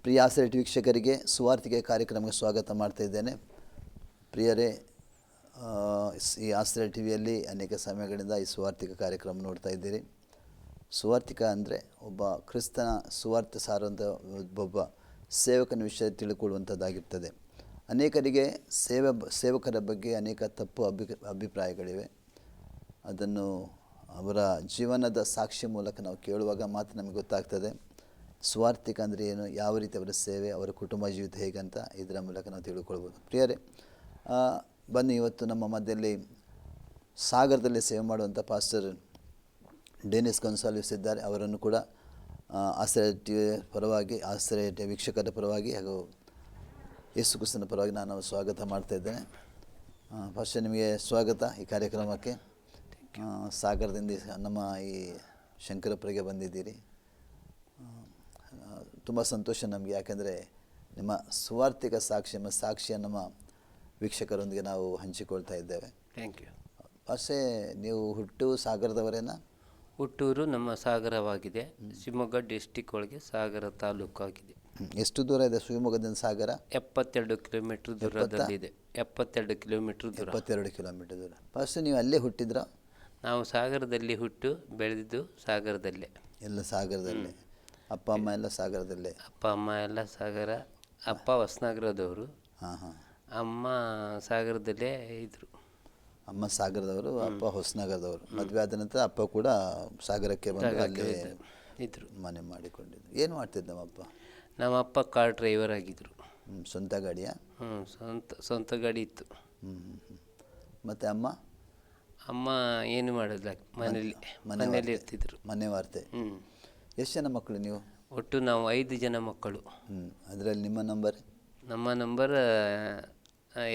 ಪ್ರಿಯ ಆಸರೆಟ್ ವೀಕ್ಷಕರಿಗೆ ಸುವಾರ್ತಿಕೆ ಕಾರ್ಯಕ್ರಮಕ್ಕೆ ಸ್ವಾಗತ ಮಾಡ್ತಾ ಇದ್ದೇನೆ. ಪ್ರಿಯರೇ, ಈ ಆಸರೆ ಟಿ ವಿಯಲ್ಲಿ ಅನೇಕ ಸಮಯಗಳಿಂದ ಈ ಸುವಾರ್ತಿಕ ಕಾರ್ಯಕ್ರಮ ನೋಡ್ತಾ ಇದ್ದೀರಿ. ಸುವಾರ್ತಿಕ ಅಂದರೆ ಒಬ್ಬ ಕ್ರಿಸ್ತನ ಸುವಾರ್ತೆ ಸಾರುವಂಥ ಒಬ್ಬ ಸೇವಕನ ವಿಷಯ ತಿಳ್ಕೊಳ್ಳುವಂಥದ್ದಾಗಿರ್ತದೆ. ಅನೇಕರಿಗೆ ಸೇವಕರ ಬಗ್ಗೆ ಅನೇಕ ತಪ್ಪು ಅಭಿಪ್ರಾಯಗಳಿವೆ. ಅದನ್ನು ಅವರ ಜೀವನದ ಸಾಕ್ಷಿ ಮೂಲಕ ನಾವು ಕೇಳುವಾಗ ಮಾತ್ರ ನಮಗೆ ಗೊತ್ತಾಗ್ತದೆ ಸುವಾರ್ತಿಕ ಅಂದರೆ ಏನು, ಯಾವ ರೀತಿ ಅವರ ಸೇವೆ, ಅವರ ಕುಟುಂಬ ಜೀವಿತ ಹೇಗಂತ ಇದರ ಮೂಲಕ ನಾವು ತಿಳ್ಕೊಳ್ಬೋದು. ಪ್ರಿಯರೇ, ಬನ್ನಿ ಇವತ್ತು ನಮ್ಮ ಮಧ್ಯದಲ್ಲಿ ಸಾಗರದಲ್ಲಿ ಸೇವೆ ಮಾಡುವಂಥ ಪಾಸ್ಟರ್ ಡೆನಿಸ್ ಗೊಂಸಾಲ್ವಿಸ್ ಇದ್ದಾರೆ. ಅವರನ್ನು ಕೂಡ ಆಸರೆ ಟಿ ಪರವಾಗಿ, ಆಸರೆ ಟಿ ವೀಕ್ಷಕರ ಪರವಾಗಿ ಹಾಗೂ ಯೇಸು ಕ್ರಿಸ್ತನ ಪರವಾಗಿ ನಾನು ಸ್ವಾಗತ ಮಾಡ್ತಾ ಇದ್ದೇನೆ. ಪಾಸ್ಟರ್, ನಿಮಗೆ ಸ್ವಾಗತ ಈ ಕಾರ್ಯಕ್ರಮಕ್ಕೆ. ಸಾಗರದಿಂದ ನಮ್ಮ ಈ ಶಂಕರಪುರಿಗೆ ಬಂದಿದ್ದೀರಿ. ತುಂಬ ಸಂತೋಷ ನಮಗೆ, ಯಾಕೆಂದರೆ ನಿಮ್ಮ ಸುವಾರ್ತಿಕ ಸಾಕ್ಷಿಯನ್ನು ನಮ್ಮ ವೀಕ್ಷಕರೊಂದಿಗೆ ನಾವು ಹಂಚಿಕೊಳ್ತಾ ಇದ್ದೇವೆ. Thank you. ಅಷ್ಟೇ, ನೀವು ಹುಟ್ಟು ಸಾಗರದವರೇನಾ? ಹುಟ್ಟೂರು ನಮ್ಮ ಸಾಗರವಾಗಿದೆ. ಶಿವಮೊಗ್ಗ ಡಿಸ್ಟಿಕ್ ಒಳಗೆ ಸಾಗರ ತಾಲೂಕು ಆಗಿದೆ. ಎಷ್ಟು ದೂರ ಇದೆ ಶಿವಮೊಗ್ಗದಿಂದ ಸಾಗರ? 72 ಕಿಲೋಮೀಟ್ರ್ ದೂರದಲ್ಲಿದೆ. 72 ಕಿಲೋಮೀಟ್ರ್ ದೂರ. 72 ಕಿಲೋಮೀಟರ್ ದೂರ. ಫಸ್ಟ್ ನೀವು ಅಲ್ಲೇ ಹುಟ್ಟಿದ್ರ? ನಾವು ಸಾಗರದಲ್ಲಿ ಹುಟ್ಟು ಬೆಳೆದಿದ್ದು ಸಾಗರದಲ್ಲೇ. ಎಲ್ಲ ಸಾಗರದಲ್ಲೇ? ಅಪ್ಪ ಅಮ್ಮ ಎಲ್ಲ ಸಾಗರದಲ್ಲೇ? ಅಪ್ಪ ಅಮ್ಮ ಎಲ್ಲ ಸಾಗರ. ಅಪ್ಪ ಹೊಸನಗರದವರು, ಅಮ್ಮ ಸಾಗರದಲ್ಲೇ ಇದ್ದರು. ಅಮ್ಮ ಸಾಗರದವರು, ಅಪ್ಪ ಹೊಸನಗರದವರು. ಮದುವೆ ಆದ ನಂತರ ಅಪ್ಪ ಕೂಡ ಸಾಗರಕ್ಕೆ ಬಂದು ಅಲ್ಲೇ ಇದ್ದರು, ಮನೆ ಮಾಡಿಕೊಂಡಿದ್ದು. ಏನು ಮಾಡ್ತಿದ್ದ ನಮ್ಮಪ್ಪ? ನಮ್ಮಪ್ಪ ಕಾರ್ ಡ್ರೈವರ್ ಆಗಿದ್ದರು. ಸ್ವಂತ ಗಾಡಿಯಾ? ಸ್ವಂತ ಗಾಡಿ ಇತ್ತು. ಮತ್ತು ಅಮ್ಮ? ಅಮ್ಮ ಏನು ಮಾಡೋದಿಲ್ಲ, ಮನೆಯಲ್ಲಿ ಇರ್ತಿದ್ರು. ಮನೆ ವಾರ್ತೆ. ಎಷ್ಟು ಜನ ಮಕ್ಕಳು ನೀವು? ಒಟ್ಟು ನಾವು 5 ಜನ ಮಕ್ಕಳು. ಅದರಲ್ಲಿ ನಿಮ್ಮ ನಂಬರ್? ನಮ್ಮ ನಂಬರ್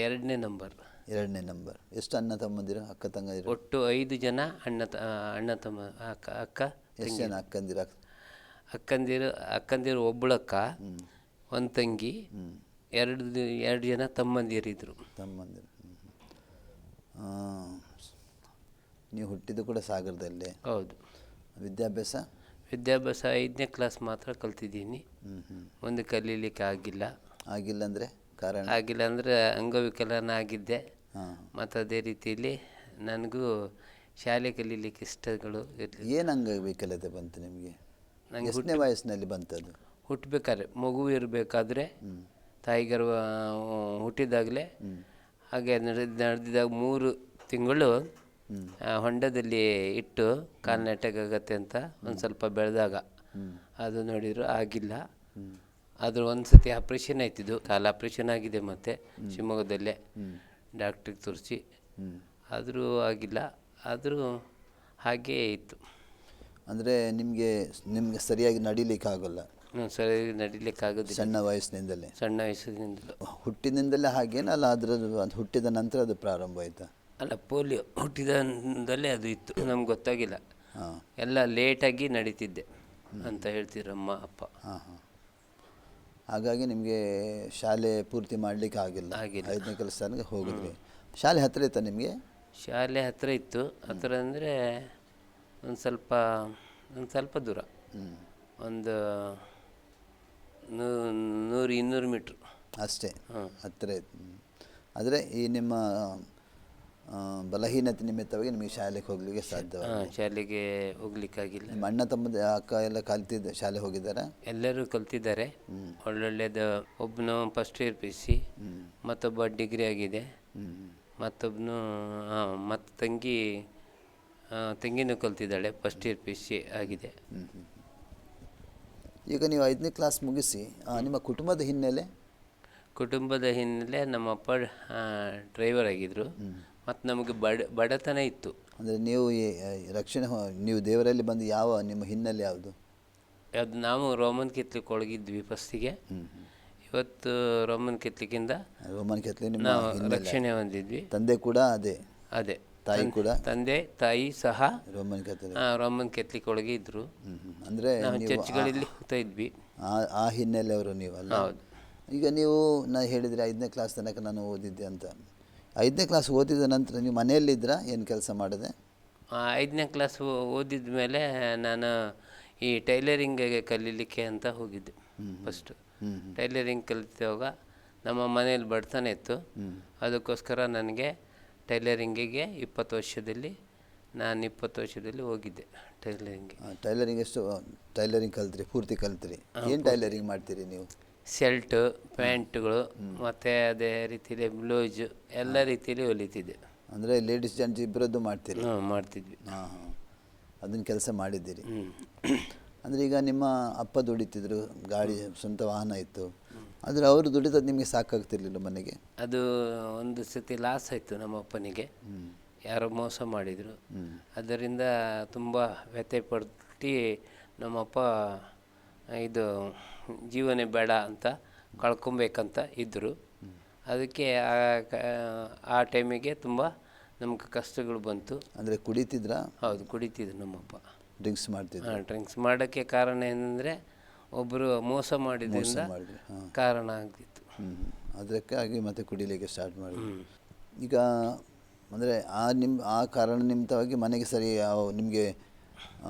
2ನೇ ನಂಬರ್. 2ನೇ ನಂಬರ್. ಎಷ್ಟು ಅಣ್ಣ ತಮ್ಮಂದಿರು, ಅಕ್ಕ ತಂಗಿರು? ಒಟ್ಟು 5 ಜನ ಅಣ್ಣ ತಮ್ಮ ಅಕ್ಕ. ಎಷ್ಟು ಜನ ಅಕ್ಕಂದಿರು? ಅಕ್ಕಂದಿರು ಒಬ್ಬಳಕ್ಕ, ಒಂದು ತಂಗಿ, 2 ಜನ ತಮ್ಮಂದಿರಿದ್ರು. ತಮ್ಮಂದಿರು. ನೀವು ಹುಟ್ಟಿದ್ದು ಕೂಡ ಸಾಗರದಲ್ಲೇ? ಹೌದು. ವಿದ್ಯಾಭ್ಯಾಸ 5ನೇ ಕ್ಲಾಸ್ ಮಾತ್ರ ಕಲ್ತಿದ್ದೀನಿ. ಮುಂದೆ ಕಲೀಲಿಕ್ಕೆ ಆಗಿಲ್ಲ. ಆಗಿಲ್ಲ ಅಂದರೆ ಕಾರಣ? ಆಗಿಲ್ಲ ಅಂದರೆ ಅಂಗವಿಕಲನಾಗಿದ್ದೆ. ಮತ್ತು ಅದೇ ರೀತಿಯಲ್ಲಿ ನನಗೂ ಶಾಲೆ ಕಲೀಲಿಕ್ಕೆ ಇಷ್ಟಗಳು ಇರಲಿಲ್ಲ. ಏನು ಅಂಗವಿಕಲತೆ ಬಂತು ನಿಮಗೆ? ನನಗೆ ಎಷ್ಟನೇ ವಯಸ್ಸಿನಲ್ಲಿ ಬಂತದ್ದು? ಹುಟ್ಟಬೇಕಾದ್ರೆ, ಮಗು ಇರಬೇಕಾದ್ರೆ, ತಾಯಿಗರ್ವ ಹುಟ್ಟಿದಾಗಲೇ ಹಾಗೆ ನಡೆದಿದ್ದಾಗ 3 ತಿಂಗಳು ಹೊಂಡದಲ್ಲಿ ಇಟ್ಟು ಕಾಲು ನೆಟ್ಟಗಾಗತ್ತೆ ಅಂತ ಒಂದು ಸ್ವಲ್ಪ ಬೆಳೆದಾಗ ಅದು ನೋಡಿದ್ರು, ಆಗಿಲ್ಲ. ಆದರೂ ಒಂದು ಸತಿ ಆಪ್ರೇಷನ್ ಆಯ್ತಿದ್ದು, ಕಾಲು ಆಪ್ರೇಷನ್ ಆಗಿದೆ ಮತ್ತು ಶಿವಮೊಗ್ಗದಲ್ಲೇ ಡಾಕ್ಟ್ರಿಗೆ ತೋರಿಸಿ, ಆದರೂ ಆಗಿಲ್ಲ. ಆದರೂ ಹಾಗೇ ಇತ್ತು. ಅಂದರೆ ನಿಮಗೆ ಸರಿಯಾಗಿ ನಡಿಲಿಕ್ಕೆ ಆಗೋಲ್ಲ? ಸರಿಯಾಗಿ ನಡಿಲಿಕ್ಕೆ ಆಗೋದಿಲ್ಲ. ಸಣ್ಣ ವಯಸ್ಸಿನಿಂದಲೇ? ಸಣ್ಣ ವಯಸ್ಸಿನಿಂದಲೂ. ಹುಟ್ಟಿನಿಂದಲೇ ಹಾಗೇನಲ್ಲ, ಅದರದ್ದು ಅದು ಹುಟ್ಟಿದ ನಂತರ ಅದು ಪ್ರಾರಂಭ ಆಯಿತಾ? ಅಲ್ಲ, ಪೋಲಿಯೋ ಹುಟ್ಟಿದಂದಲೇ ಅದು ಇತ್ತು, ನಮ್ಗೆ ಗೊತ್ತಾಗಿಲ್ಲ. ಎಲ್ಲ ಲೇಟಾಗಿ ನಡೀತಿದ್ದೆ ಅಂತ ಹೇಳ್ತಿದ್ರು ಅಮ್ಮ ಅಪ್ಪ. ಹಾಗಾಗಿ ನಿಮಗೆ ಶಾಲೆ ಪೂರ್ತಿ ಮಾಡಲಿಕ್ಕೆ ಆಗಿಲ್ಲ. 5ನೇ ಕೆಲಸ ಹೋಗಿದ್ರಿ. ಶಾಲೆ ಹತ್ತಿರ ಇತ್ತಾ ನಿಮಗೆ? ಶಾಲೆ ಹತ್ತಿರ ಇತ್ತು. ಹತ್ತಿರ ಅಂದರೆ ಒಂದು ಸ್ವಲ್ಪ ದೂರ, ಒಂದು 100-200 ಮೀಟ್ರ್ ಅಷ್ಟೇ ಹತ್ತಿರ ಇತ್ತು. ಆದರೆ ಈ ನಿಮ್ಮ ಬಲಹೀನತೆ ನಿಮಿತ್ತವಾಗಿ ನಿಮಗೆ ಶಾಲೆಗೆ ಹೋಗ್ಲಿಕ್ಕೆ ಸಾಧ್ಯ? ಶಾಲೆಗೆ ಹೋಗ್ಲಿಕ್ಕಾಗಿಲ್ಲ. ನಿಮ್ಮ ಅಣ್ಣ ತಮ್ಮ ಅಕ್ಕ ಎಲ್ಲ ಕಲ್ತಿದ್ದ ಶಾಲೆ ಹೋಗಿದ್ದಾರೆ? ಎಲ್ಲರೂ ಕಲ್ತಿದ್ದಾರೆ. ಒಳ್ಳೊಳ್ಳೆದು. ಒಬ್ಬನು ಫಸ್ಟ್ ಇಯರ್ PC, ಮತ್ತೊಬ್ಬ ಡಿಗ್ರಿ ಆಗಿದೆ, ಮತ್ತೊಬ್ಬನು ಮತ್ತು ತಂಗಿನೂ ಕಲ್ತಿದ್ದಾಳೆ, ಫಸ್ಟ್ ಇಯರ್ PC ಆಗಿದೆ. ಈಗ ನೀವು 5ನೇ ಕ್ಲಾಸ್ ಮುಗಿಸಿ ನಿಮ್ಮ ಕುಟುಂಬದ ಹಿನ್ನೆಲೆ? ನಮ್ಮಪ್ಪ ಡ್ರೈವರ್ ಆಗಿದ್ದರು. ಮತ್ತು ನಮಗೆ ಬಡತನ ಇತ್ತು. ಅಂದರೆ ನೀವು ನೀವು ದೇವರಲ್ಲಿ ಬಂದು ನಿಮ್ಮ ಹಿನ್ನೆಲೆ ಯಾವುದು? ನಾವು ರೋಮನ್ ಕೆತ್ಲಿಕ್ ಒಳಗಿದ್ವಿ ಫಸ್ಟಿಗೆ. ಇವತ್ತು ರೋಮನ್ ಕೆತ್ಲಿಕ್ಕಿಂದ ನಾವು ರಕ್ಷಣೆ ಹೊಂದಿದ್ವಿ. ತಂದೆ ಕೂಡ ಅದೇ ತಾಯಿ ಕೂಡ? ತಂದೆ ತಾಯಿ ಸಹ ರೋಮನ್ ಕೆತ್ಲಿಕ್ ಒಳಗೆ ಇದ್ರು. ಅಂದರೆ ನಾವು ಚರ್ಚ್ಗಳಲ್ಲಿ ಹೋಗ್ತಾ ಇದ್ವಿ. ಆ ಹಿನ್ನೆಲೆಯವರು ನೀವು ಅಲ್ಲ? ಹೌದು. ಈಗ ನೀವು ಹೇಳಿದರೆ 5ನೇ ಕ್ಲಾಸ್ ತನಕ ನಾನು ಓದಿದ್ದೆ ಅಂತ. 5ನೇ ಕ್ಲಾಸ್ ಓದಿದ ನಂತರ ನೀವು ಮನೆಯಲ್ಲಿದ್ರಾ, ಏನು ಕೆಲಸ ಮಾಡಿದೆ? 5ನೇ ಕ್ಲಾಸ್ ಓದಿದ ಮೇಲೆ ನಾನು ಈ ಟೈಲರಿಂಗ್ ಕಲೀಲಿಕ್ಕೆ ಅಂತ ಹೋಗಿದ್ದೆ ಫಸ್ಟು. ಟೈಲರಿಂಗ್ ಕಲಿತವಾಗ ನಮ್ಮ ಮನೇಲಿ ಬಡತನ ಇತ್ತು. ಅದಕ್ಕೋಸ್ಕರ ನನಗೆ ಟೈಲರಿಂಗಿಗೆ 20 ವರ್ಷದಲ್ಲಿ ಹೋಗಿದ್ದೆ ಟೈಲರಿಂಗ್ಗೆ. ಟೈಲರಿಂಗ್ ಎಷ್ಟು ಟೈಲರಿಂಗ್ ಕಲ್ತ್ರಿ? ಪೂರ್ತಿ ಕಲ್ತ್ರಿ? ಏನು ಟೈಲರಿಂಗ್ ಮಾಡ್ತೀರಿ ನೀವು? ಶರ್ಟು, ಪ್ಯಾಂಟ್ಗಳು ಮತ್ತು ಅದೇ ರೀತಿಯಲ್ಲಿ ಬ್ಲೌಸು ಎಲ್ಲ ರೀತಿಯಲ್ಲಿ ಹೊಲಿತಿದ್ದೆ. ಅಂದರೆ ಲೇಡೀಸ್ ಜೆಂಟ್ಸ್ ಇಬ್ಬರದ್ದು ಮಾಡ್ತೀರಿ? ಮಾಡ್ತಿದ್ವಿ. ಹಾಂ ಅದನ್ನು ಕೆಲಸ ಮಾಡಿದ್ದೀರಿ. ಅಂದರೆ ಈಗ ನಿಮ್ಮ ಅಪ್ಪ ದುಡಿತಿದ್ರು, ಗಾಡಿ ಸ್ವಂತ ವಾಹನ ಇತ್ತು, ಆದರೆ ಅವರು ದುಡಿದದ್ದು ನಿಮಗೆ ಸಾಕಾಗ್ತಿರ್ಲಿಲ್ಲ ಮನೆಗೆ? ಅದು ಒಂದು ಸತಿ ಲಾಸ್ ಆಯಿತು ನಮ್ಮ ಅಪ್ಪನಿಗೆ. ಯಾರೋ ಮೋಸ ಮಾಡಿದರು. ಅದರಿಂದ ತುಂಬ ವ್ಯಥೆ ಪಟ್ಟು ನಮ್ಮಪ್ಪ ಇದು ಜೀವನೇ ಬೇಡ ಅಂತ ಕಳ್ಕೊಬೇಕಂತ ಇದ್ದರು. ಅದಕ್ಕೆ ಆ ಟೈಮಿಗೆ ತುಂಬ ನಮ್ಗೆ ಕಷ್ಟಗಳು ಬಂತು. ಅಂದರೆ ಕುಡಿತಿದ್ರಾ? ಹೌದು, ಕುಡಿತಿದ್ರು ನಮ್ಮಪ್ಪ. ಡ್ರಿಂಕ್ಸ್ ಮಾಡ್ತಿದ್ರು? ಡ್ರಿಂಕ್ಸ್ ಮಾಡೋಕ್ಕೆ ಕಾರಣ ಏನಂದರೆ ಒಬ್ಬರು ಮೋಸ ಮಾಡಿದ್ರಿಂದ ಕಾರಣ ಆಗ್ತಿತ್ತು. ಅದಕ್ಕಾಗಿ ಮತ್ತೆ ಕುಡಿಲಿಕ್ಕೆ ಸ್ಟಾರ್ಟ್ ಮಾಡಿದ್ರು. ಈಗ ಅಂದರೆ ಆ ಕಾರಣ ನಿಮಿತ್ತವಾಗಿ ಮನೆಗೆ ಸರಿ ನಿಮಗೆ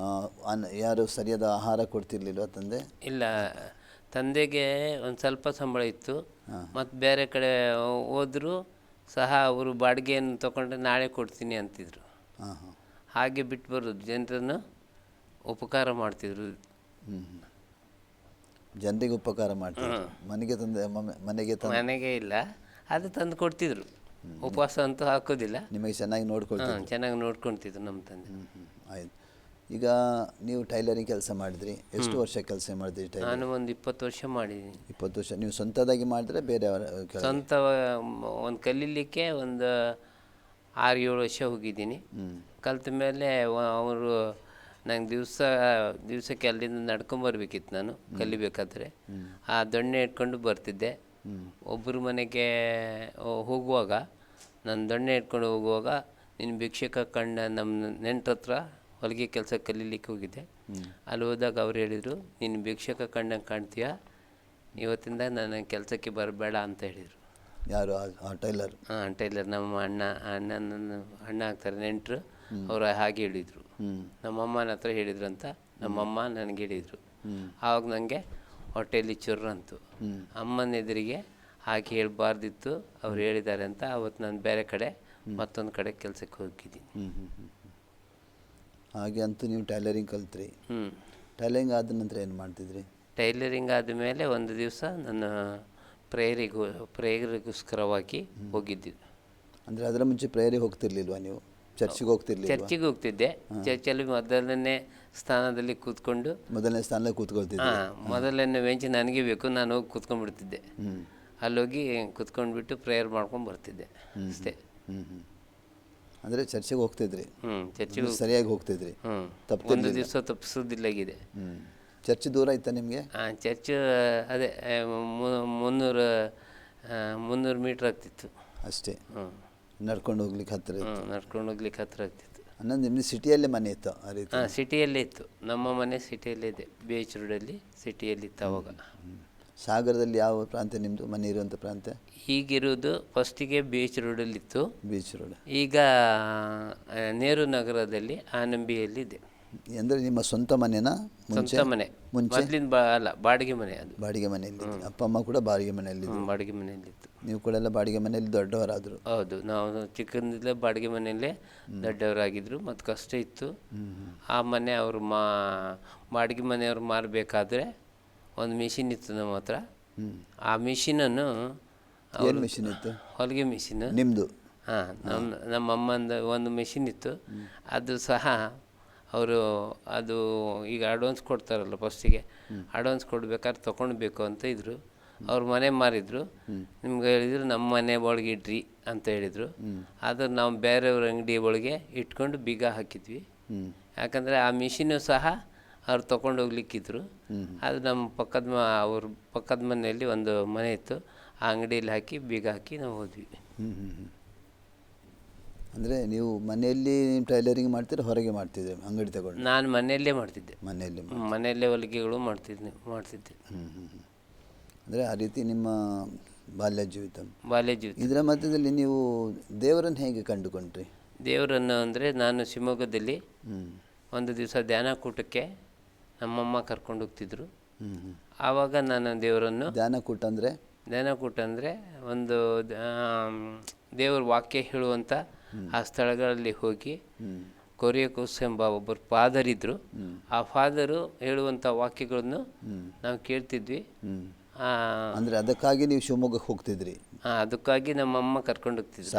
ಯಾರು ಸರಿಯಾದ ಆಹಾರ ಕೊಡ್ತಿರ್ಲಿಲ್ವ ತಂದೆ? ಇಲ್ಲ, ತಂದೆಗೆ ಒಂದು ಸ್ವಲ್ಪ ಸಂಬಳ ಇತ್ತು. ಮತ್ತು ಬೇರೆ ಕಡೆ ಹೋದರೂ ಸಹ ಅವರು ಬಾಡಿಗೆಯನ್ನು ತೊಗೊಂಡ್ರೆ ನಾಳೆ ಕೊಡ್ತೀನಿ ಅಂತಿದ್ರು. ಹಾಗೆ ಬಿಟ್ಟು ಬರೋದು, ಜನರನ್ನು ಉಪಕಾರ ಮಾಡ್ತಿದ್ರು. ಜನರಿಗೆ ಉಪಕಾರ ಮಾಡ್ತಿದ್ರು. ಮನೆಗೆ ಇಲ್ಲ, ಅದು ತಂದು ಕೊಡ್ತಿದ್ರು. ಉಪವಾಸ ಅಂತೂ ಹಾಕೋದಿಲ್ಲ. ನಿಮಗೆ ಚೆನ್ನಾಗಿ ನೋಡ್ಕೊಳ್ತಿದ್ರು? ಚೆನ್ನಾಗಿ ನೋಡ್ಕೊಳ್ತಿದ್ರು ನಮ್ಮ ತಂದೆ. ಆಯ್ತು. ಈಗ ನೀವು ಟೈಲರಿಂಗ್ ಕೆಲಸ ಮಾಡಿದ್ರಿ, ಎಷ್ಟು ವರ್ಷ ಕೆಲಸ ಮಾಡಿದ್ರಿ? ನಾನು ಒಂದು 20 ವರ್ಷ ಮಾಡಿದ್ದೀನಿ. 20 ವರ್ಷ ನೀವು ಸ್ವಂತದಾಗಿ ಮಾಡಿದ್ರೆ ಬೇರೆಯವರ? ಸ್ವಂತ ಒಂದು ಕಲೀಲಿಕ್ಕೆ ಒಂದು 6-7 ವರ್ಷ ಹೋಗಿದ್ದೀನಿ. ಕಲಿತ ಮೇಲೆ ಅವರು ನಂಗೆ ದಿವಸಕ್ಕೆ ಅಲ್ಲಿಂದ ನಡ್ಕೊಂಬರ್ಬೇಕಿತ್ತು. ನಾನು ಕಲಿಬೇಕಾದ್ರೆ ಆ ದೊಣ್ಣೆ ಇಟ್ಕೊಂಡು ಬರ್ತಿದ್ದೆ. ಒಬ್ಬರ ಮನೆಗೆ ಹೋಗುವಾಗ, ನಾನು ದೊಣ್ಣೆ ಇಟ್ಕೊಂಡು ಹೋಗುವಾಗ ನಿನ್ನ ಭಿಕ್ಷಕ ಕಂಡ ನಮ್ಮ ನೆಂಟ್ರ ಹತ್ರ ಹೊಲಿಗೆ ಕೆಲಸ ಕಲೀಲಿಕ್ಕೆ ಹೋಗಿದ್ದೆ. ಅಲ್ಲಿ ಹೋದಾಗ ಅವ್ರು ಹೇಳಿದರು, ನೀನು ಭಿಕ್ಷಕ ಕಂಡಂಗೆ ಕಾಣ್ತೀಯ, ಇವತ್ತಿಂದ ನನ್ನ ಕೆಲಸಕ್ಕೆ ಬರಬೇಡ ಅಂತ ಹೇಳಿದರು. ಯಾರು? ಟೈಲರ್? ಟೈಲರ್ ನಮ್ಮ ಅಣ್ಣ ಆಗ್ತಾರೆ ನೆಂಟರು, ಅವರು ಹಾಗೆ ಹೇಳಿದರು. ನಮ್ಮಮ್ಮನ ಹತ್ರ ಹೇಳಿದ್ರು ಅಂತ ನಮ್ಮಮ್ಮ ನನಗೆ ಹೇಳಿದರು. ಆವಾಗ ನನಗೆ ಹೊಟ್ಟೆಯಲ್ಲಿ ಚುರ್ರಂತು. ಅಮ್ಮನ ಎದುರಿಗೆ ಹಾಗೆ ಹೇಳ್ಬಾರ್ದಿತ್ತು, ಅವ್ರು ಹೇಳಿದ್ದಾರೆ ಅಂತ ಅವತ್ತು ನಾನು ಬೇರೆ ಕಡೆ ಮತ್ತೊಂದು ಕಡೆ ಕೆಲಸಕ್ಕೆ ಹೋಗಿದ್ದೀನಿ. ಹಾಗೆ ಅಂತೂ ನೀವು ಟೈಲರಿಂಗ್ ಕಲ್ತ್ರಿ. ಟೈಲರಿಂಗ್ ಆದ ನಂತರ ಏನು ಮಾಡ್ತಿದ್ರಿ? ಟೈಲರಿಂಗ್ ಆದಮೇಲೆ ಒಂದು ದಿವಸ ನನ್ನ ಪ್ರೇಯರಿಗೋಸ್ಕರವಾಗಿ ಹೋಗಿದ್ದೆ. ಅಂದರೆ ಅದರ ಮುಂಚೆ ಪ್ರೇಯರಿಗೆ ಹೋಗ್ತಿರ್ಲಿಲ್ವಾ ನೀವು? ಚರ್ಚಿಗೆ ಹೋಗ್ತಿರ್ಲಿಲ್ಲ? ಚರ್ಚಿಗೆ ಹೋಗ್ತಿದ್ದೆ. ಚರ್ಚಲ್ಲಿ ಮೊದಲನೇ ಸ್ಥಾನದಲ್ಲಿ ಕೂತ್ಕೊಂಡು, ಮೊದಲನೇ ಸ್ಥಾನದಲ್ಲಿ ಕೂತ್ಕೊಳ್ತಿದ್ದೆ. ಮೊದಲನೇ ಬೆಂಚ್ ನನಗೆ ಬೇಕು, ನಾನು ಹೋಗಿ ಕೂತ್ಕೊಂಡ್ಬಿಡ್ತಿದ್ದೆ. ಅಲ್ಲೋಗಿ ಕೂತ್ಕೊಂಡ್ಬಿಟ್ಟು ಪ್ರೇಯರ್ ಮಾಡ್ಕೊಂಡು ಬರ್ತಿದ್ದೆ ಅಷ್ಟೇ. ಅಂದರೆ ಚರ್ಚಿಗೆ ಹೋಗ್ತಿದ್ರಿ? ಚರ್ಚಿಗೆ ಸರಿಯಾಗಿ ಹೋಗ್ತಿದ್ರಿ? ಒಂದು ದಿವಸ ತಪ್ಪಿಸೋದಿಲ್ಲಾಗಿದೆ. ಚರ್ಚ್ ದೂರ ಇತ್ತಾ ನಿಮಗೆ? ಚರ್ಚ್ ಅದೇ 300 ಮೀಟ್ರ್ ಆಗ್ತಿತ್ತು ಅಷ್ಟೇ. ನಡ್ಕೊಂಡು ಹೋಗ್ಲಿಕ್ಕೆ ಹತ್ತಿರ ಇತ್ತು? ನಡ್ಕೊಂಡು ಹೋಗ್ಲಿಕ್ಕೆ ಹತ್ತಿರ ಆಗ್ತಿತ್ತು. ಅನ್ನೋದು ನಿಮ್ಮದು ಸಿಟಿಯಲ್ಲೇ ಮನೆ ಇತ್ತು ಆ ರೀತಿ? ಸಿಟಿಯಲ್ಲೇ ಇತ್ತು. ನಮ್ಮ ಮನೆ ಸಿಟಿಯಲ್ಲೇ ಇದೆ, BH ರೋಡಲ್ಲಿ ಸಿಟಿಯಲ್ಲಿ ಇತ್ತು ಅವಾಗ. ಸಾಗರದಲ್ಲಿ ಯಾವ ಪ್ರಾಂತ್ಯ ನಿಮ್ಮದು ಮನೆ ಇರುವಂಥ ಪ್ರಾಂತ್ಯ? ಈಗಿರೋದು ಫಸ್ಟಿಗೆ BH ರೋಡಲ್ಲಿತ್ತು. BH ರೋಡ್ ಈಗ ನೆಹರು ನಗರದಲ್ಲಿ ಆನಂಬಿಯಲ್ಲಿದೆ. ಅಂದರೆ ನಿಮ್ಮ ಸ್ವಂತ ಮನೆನಾ? ಸ್ವಂತ ಮನೆ ಮೊದಲಿಂದ ಅಲ್ಲ, ಬಾಡಿಗೆ ಮನೆ. ಅದು ಬಾಡಿಗೆ ಮನೆಯಲ್ಲಿ? ಅಪ್ಪ ಅಮ್ಮ ಕೂಡ ಬಾಡಿಗೆ ಮನೆಯಲ್ಲಿ? ಬಾಡಿಗೆ ಮನೆಯಲ್ಲಿತ್ತು. ನೀವು ಕೂಡ ಎಲ್ಲ ಬಾಡಿಗೆ ಮನೆಯಲ್ಲಿ ದೊಡ್ಡವರಾದರು? ಹೌದು, ನಾವು ಚಿಕ್ಕಂದಿಲ್ಲೇ ಬಾಡಿಗೆ ಮನೆಯಲ್ಲೇ ದೊಡ್ಡವರಾಗಿದ್ದರು. ಮತ್ತು ಕಷ್ಟ ಇತ್ತು. ಆ ಮನೆ ಅವರು ಬಾಡಿಗೆ ಮನೆಯವರು ಮಾರಬೇಕಾದ್ರೆ ಒಂದು ಮಿಷಿನ್ ಇತ್ತು ನಮ್ಮ ಹತ್ರ. ಆ ಮಿಷಿನನ್ನು, ಏನು ಮಿಷಿನ್ ಇತ್ತು? ಹೊಲಿಗೆ ಮಿಷಿನ್. ನಿಮ್ಮದು? ನಮ್ಮ ಅಮ್ಮಂದು ಒಂದು ಮಿಷಿನ್ ಇತ್ತು. ಅದು ಸಹ ಅವರು ಅದು ಈಗ ಅಡ್ವಾನ್ಸ್ ಕೊಡ್ತಾರಲ್ಲ, ಫಸ್ಟಿಗೆ ಅಡ್ವಾನ್ಸ್ ಕೊಡ್ಬೇಕಾದ್ರೆ ತೊಗೊಳ್ಬೇಕು ಅಂತ ಇದ್ದರು. ಅವ್ರ ಮನೆ ಮಾರಿದ್ರು. ನಿಮ್ಗೆ ಹೇಳಿದರು ನಮ್ಮ ಮನೆ ಒಳಗೆ ಇಡ್ರಿ ಅಂತ ಹೇಳಿದರು. ಆದರೆ ನಾವು ಬೇರೆಯವ್ರ ಅಂಗಡಿ ಒಳಗೆ ಇಟ್ಕೊಂಡು ಬೀಗ ಹಾಕಿದ್ವಿ. ಯಾಕಂದರೆ ಆ ಮಿಷಿನು ಸಹ ಅವ್ರು ತೊಗೊಂಡು ಹೋಗ್ಲಿಕ್ಕಿದ್ರು. ಅದು ನಮ್ಮ ಅವ್ರ ಪಕ್ಕದ ಮನೆಯಲ್ಲಿ ಒಂದು ಮನೆ ಇತ್ತು, ಆ ಅಂಗಡಿಯಲ್ಲಿ ಹಾಕಿ ಬೀಗ ಹಾಕಿ ನಾವು ಹೋದ್ವಿ. ಅಂದರೆ ನೀವು ಮನೆಯಲ್ಲಿ ಟೈಲರಿಂಗ್ ಮಾಡ್ತೀರಾ, ಹೊರಗೆ ಮಾಡ್ತಿದ್ದೆ ಅಂಗಡಿ ತಗೊಂಡು? ನಾನು ಮನೆಯಲ್ಲೇ ಮಾಡ್ತಿದ್ದೆ. ಮನೆಯಲ್ಲೇ ಹೊಲಿಗೆಗಳು ಮಾಡ್ತಿದ್ದೆ. ಅಂದರೆ ಆ ರೀತಿ ನಿಮ್ಮ ಬಾಲ್ಯ ಜೀವಿತ. ಇದರ ಮಧ್ಯದಲ್ಲಿ ನೀವು ದೇವರನ್ನು ಹೇಗೆ ಕಂಡುಕೊಂಡ್ರಿ? ದೇವರನ್ನು ಅಂದರೆ ನಾನು ಶಿವಮೊಗ್ಗದಲ್ಲಿ ಒಂದು ದಿವಸ ಧ್ಯಾನ ಕೂಟಕ್ಕೆ ನಮ್ಮಮ್ಮ ಕರ್ಕೊಂಡು ಹೋಗ್ತಿದ್ರು. ಆವಾಗ ನಾನು ದೇವರನ್ನು ಧ್ಯಾನಕೂಟ ಅಂದರೆ ಧ್ಯಾನಕೂಟ ಅಂದರೆ ಒಂದು ದೇವ್ರ ವಾಕ್ಯ ಹೇಳುವಂಥ ಆ ಸ್ಥಳಗಳಲ್ಲಿ ಹೋಗಿ ಕೊರಿಯಕೋಸ್ ಎಂಬ ಒಬ್ಬರು ಫಾದರ್ ಇದ್ದರು. ಆ ಫಾದರು ಹೇಳುವಂಥ ವಾಕ್ಯಗಳನ್ನು ನಾವು ಕೇಳ್ತಿದ್ವಿ. ಅಂದರೆ ಅದಕ್ಕಾಗಿ ನೀವು ಶಿವಮೊಗ್ಗಕ್ಕೆ ಹೋಗ್ತಿದ್ರಿ? ಅದಕ್ಕಾಗಿ ನಮ್ಮಮ್ಮ ಕರ್ಕೊಂಡು ಹೋಗ್ತಿದ್ರು,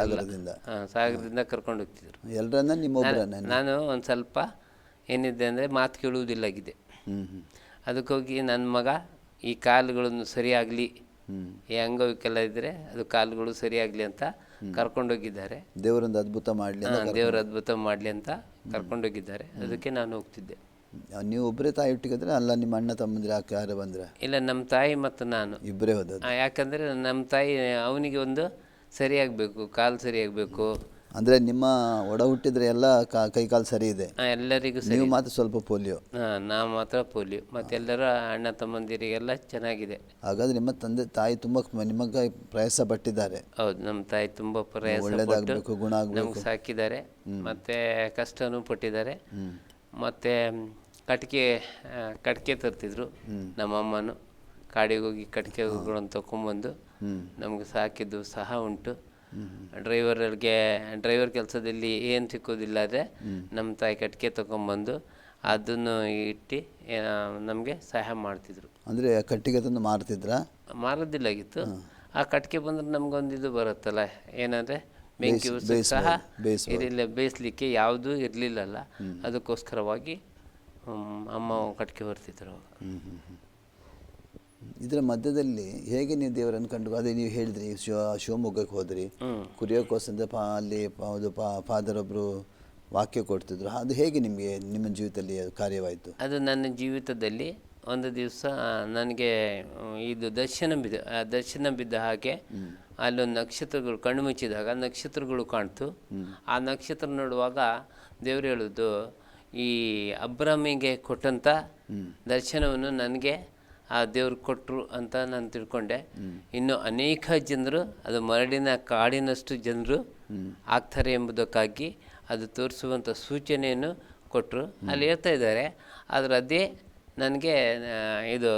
ಸಾಗರದಿಂದ ಕರ್ಕೊಂಡು ಹೋಗ್ತಿದ್ರು ಎಲ್ಲರನ್ನ. ನಿಮ್ಮೊಬ್ಬರನ್ನ? ನಾನು ಒಂದು ಸ್ವಲ್ಪ ಏನಿದೆ ಅಂದರೆ ಮಾತು ಕೇಳುವುದಿಲ್ಲಾಗಿದೆ. ಅದಕ್ಕೋಗಿ ನನ್ನ ಮಗ ಈ ಕಾಲುಗಳನ್ನು ಸರಿಯಾಗಲಿ, ಈ ಅಂಗವಿಕೆಲ್ಲ ಇದ್ದರೆ ಅದು ಕಾಲುಗಳು ಸರಿಯಾಗಲಿ ಅಂತ ಕರ್ಕೊಂಡೋಗಿದ್ದಾರೆ. ದೇವರೊಂದು ಅದ್ಭುತ ಮಾಡಲಿ, ದೇವರ ಅದ್ಭುತ ಮಾಡಲಿ ಅಂತ ಕರ್ಕೊಂಡೋಗಿದ್ದಾರೆ. ಅದಕ್ಕೆ ನಾನು ಹೋಗ್ತಿದ್ದೆ. ನೀವು ಒಬ್ಬರೇ ತಾಯಿ ಒಟ್ಟಿಗೆ ಅಲ್ಲ, ನಿಮ್ಮ ಅಣ್ಣ ತಮ್ಮಂದ್ರೆ ಯಾರು ಬಂದ್ರೆ? ಇಲ್ಲ, ನಮ್ಮ ತಾಯಿ ಮತ್ತು ನಾನು ಇಬ್ಬರೇ ಹೋದದ್ದು. ಯಾಕಂದರೆ ನಮ್ಮ ತಾಯಿ ಅವನಿಗೆ ಒಂದು ಸರಿಯಾಗಬೇಕು, ಕಾಲು ಸರಿಯಾಗಬೇಕು. ಅಂದರೆ ನಿಮ್ಮ ಒಡ ಹುಟ್ಟಿದ್ರೆ ಎಲ್ಲ ಕೈ ಕಾಲು ಸರಿ ಇದೆ, ಎಲ್ಲರಿಗೂ ಸರಿ. ನೀವು ಮಾತ್ರ ಸ್ವಲ್ಪ ಪೋಲಿಯೋ. ನಾವು ಮಾತ್ರ ಪೋಲಿಯೋ. ಮತ್ತೆಲ್ಲರ ಅಣ್ಣ ತಮ್ಮಂದಿರಿಗೆಲ್ಲ ಚೆನ್ನಾಗಿದೆ. ಹಾಗಾದ್ರೆ ನಿಮ್ಮ ತಂದೆ ತಾಯಿ ತುಂಬ ನಿಮಗೆ ಪ್ರಯಾಸ ಪಟ್ಟಿದ್ದಾರೆ? ಹೌದು, ನಮ್ಮ ತಾಯಿ ತುಂಬ ಪ್ರಯಾಸ ಒಳ್ಳೆದಾಗಬೇಕು, ಗುಣ ಆಗಬೇಕು, ನಮ್ಗೆ ಸಾಕಿದ್ದಾರೆ. ಮತ್ತು ಕಷ್ಟನೂ ಪಟ್ಟಿದ್ದಾರೆ. ಮತ್ತು ಕಟ್ಗೆ ತರ್ತಿದ್ರು ನಮ್ಮಮ್ಮನು. ಕಾಡಿಗೆ ಹೋಗಿ ಕಟ್ಗೆಗಳನ್ನು ತೊಗೊಂಬಂದು ನಮಗೆ ಸಾಕಿದ್ದು ಸಹ ಉಂಟು. ಡ್ರೈವರ್ ಕೆಲಸದಲ್ಲಿ ಏನು ಸಿಕ್ಕೋದಿಲ್ಲ ಆದರೆ ನಮ್ಮ ತಾಯಿ ಕಟ್ಗೆ ತೊಗೊಂಬಂದು ಅದನ್ನು ಇಟ್ಟು ನಮಗೆ ಸಹಾಯ ಮಾಡ್ತಿದ್ರು. ಅಂದರೆ ಕಟ್ಟಿಗೆ ತಂದು ಮಾರ್ತಿದ್ರಾ? ಮಾರೋದಿಲ್ಲಾಗಿತ್ತು. ಆ ಕಟ್ಗೆ ಬಂದರೆ ನಮಗೊಂದು ಇದು ಬರುತ್ತಲ್ಲ, ಏನಂದರೆ ಬೆಂಕಿ ಉಸಿ ಸಹ ಇರಲಿಲ್ಲ, ಬೇಯಿಸ್ಲಿಕ್ಕೆ ಯಾವುದೂ ಇರಲಿಲ್ಲಲ್ಲ. ಅದಕ್ಕೋಸ್ಕರವಾಗಿ ಅಮ್ಮ ಕಟ್ಗೆ ಬರ್ತಿದ್ರು. ಇದರ ಮಧ್ಯದಲ್ಲಿ ಹೇಗೆ ನೀವು ದೇವರನ್ನು ಕಂಡು? ಅದೇ ನೀವು ಹೇಳಿದ್ರಿ ಶಿವಮೊಗ್ಗಕ್ಕೆ ಹೋದ್ರಿ, ಕುರಿಯೋಕೋಸ್ ಅಂತ ಅಲ್ಲಿ ಫಾದರ್ ಒಬ್ಬರು ವಾಕ್ಯ ಕೊಡ್ತಿದ್ರು. ಅದು ಹೇಗೆ ನಿಮಗೆ ನಿಮ್ಮ ಜೀವಿತದಲ್ಲಿ ಕಾರ್ಯವಾಯಿತು? ಅದು ನನ್ನ ಜೀವಿತದಲ್ಲಿ ಒಂದು ದಿವಸ ನನಗೆ ಇದು ದರ್ಶನ ಬಿದ್ದ ಹಾಗೆ ಅಲ್ಲೊಂದು ನಕ್ಷತ್ರಗಳು ಕಣ್ಣು ಮುಚ್ಚಿದಾಗ ನಕ್ಷತ್ರಗಳು ಕಾಣ್ತು. ಆ ನಕ್ಷತ್ರ ನೋಡುವಾಗ ದೇವರು ಹೇಳೋದು, ಈ ಅಬ್ರಾಮಿಗೆ ಕೊಟ್ಟಂಥ ದರ್ಶನವನ್ನು ನನಗೆ ಆ ದೇವ್ರು ಕೊಟ್ಟರು ಅಂತ ನಾನು ತಿಳ್ಕೊಂಡೆ. ಇನ್ನು ಅನೇಕ ಜನರು, ಅದು ಮರಳಿನ ಕಾಡಿನಷ್ಟು ಜನರು ಆಗ್ತಾರೆ ಎಂಬುದಕ್ಕಾಗಿ ಅದು ತೋರಿಸುವಂಥ ಸೂಚನೆಯನ್ನು ಕೊಟ್ಟರು. ಅಲ್ಲಿ ಹೇಳ್ತಾ ಇದ್ದಾರೆ, ಆದರೆ ಅದೇ ನನಗೆ ಇದು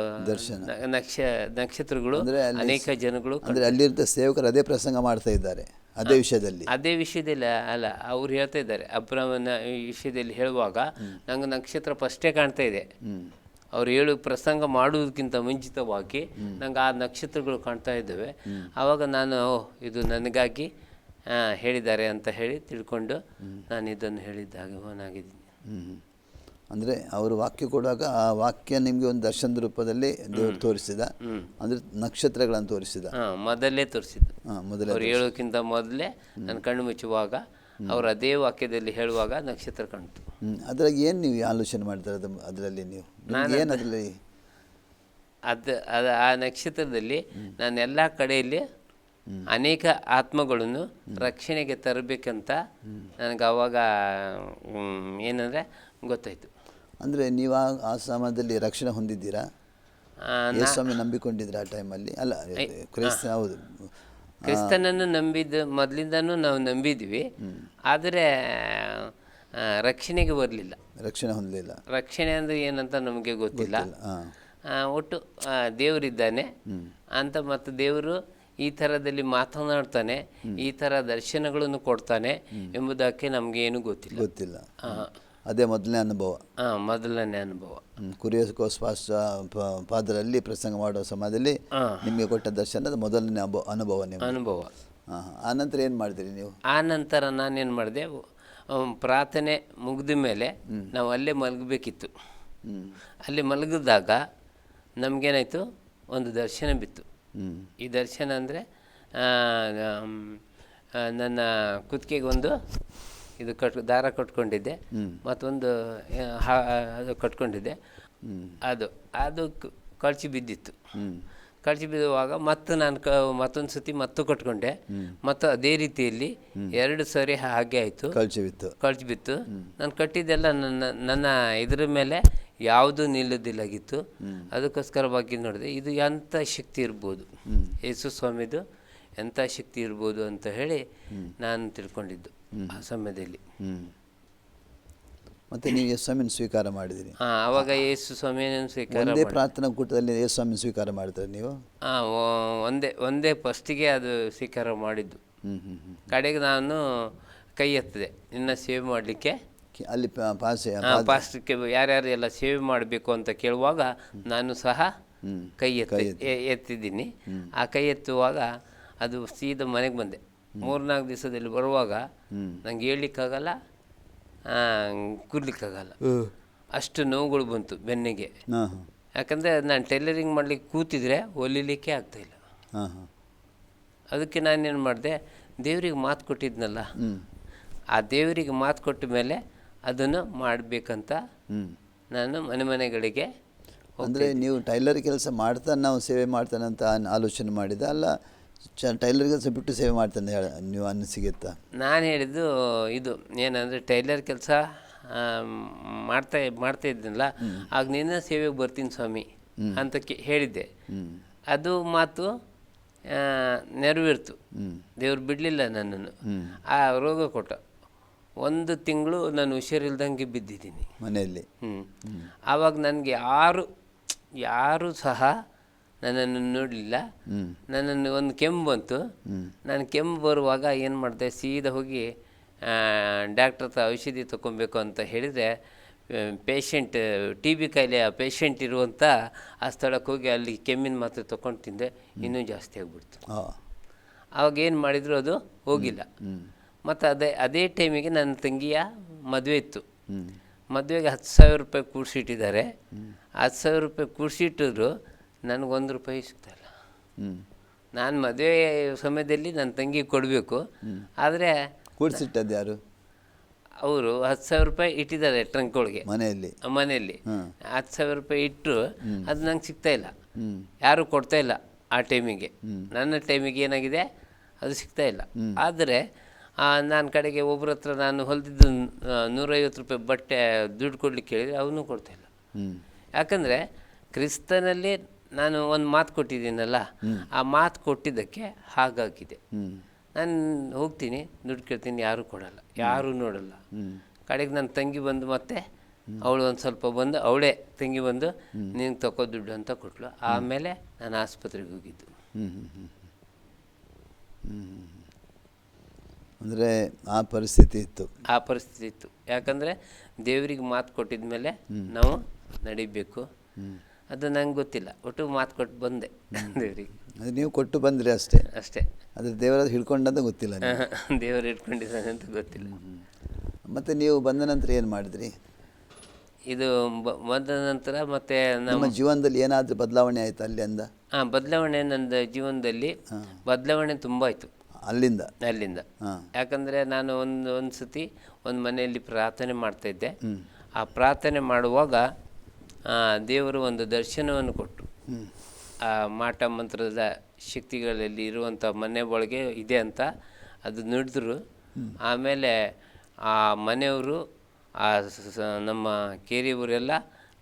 ನಕ್ಷತ್ರಗಳು ಅನೇಕ ಜನಗಳು ಅಂದರೆ ಅಲ್ಲಿರ್ತ ಸೇವಕರು ಅದೇ ಪ್ರಸಂಗ ಮಾಡ್ತಾ ಇದ್ದಾರೆ ಅದೇ ವಿಷಯದಲ್ಲಿ ಅಲ್ಲ, ಅವ್ರು ಹೇಳ್ತಾ ಇದ್ದಾರೆ. ಅಬ್ರಾಮನ ವಿಷಯದಲ್ಲಿ ಹೇಳುವಾಗ ನಂಗೆ ನಕ್ಷತ್ರ ಫಸ್ಟೇ ಕಾಣ್ತಾ ಇದೆ. ಅವ್ರು ಪ್ರಸಂಗ ಮಾಡುವುದಕ್ಕಿಂತ ಮುಂಚಿತವಾಗಿ ನಂಗೆ ಆ ನಕ್ಷತ್ರಗಳು ಕಾಣ್ತಾ ಇದ್ದಾವೆ. ಆವಾಗ ನಾನು ಇದು ನನಗಾಗಿ ಹೇಳಿದ್ದಾರೆ ಅಂತ ಹೇಳಿ ತಿಳ್ಕೊಂಡು ನಾನು ಇದನ್ನು ಹೇಳಿದ್ದಾಗೆ ಹೋನಾಗಿದ್ದೀನಿ. ಅಂದರೆ ಅವರು ವಾಕ್ಯ ಕೊಡುವಾಗ ಆ ವಾಕ್ಯ ನಿಮಗೆ ಒಂದು ದರ್ಶನದ ರೂಪದಲ್ಲಿ ದೇವರು ತೋರಿಸಿದ, ಅಂದರೆ ನಕ್ಷತ್ರಗಳನ್ನು ತೋರಿಸಿದ. ಮೊದಲೇ ತೋರಿಸಿದ್ದು, ಮೊದಲೇ ಅವ್ರು ಹೇಳೋಕ್ಕಿಂತ ಮೊದಲೇ ನಾನು ಕಣ್ಣು ಮುಚ್ಚುವಾಗ ಅವರು ಅದೇ ವಾಕ್ಯದಲ್ಲಿ ಹೇಳುವಾಗ ನಕ್ಷತ್ರ ಕಾಣ್ತು. ಅದ್ರಾಗ ಏನು ನೀವು ಆಲೋಚನೆ ಮಾಡ್ತಾರೆ? ಅದರಲ್ಲಿ ನೀವು ಏನು ಅದರಲ್ಲಿ ಆ ನಕ್ಷತ್ರದಲ್ಲಿ ನಾನು ಎಲ್ಲ ಕಡೆಯಲ್ಲಿ ಅನೇಕ ಆತ್ಮಗಳನ್ನು ರಕ್ಷಣೆಗೆ ತರಬೇಕಂತ ನನಗೆ ಅವಾಗ ಏನಂದರೆ ಗೊತ್ತಾಯಿತು. ಅಂದರೆ ನೀವು ಆ ಸಮಯದಲ್ಲಿ ರಕ್ಷಣೆ ಹೊಂದಿದ್ದೀರಾ? ಯೇಸುಸ್ವಾಮಿ ನಂಬಿಕೊಂಡಿದ್ರೆ ಆ ಟೈಮಲ್ಲಿ? ಅಲ್ಲ, ಕ್ರೈಸ್ತ. ಹೌದು, ಕ್ರಿಸ್ತನನ್ನು ನಂಬಿದ್ದು ಮೊದಲಿಂದನೂ ನಾವು ನಂಬಿದ್ವಿ. ಆದರೆ ರಕ್ಷಣೆಗೆ ಬರಲಿಲ್ಲ, ರಕ್ಷಣೆ ಹೊಂದಲಿಲ್ಲ. ರಕ್ಷಣೆ ಅಂದರೆ ಏನಂತ ನಮಗೆ ಗೊತ್ತಿಲ್ಲ. ಒಟ್ಟು ದೇವರಿದ್ದಾನೆ ಅಂತ, ಮತ್ತು ದೇವರು ಈ ಥರದಲ್ಲಿ ಮಾತನಾಡ್ತಾನೆ, ಈ ಥರ ದರ್ಶನಗಳನ್ನು ಕೊಡ್ತಾನೆ ಎಂಬುದಕ್ಕೆ ನಮಗೇನು ಗೊತ್ತಿಲ್ಲ. ಅದೇ ಮೊದಲನೇ ಅನುಭವ. ಮೊದಲನೇ ಅನುಭವ ಕುರಿಯೋಕೋಸ್ ಫಾದರಲ್ಲಿ ಪ್ರಸಂಗ ಮಾಡುವ ಸಮಯದಲ್ಲಿ ನಿಮಗೆ ಕೊಟ್ಟ ದರ್ಶನದ ಮೊದಲನೇ ಅನುಭವ. ಆನಂತರ ಏನು ಮಾಡಿದ್ರಿ ನೀವು? ಆ ನಂತರ ನಾನೇನು ಮಾಡಿದೆ, ಪ್ರಾರ್ಥನೆ ಮುಗಿದ ಮೇಲೆ ನಾವು ಅಲ್ಲೇ ಮಲಗಬೇಕಿತ್ತು. ಅಲ್ಲಿ ಮಲಗಿದಾಗ ನಮಗೇನಾಯಿತು, ಒಂದು ದರ್ಶನ ಬಿತ್ತು. ಈ ದರ್ಶನ ಅಂದರೆ ನನ್ನ ಕುತ್ತಿಗೆಗೆ ಒಂದು ಇದು ದಾರ ಕಟ್ಕೊಂಡಿದ್ದೆ, ಮತ್ತೊಂದು ಅದು ಕಟ್ಕೊಂಡಿದ್ದೆ. ಅದು ಕಳಚಿ ಬಿದ್ದಿತ್ತು. ಕಳಚಿ ಬಿದ್ದುವಾಗ ನಾನು ಮತ್ತೊಂದು ಸತಿ ಕಟ್ಕೊಂಡೆ. ಮತ್ತು ಅದೇ ರೀತಿಯಲ್ಲಿ 2 ಸರಿ ಹಾಗೆ ಆಯಿತು, ಕಳಚಿ ಬಿತ್ತು. ನಾನು ಕಟ್ಟಿದ್ದೆಲ್ಲ ನನ್ನ ಇದ್ರ ಮೇಲೆ ಯಾವುದೂ ನಿಲ್ಲೋದಿಲ್ಲಾಗಿತ್ತು. ಅದಕ್ಕೋಸ್ಕರವಾಗಿ ನೋಡಿದೆ, ಇದು ಎಂಥ ಶಕ್ತಿ ಇರ್ಬೋದು, ಯೇಸು ಸ್ವಾಮಿದು ಎಂಥ ಶಕ್ತಿ ಇರ್ಬೋದು ಅಂತ ಹೇಳಿ ನಾನು ತಿಳ್ಕೊಂಡಿದ್ದು ಆ ಸಮಯದಲ್ಲಿ. ಮತ್ತು ನೀವು ಯೇಸು ಸ್ವಾಮಿನ ಸ್ವೀಕಾರ ಮಾಡಿದಿರಿ. ಆವಾಗ ಯೇಸು ಸ್ವಾಮಿಯನ್ನು ಸ್ವೀಕಾರ ಒಂದೇ ಪ್ರಾರ್ಥನಾ ಕೂಟದಲ್ಲಿ ಯೇಸು ಸ್ವಾಮಿನ ಸ್ವೀಕಾರ ಮಾಡ್ತಾರೆ ನೀವು? ಒಂದೇ ಫಸ್ಟಿಗೆ ಅದು ಸ್ವೀಕಾರ ಮಾಡಿದ್ದು. ಕಡೆಗೆ ನಾನು ಕೈ ಎತ್ತಿದೆ ನಿನ್ನ ಸೇವೆ ಮಾಡಲಿಕ್ಕೆ. ಅಲ್ಲಿ ಪಾಸ್ಟ್ಗೆ ಯಾರ್ಯಾರು ಎಲ್ಲ ಸೇವೆ ಮಾಡಬೇಕು ಅಂತ ಕೇಳುವಾಗ ನಾನು ಸಹ ಕೈ ಎತ್ತಿದ್ದೀನಿ. ಆ ಕೈ ಎತ್ತುವಾಗ ಅದು ಸೀದಾ ಮನೆಗೆ ಬಂದೆ. 3-4 ದಿವಸದಲ್ಲಿ ಬರುವಾಗ ನಂಗೆ ಹೇಳ್ಲಿಕ್ಕಾಗಲ್ಲ, ಕೂರ್ಲಿಕ್ಕಾಗಲ್ಲ, ಅಷ್ಟು ನೋವುಗಳು ಬಂತು ಬೆನ್ನಿಗೆ. ಯಾಕಂದರೆ ನಾನು ಟೈಲರಿಂಗ್ ಮಾಡಲಿಕ್ಕೆ ಕೂತಿದ್ರೆ ಹೊಲಿಲಿಕ್ಕೆ ಆಗ್ತಾಯಿಲ್ಲ. ಅದಕ್ಕೆ ನಾನೇನು ಮಾಡಿದೆ, ದೇವರಿಗೆ ಮಾತು ಕೊಟ್ಟಿದ್ನಲ್ಲ, ಆ ದೇವರಿಗೆ ಮಾತು ಕೊಟ್ಟ ಮೇಲೆ ಅದನ್ನು ಮಾಡಬೇಕಂತ ನಾನು ಮನೆಗಳಿಗೆ. ಅಂದರೆ ನೀವು ಟೈಲರ್ ಕೆಲಸ ಮಾಡ್ತಾನೆ ನಾವು ಸೇವೆ ಮಾಡ್ತಾನೆ ಅಂತ ಆಲೋಚನೆ ಮಾಡಿದ ಅಲ್ಲ, ಟೈಲರ್ ಕೆಲಸ ಬಿಟ್ಟು ಸೇವೆ ಮಾಡ್ತಾನೆ ನೀವು ಅನ್ನಿಸಿಗೆತ್ತಾ? ನಾನು ಹೇಳಿದ್ದು ಇದು ಏನಂದರೆ, ಟೈಲರ್ ಕೆಲಸ ಮಾಡ್ತಾ ಇದ್ದೀನಲ್ಲ, ಆಗ ನಿನ್ನ ಸೇವೆಗೆ ಬರ್ತೀನಿ ಸ್ವಾಮಿ ಅಂತ ಹೇಳಿದ್ದೆ. ಅದು ಮಾತು ನೆರವೇರ್ತು. ದೇವ್ರು ಬಿಡಲಿಲ್ಲ ನನ್ನನ್ನು. ಆ ರೋಗ ಕೊಟ್ಟ. 1 ತಿಂಗಳು ನಾನು ಹುಷಾರಿಲ್ದಂಗೆ ಬಿದ್ದಿದ್ದೀನಿ ಮನೆಯಲ್ಲಿ. ಆವಾಗ ನನಗೆ ಯಾರೂ ಸಹ ನನ್ನನ್ನು ನೋಡಲಿಲ್ಲ. ನನ್ನನ್ನು ಒಂದು ಕೆಮ್ಮು ಬಂತು. ನಾನು ಕೆಮ್ಮು ಬರುವಾಗ ಏನು ಮಾಡಿದೆ, ಸೀದಾ ಹೋಗಿ ಡಾಕ್ಟ್ರ್ ಹತ್ರ ಔಷಧಿ ತೊಗೊಬೇಕು ಅಂತ ಹೇಳಿದರೆ, ಪೇಷಂಟ್ TB ಕಾಯಿಲೆಯ ಪೇಷಂಟ್ ಇರುವಂಥ ಆ ಸ್ಥಳಕ್ಕೆ ಹೋಗಿ ಅಲ್ಲಿ ಕೆಮ್ಮಿನ ಮಾತ್ರೆ ತೊಗೊಂಡು ತಿಂದೆ. ಇನ್ನೂ ಜಾಸ್ತಿ ಆಗಿಬಿಡ್ತು. ಆವಾಗ ಏನು ಮಾಡಿದ್ರು ಅದು ಹೋಗಿಲ್ಲ. ಮತ್ತು ಅದೇ ಟೈಮಿಗೆ ನನ್ನ ತಂಗಿಯ ಮದುವೆ ಇತ್ತು. ಮದುವೆಗೆ 10,000 ರೂಪಾಯಿ ಕೂಡಿಸಿಟ್ಟಿದ್ದಾರೆ. 10,000 ರೂಪಾಯಿ ಕೂಡಿಸಿಟ್ಟಿದ್ರು ನನಗೆ ₹1 ಸಿಗ್ತಾಯಿಲ್ಲ. ನಾನು ಮದುವೆ ಸಮಯದಲ್ಲಿ ನನ್ನ ತಂಗಿಗೆ ಕೊಡಬೇಕು. ಆದರೆ ಕೂಡಿಸಿಟ್ಟದ್ದು ಯಾರು? ಅವರು 10,000 ರೂಪಾಯಿ ಇಟ್ಟಿದ್ದಾರೆ ಟ್ರಂಕ್ ಒಳಗೆ ಮನೆಯಲ್ಲಿ. 10,000 ರೂಪಾಯಿ ಇಟ್ಟರು ಅದು ನಂಗೆ ಸಿಗ್ತಾಯಿಲ್ಲ. ಯಾರೂ ಕೊಡ್ತಾಯಿಲ್ಲ ಆ ಟೈಮಿಗೆ. ನನ್ನ ಟೈಮಿಗೆ ಏನಾಗಿದೆ ಅದು ಸಿಗ್ತಾಯಿಲ್ಲ. ಆದರೆ ನಾನು ಕಡೆಗೆ ಒಬ್ಬರ ಹತ್ರ ನಾನು ಹೊಲಿದಿದ್ದು ₹150 ಬಟ್ಟೆ ದುಡ್ಡು ಕೊಡ್ಲಿಕ್ಕೆ ಹೇಳಿದರೆ ಅವನು ಕೊಡ್ತಾಯಿಲ್ಲ. ಯಾಕಂದರೆ ಕ್ರಿಸ್ತನಲ್ಲಿ ನಾನು ಒಂದು ಮಾತು ಕೊಟ್ಟಿದ್ದೀನಲ್ಲ, ಆ ಮಾತು ಕೊಟ್ಟಿದ್ದಕ್ಕೆ ಹಾಗಾಗಿದೆ. ನಾನು ಹೋಗ್ತೀನಿ, ದುಡ್ಡು ಕೇಳ್ತೀನಿ, ಯಾರೂ ಕೊಡಲ್ಲ, ಯಾರೂ ನೋಡಲ್ಲ. ಕಡೆಗೆ ನನ್ನ ತಂಗಿ ಬಂದು ಮತ್ತೆ ಅವಳು ಒಂದು ಸ್ವಲ್ಪ ಬಂದು, ಅವಳೇ ತಂಗಿ ಬಂದು ನಿನಗೆ ತಗೋ ದುಡ್ಡು ಅಂತ ಕೊಟ್ಟಳು. ಆಮೇಲೆ ನಾನು ಆಸ್ಪತ್ರೆಗೆ ಹೋಗಿದ್ದು. ಅಂದರೆ ಆ ಪರಿಸ್ಥಿತಿ ಇತ್ತು. ಯಾಕಂದರೆ ದೇವರಿಗೆ ಮಾತು ಕೊಟ್ಟಿದ ಮೇಲೆ ನಾವು ನಡಿಬೇಕು. ಅದು ನಂಗೆ ಗೊತ್ತಿಲ್ಲ. ಒಟ್ಟು ಮಾತು ಕೊಟ್ಟು ಬಂದೆ ದೇವರಿಗೆ. ಅದು ನೀವು ಕೊಟ್ಟು ಬಂದ್ರಿ ಅಷ್ಟೇ. ಅದು ದೇವರ ಹಿಡ್ಕೊಂಡಂತ ಗೊತ್ತಿಲ್ಲ. ದೇವರು ಹಿಡ್ಕೊಂಡಿದ್ದಾನೆ ಅಂತ ಗೊತ್ತಿಲ್ಲ. ಮತ್ತು ನೀವು ಬಂದ ನಂತರ ಏನು ಮಾಡಿದ್ರಿ? ಇದು ಬಂದ ನಂತರ ಮತ್ತೆ ನಮ್ಮ ಜೀವನದಲ್ಲಿ ಏನಾದರೂ ಬದಲಾವಣೆ ಆಯಿತು ಅಲ್ಲಿ ಅಂದ? ಬದಲಾವಣೆ ನನ್ನ ಜೀವನದಲ್ಲಿ ಬದಲಾವಣೆ ತುಂಬ ಆಯಿತು ಅಲ್ಲಿಂದ. ಯಾಕಂದರೆ ನಾನು ಒಂದು ಸತಿ ಒಂದು ಮನೆಯಲ್ಲಿ ಪ್ರಾರ್ಥನೆ ಮಾಡ್ತಾಯಿದ್ದೆ. ಆ ಪ್ರಾರ್ಥನೆ ಮಾಡುವಾಗ ದೇವರು ಒಂದು ದರ್ಶನವನ್ನು ಕೊಟ್ಟು, ಆ ಮಾಟ ಮಂತ್ರದ ಶಕ್ತಿಗಳಲ್ಲಿ ಇರುವಂಥ ಮನೆ ಒಳಗೆ ಇದೆ ಅಂತ ಅದು ನುಡಿದ್ರು. ಆಮೇಲೆ ಆ ಮನೆಯವರು ನಮ್ಮ ಕೇರಿಯವರೆಲ್ಲ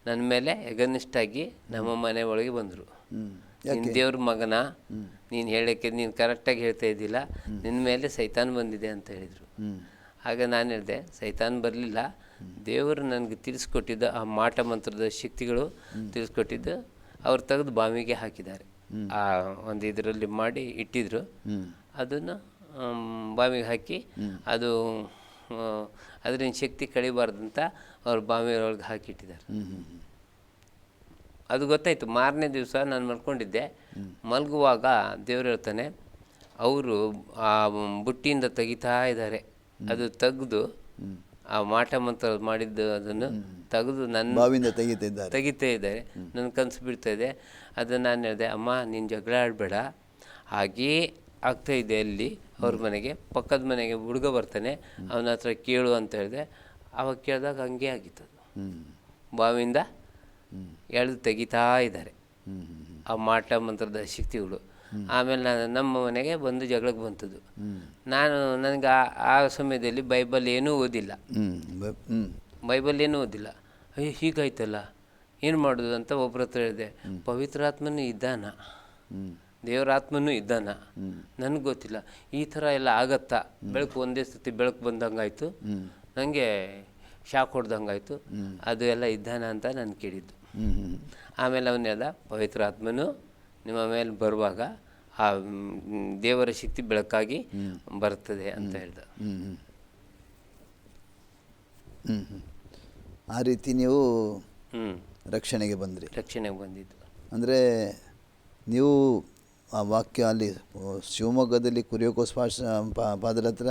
ನನ್ನ ಮೇಲೆ ಎಗನಿಷ್ಟಾಗಿ ನಮ್ಮ ಮನೆ ಒಳಗೆ ಬಂದರು. ನೀನು ದೇವ್ರ ಮಗನ, ನೀನು ಹೇಳೋಕ್ಕೆ ನೀನು ಕರೆಕ್ಟಾಗಿ ಹೇಳ್ತಾ ಇದ್ದಿಲ್ಲ, ನಿನ್ನ ಮೇಲೆ ಸೈತಾನ್ ಬಂದಿದೆ ಅಂತ ಹೇಳಿದರು. ಆಗ ನಾನು ಹೇಳಿದೆ, ಸೈತಾನ್ ಬರಲಿಲ್ಲ, ದೇವರು ನನಗೆ ತಿಳಿಸ್ಕೊಟ್ಟಿದ್ದ ಆ ಮಾಟ ಮಂತ್ರದ ಶಕ್ತಿಗಳು ತಿಳಿಸ್ಕೊಟ್ಟಿದ್ದು ಅವ್ರು ತೆಗೆದು ಬಾವಿಗೆ ಹಾಕಿದ್ದಾರೆ. ಆ ಒಂದು ಇದರಲ್ಲಿ ಮಾಡಿ ಇಟ್ಟಿದ್ರು. ಅದನ್ನು ಬಾವಿಗೆ ಹಾಕಿ ಅದು ಅದರಿಂದ ಶಕ್ತಿ ಕಡಿಬಾರ್ದಂತ ಅವ್ರು ಬಾವಿಯೊಳಗೆ ಹಾಕಿಟ್ಟಿದ್ದಾರೆ. ಅದು ಗೊತ್ತಾಯಿತು. ಮಾರನೇ ದಿವಸ ನಾನು ಮಲ್ಕೊಂಡಿದ್ದೆ. ಮಲಗುವಾಗ ದೇವ್ರು ಹೇಳ್ತಾನೆ, ಅವರು ಆ ಬುಟ್ಟಿಯಿಂದ ತೆಗಿತಾ ಇದ್ದಾರೆ. ಅದು ತೆಗೆದು ಆ ಮಾಟ ಮಂತ್ರ ಮಾಡಿದ್ದು ಅದನ್ನು ತೆಗೆದು ನನ್ನ ಬಾವಿಯಿಂದ ತೆಗಿತಾ ಇದ್ದಾರೆ. ನನ್ನ ಕನಸು ಬೀಳ್ತಾ ಇದೆ. ಅದನ್ನು ನಾನು ಹೇಳಿದೆ, ಅಮ್ಮ ನೀನು ಜಗಳ ಆಡಬೇಡ, ಹಾಗೇ ಆಗ್ತಾಯಿದೆ. ಅಲ್ಲಿ ಅವ್ರ ಮನೆಗೆ ಪಕ್ಕದ ಮನೆಗೆ ಹುಡುಗ ಬರ್ತಾನೆ, ಅವನ ಹತ್ರ ಕೇಳು ಅಂತ ಹೇಳಿದೆ. ಆವಾಗ ಕೇಳಿದಾಗ ಹಂಗೆ ಆಗಿತ್ತು. ಬಾವಿಯಿಂದ ಎಳೆದು ತೆಗಿತಾ ಇದ್ದಾರೆ ಆ ಮಾಟ ಮಂತ್ರದ ಶಕ್ತಿಗಳು. ಆಮೇಲೆ ನಮ್ಮ ಮನೆಗೆ ಬಂದು ಜಗಳಕ್ಕೆ ಬಂತದ್ದು. ನನಗೆ ಆ ಸಮಯದಲ್ಲಿ ಬೈಬಲ್ ಏನೂ ಓದಿಲ್ಲ. ಅಯ್ಯೋ ಹೀಗಾಯ್ತಲ್ಲ, ಏನು ಮಾಡೋದು ಅಂತ ಒಬ್ಬರ ಹತ್ರ ಹೇಳಿದೆ. ಪವಿತ್ರಾತ್ಮನೂ ಇದ್ದಾನ, ದೇವರಾತ್ಮನೂ ಇದ್ದಾನ, ನನಗೆ ಗೊತ್ತಿಲ್ಲ. ಈ ಥರ ಎಲ್ಲ ಆಗತ್ತಾ? ಬೆಳಕು ಒಂದೇ ಸತಿ ಬೆಳಕು ಬಂದಂಗಾಯ್ತು. ನನಗೆ ಶಾಕ್ ಹೊಡೆದಂಗಾಯ್ತು. ಅದು ಎಲ್ಲ ಇದ್ದಾನ ಅಂತ ನಾನು ಕೇಳಿದ್ದು. ಆಮೇಲೆ ಅವನು ಹೇಳ್ದ, ಪವಿತ್ರ ಆತ್ಮನು ನಿಮ್ಮ ಮೇಲೆ ಬರುವಾಗ ಆ ದೇವರ ಶಕ್ತಿ ಬೆಳಕಾಗಿ ಬರ್ತದೆ ಅಂತ ಹೇಳ್ದ. ಆ ರೀತಿ ನೀವು ರಕ್ಷಣೆಗೆ ಬಂದಿದ್ದು. ಅಂದರೆ ನೀವು ಆ ವಾಕ್ಯ ಅಲ್ಲಿ ಶಿವಮೊಗ್ಗದಲ್ಲಿ ಕುರಿಯೋಕೋಸ್ ಪಾದರ ಹತ್ರ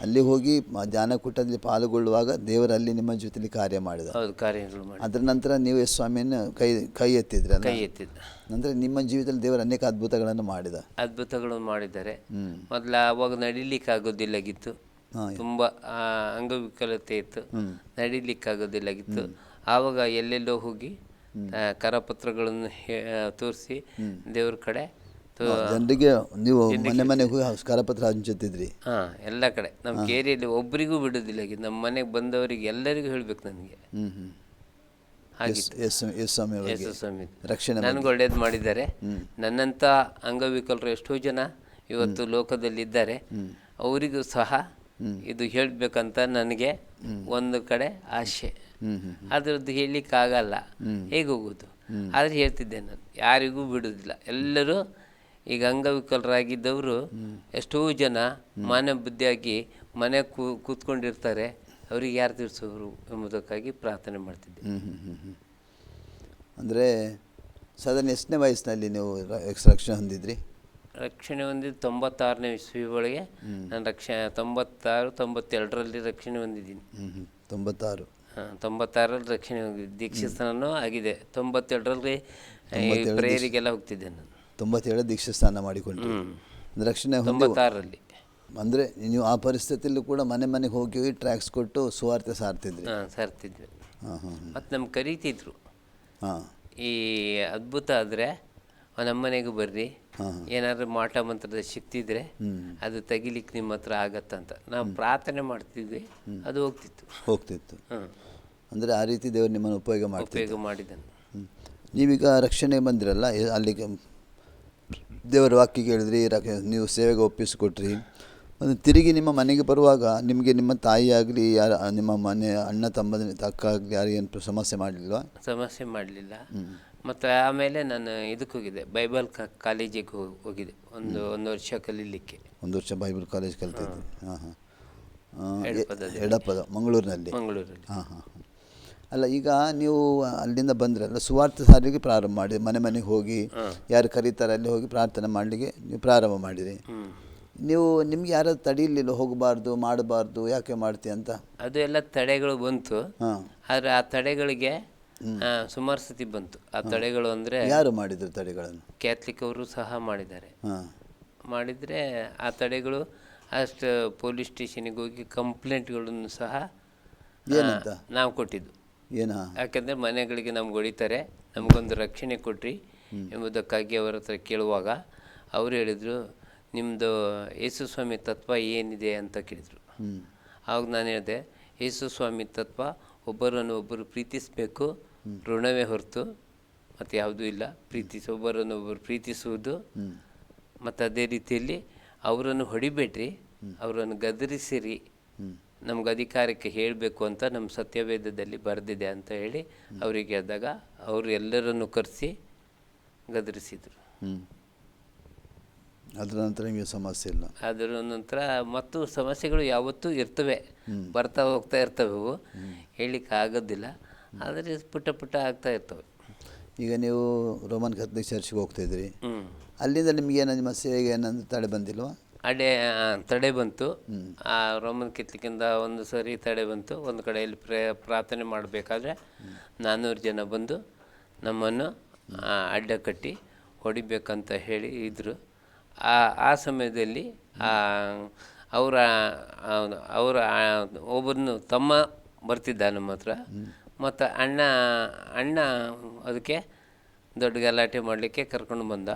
ಅಲ್ಲಿ ಹೋಗಿ ಧ್ಯಾನಕೂಟದಲ್ಲಿ ಪಾಲ್ಗೊಳ್ಳುವಾಗ ದೇವರಲ್ಲಿ ನಿಮ್ಮ ಜೊತೆಲಿ ಕಾರ್ಯ ಮಾಡಿದ. ಹೌದು, ಕಾರ್ಯಗಳು ಮಾಡಿ. ಅದರ ನಂತರ ನೀವು ಎಸ್ ಸ್ವಾಮಿಯನ್ನು ಕೈ ಎತ್ತಿದ್ರಲ್ಲ. ನಂತರ ನಿಮ್ಮ ಜೀವಿತದಲ್ಲಿ ದೇವರು ಅನೇಕ ಅದ್ಭುತಗಳನ್ನು ಮಾಡಿದ್ದಾರೆ. ಮೊದಲು ಆವಾಗ ನಡಿಲಿಕ್ಕಾಗೋದಿಲ್ಲಾಗಿತ್ತು, ತುಂಬ ಅಂಗವಿಕಲತೆ ಇತ್ತು, ನಡಿಲಿಕ್ಕಾಗೋದಿಲ್ಲಾಗಿತ್ತು. ಆವಾಗ ಎಲ್ಲೆಲ್ಲೋ ಹೋಗಿ ಕರಪತ್ರಗಳನ್ನು ತೋರಿಸಿ ದೇವ್ರ ಕಡೆ ಜನರಿಗೆ ನೀವು ಮನೆ ಹೋಗಿ ಕರಪತ್ರ ಹಂಚುತ್ತಿದ್ರಿ. ಎಲ್ಲ ಕಡೆ ನಮ್ಮ ಕೇರಿಯಲ್ಲಿ ಒಬ್ಬರಿಗೂ ಬಿಡೋದಿಲ್ಲ. ನಮ್ಮ ಮನೆಗೆ ಬಂದವರಿಗೆ ಎಲ್ಲರಿಗೂ ಹೇಳ್ಬೇಕು ನನಗೆ. ನನಗೆ ಒಳ್ಳೇದು ಮಾಡಿದ್ದಾರೆ. ನನ್ನಂಥ ಅಂಗವಿಕಲರು ಎಷ್ಟೋ ಜನ ಇವತ್ತು ಲೋಕದಲ್ಲಿದ್ದಾರೆ. ಅವರಿಗೂ ಸಹ ಇದು ಹೇಳಬೇಕಂತ ನನಗೆ ಒಂದು ಕಡೆ ಆಸೆ. ಅದರದ್ದು ಹೇಳಲಿಕ್ಕಾಗಲ್ಲ, ಹೇಗೆ ಹೋಗೋದು. ಆದರೆ ಹೇಳ್ತಿದ್ದೆ ನಾನು, ಯಾರಿಗೂ ಬಿಡೋದಿಲ್ಲ. ಎಲ್ಲರೂ ಈಗ ಅಂಗವಿಕಲರಾಗಿದ್ದವರು ಎಷ್ಟೋ ಜನ ಮಾನವ ಬುದ್ಧಿಯಾಗಿ ಮನೆ ಕೂತ್ಕೊಂಡಿರ್ತಾರೆ. ಅವ್ರಿಗೆ ಯಾರು ತಿಳಿಸೋರು ಎಂಬುದಕ್ಕಾಗಿ ಪ್ರಾರ್ಥನೆ ಮಾಡ್ತಿದ್ದೆ. ಅಂದರೆ ಸಾಧಾರಣ ಎಷ್ಟನೇ ವಯಸ್ಸಿನಲ್ಲಿ ನೀವು ರಕ್ಷಣೆ ಹೊಂದಿದ್ರಿ? ರಕ್ಷಣೆ ಹೊಂದಿದ್ದು 96ನೇ ಇಸ್ವಿ ಒಳಗೆ. ನಾನು 92ರಲ್ಲಿ ರಕ್ಷಣೆ ಹೊಂದಿದ್ದೀನಿ. 96ರಲ್ಲಿ ರಕ್ಷಣೆ ಹೊಂದಿದ್ದು. ದೀಕ್ಷಾಸ್ನಾನೂ ಆಗಿದೆ. 92ರಲ್ಲಿ ಪ್ರೇಯರಿಗೆಲ್ಲ ಹೋಗ್ತಿದ್ದೆ ನಾನು. 97 ದೀಕ್ಷಾಸ್ನಾನ ಮಾಡಿಕೊಂಡು ರಕ್ಷಣೆ 96ರಲ್ಲಿ. ಅಂದರೆ ನೀವು ಆ ಪರಿಸ್ಥಿತಿಯಲ್ಲೂ ಕೂಡ ಮನೆಗೆ ಹೋಗಿ ಟ್ರ್ಯಾಕ್ಸ್ ಕೊಟ್ಟು ಸುವಾರ್ತೆ ಸಾರ್ತಿದ್ವಿ. ಮತ್ತು ನಮ್ಗೆ ಕರೀತಿದ್ರು, ಈ ಅದ್ಭುತ ಆದರೆ ನಮ್ಮನೆಗೂ ಬರ್ರಿ, ಏನಾದರೂ ಮಾಟ ಮಂತ್ರದ ಶಕ್ತಿ ಇದ್ದರೆ ಅದು ತೆಗಿಲಿಕ್ಕೆ ನಿಮ್ಮ ಹತ್ರ ಆಗತ್ತಂತ ನಾವು ಪ್ರಾರ್ಥನೆ ಮಾಡ್ತಿದ್ವಿ. ಅದು ಹೋಗ್ತಿತ್ತು. ಅಂದರೆ ಆ ರೀತಿ ದೇವರು ನಿಮ್ಮನ್ನು ಉಪಯೋಗ ಮಾಡಿದ್ದಾನೆ. ನೀವೀಗ ರಕ್ಷಣೆ ಬಂದಿರಲ್ಲ, ಅಲ್ಲಿಗೆ ದೇವರ ವಾಕ್ಯ ಕೇಳಿದ್ರಿ, ನೀವು ಸೇವೆಗೆ ಒಪ್ಪಿಸಿಕೊಟ್ರಿ. ಒಂದು ತಿರುಗಿ ನಿಮ್ಮ ಮನೆಗೆ ಬರುವಾಗ ನಿಮಗೆ ನಿಮ್ಮ ತಾಯಿ ಆಗಲಿ ಯಾರು ನಿಮ್ಮ ಮನೆ ಅಣ್ಣ ತಕ್ಕ ಆಗಲಿ ಯಾರಿಗೇನು ಸಮಸ್ಯೆ ಮಾಡಲಿಲ್ಲ. ಮತ್ತು ಆಮೇಲೆ ನಾನು ಇದಕ್ಕೆ ಹೋಗಿದ್ದೆ, ಬೈಬಲ್ ಕಾಲೇಜಿಗೆ ಹೋಗಿದ್ದೆ. ಒಂದು ವರ್ಷ ಕಲೀಲಿಕ್ಕೆ. 1 ವರ್ಷ ಬೈಬಲ್ ಕಾಲೇಜ್ ಕಲ್ತಿದ್ದೆ. ಎಡಪದ ಮಂಗಳೂರಿನಲ್ಲಿ. ಅಲ್ಲ, ಈಗ ನೀವು ಅಲ್ಲಿಂದ ಬಂದ್ರಲ್ಲ, ಸುವಾರ್ತೆ ಸಾರಿಗೆ ಪ್ರಾರಂಭ ಮಾಡಿ ಮನೆಗೆ ಹೋಗಿ ಯಾರು ಕರೀತಾರೆ ಅಲ್ಲಿ ಹೋಗಿ ಪ್ರಾರ್ಥನೆ ಮಾಡಲಿಕ್ಕೆ ನೀವು ಪ್ರಾರಂಭ ಮಾಡಿರಿ. ನೀವು ನಿಮ್ಗೆ ಯಾರಾದ್ರು ತಡೀಲಿಲ್ಲ, ಹೋಗಬಾರ್ದು ಮಾಡಬಾರ್ದು ಯಾಕೆ ಮಾಡ್ತೀಯ ಅಂತ? ಅದು ಎಲ್ಲ ತಡೆಗಳು ಬಂತು. ಆದರೆ ಆ ತಡೆಗಳಿಗೆ ಸುಮಾರು ಸತಿ ಬಂತು. ಆ ತಡೆಗಳು ಅಂದರೆ ಯಾರು ಮಾಡಿದ್ರು ತಡೆಗಳನ್ನು? ಕ್ಯಾಥಲಿಕ್ ಅವರು ಸಹ ಮಾಡಿದರೆ ಆ ತಡೆಗಳು ಅಷ್ಟು ಪೊಲೀಸ್ ಸ್ಟೇಷನಿಗೆ ಹೋಗಿ ಕಂಪ್ಲೇಂಟ್ಗಳನ್ನು ಸಹ ನಾವು ಕೊಟ್ಟಿದ್ದು. ಯಾಕೆಂದರೆ ಮನೆಗಳಿಗೆ ನಮ್ಗೆ ಹೊಡಿತಾರೆ, ನಮಗೊಂದು ರಕ್ಷಣೆ ಕೊಟ್ರಿ ಎಂಬುದಕ್ಕಾಗಿ ಅವರ ಹತ್ರ ಕೇಳುವಾಗ ಅವರು ಹೇಳಿದರು, ನಿಮ್ಮದು ಯೇಸು ಸ್ವಾಮಿ ತತ್ವ ಏನಿದೆ ಅಂತ ಕೇಳಿದರು. ಆವಾಗ ನಾನು ಹೇಳಿದೆ, ಯೇಸು ಸ್ವಾಮಿ ತತ್ವ ಒಬ್ಬರನ್ನು ಒಬ್ಬರು ಪ್ರೀತಿಸಬೇಕು, ಋಣವೇ ಹೊರತು ಮತ್ತು ಯಾವುದೂ ಇಲ್ಲ. ಒಬ್ಬರನ್ನು ಒಬ್ಬರು ಪ್ರೀತಿಸುವುದು, ಮತ್ತು ಅದೇ ರೀತಿಯಲ್ಲಿ ಅವರನ್ನು ಹೊಡಿಬೇಡ್ರಿ, ಅವರನ್ನು ಗದರಿಸಿರಿ, ನಮ್ಗೆ ಅಧಿಕಾರಕ್ಕೆ ಹೇಳಬೇಕು ಅಂತ ನಮ್ಮ ಸತ್ಯವೇದದಲ್ಲಿ ಬರೆದಿದೆ ಅಂತ ಹೇಳಿ ಅವರಿಗೆ ಹೇಳಿದಾಗ ಅವರು ಎಲ್ಲರನ್ನು ಕರೆಸಿ ಗದರಿಸಿದರು. ಅದರ ನಂತರ ನಿಮಗೆ ಸಮಸ್ಯೆ ಇಲ್ಲ? ಅದರ ನಂತರ ಮತ್ತು ಸಮಸ್ಯೆಗಳು ಯಾವತ್ತೂ ಇರ್ತವೆ, ಬರ್ತಾ ಹೋಗ್ತಾ ಇರ್ತವೆ. ಅವು ಹೇಳಲಿಕ್ಕೆ ಆಗೋದಿಲ್ಲ, ಆದರೆ ಪುಟ್ಟ ಆಗ್ತಾ ಇರ್ತವೆ. ಈಗ ನೀವು ರೋಮನ್ ಕ್ಯಾಥಲಿಕ್ ಚರ್ಚ್ಗೆ ಹೋಗ್ತಾಯಿದ್ರಿ, ಅಲ್ಲಿಂದ ನಿಮಗೇನು ನಿಮ್ಮ ಸೇವೆಗೆ ಏನಂದ್ರೆ ತಡೆ ಬಂದಿಲ್ವಾ? ತಡೆ ಬಂತು. ಆ ರೋಮನ್ ಕ್ಯಾಥಲಿಕ್ಕಿಂದ ಒಂದು ಸರಿ ತಡೆ ಬಂತು. ಒಂದು ಕಡೆಯಲ್ಲಿ ಪ್ರಾರ್ಥನೆ ಮಾಡಬೇಕಾದ್ರೆ 400 ಜನ ಬಂದು ನಮ್ಮನ್ನು ಅಡ್ಡ ಕಟ್ಟಿ ಹೊಡಿಬೇಕಂತ ಹೇಳಿ ಇದ್ದರು. ಆ ಸಮಯದಲ್ಲಿ ಅವರ ಒಬ್ಬರನ್ನು ತಮ್ಮ ಬರ್ತಿದ್ದ ನಮ್ಮ ಹತ್ರ, ಮತ್ತು ಅಣ್ಣ ಅದಕ್ಕೆ ದೊಡ್ಡ ಗಲಾಟೆ ಮಾಡಲಿಕ್ಕೆ ಕರ್ಕೊಂಡು ಬಂದ.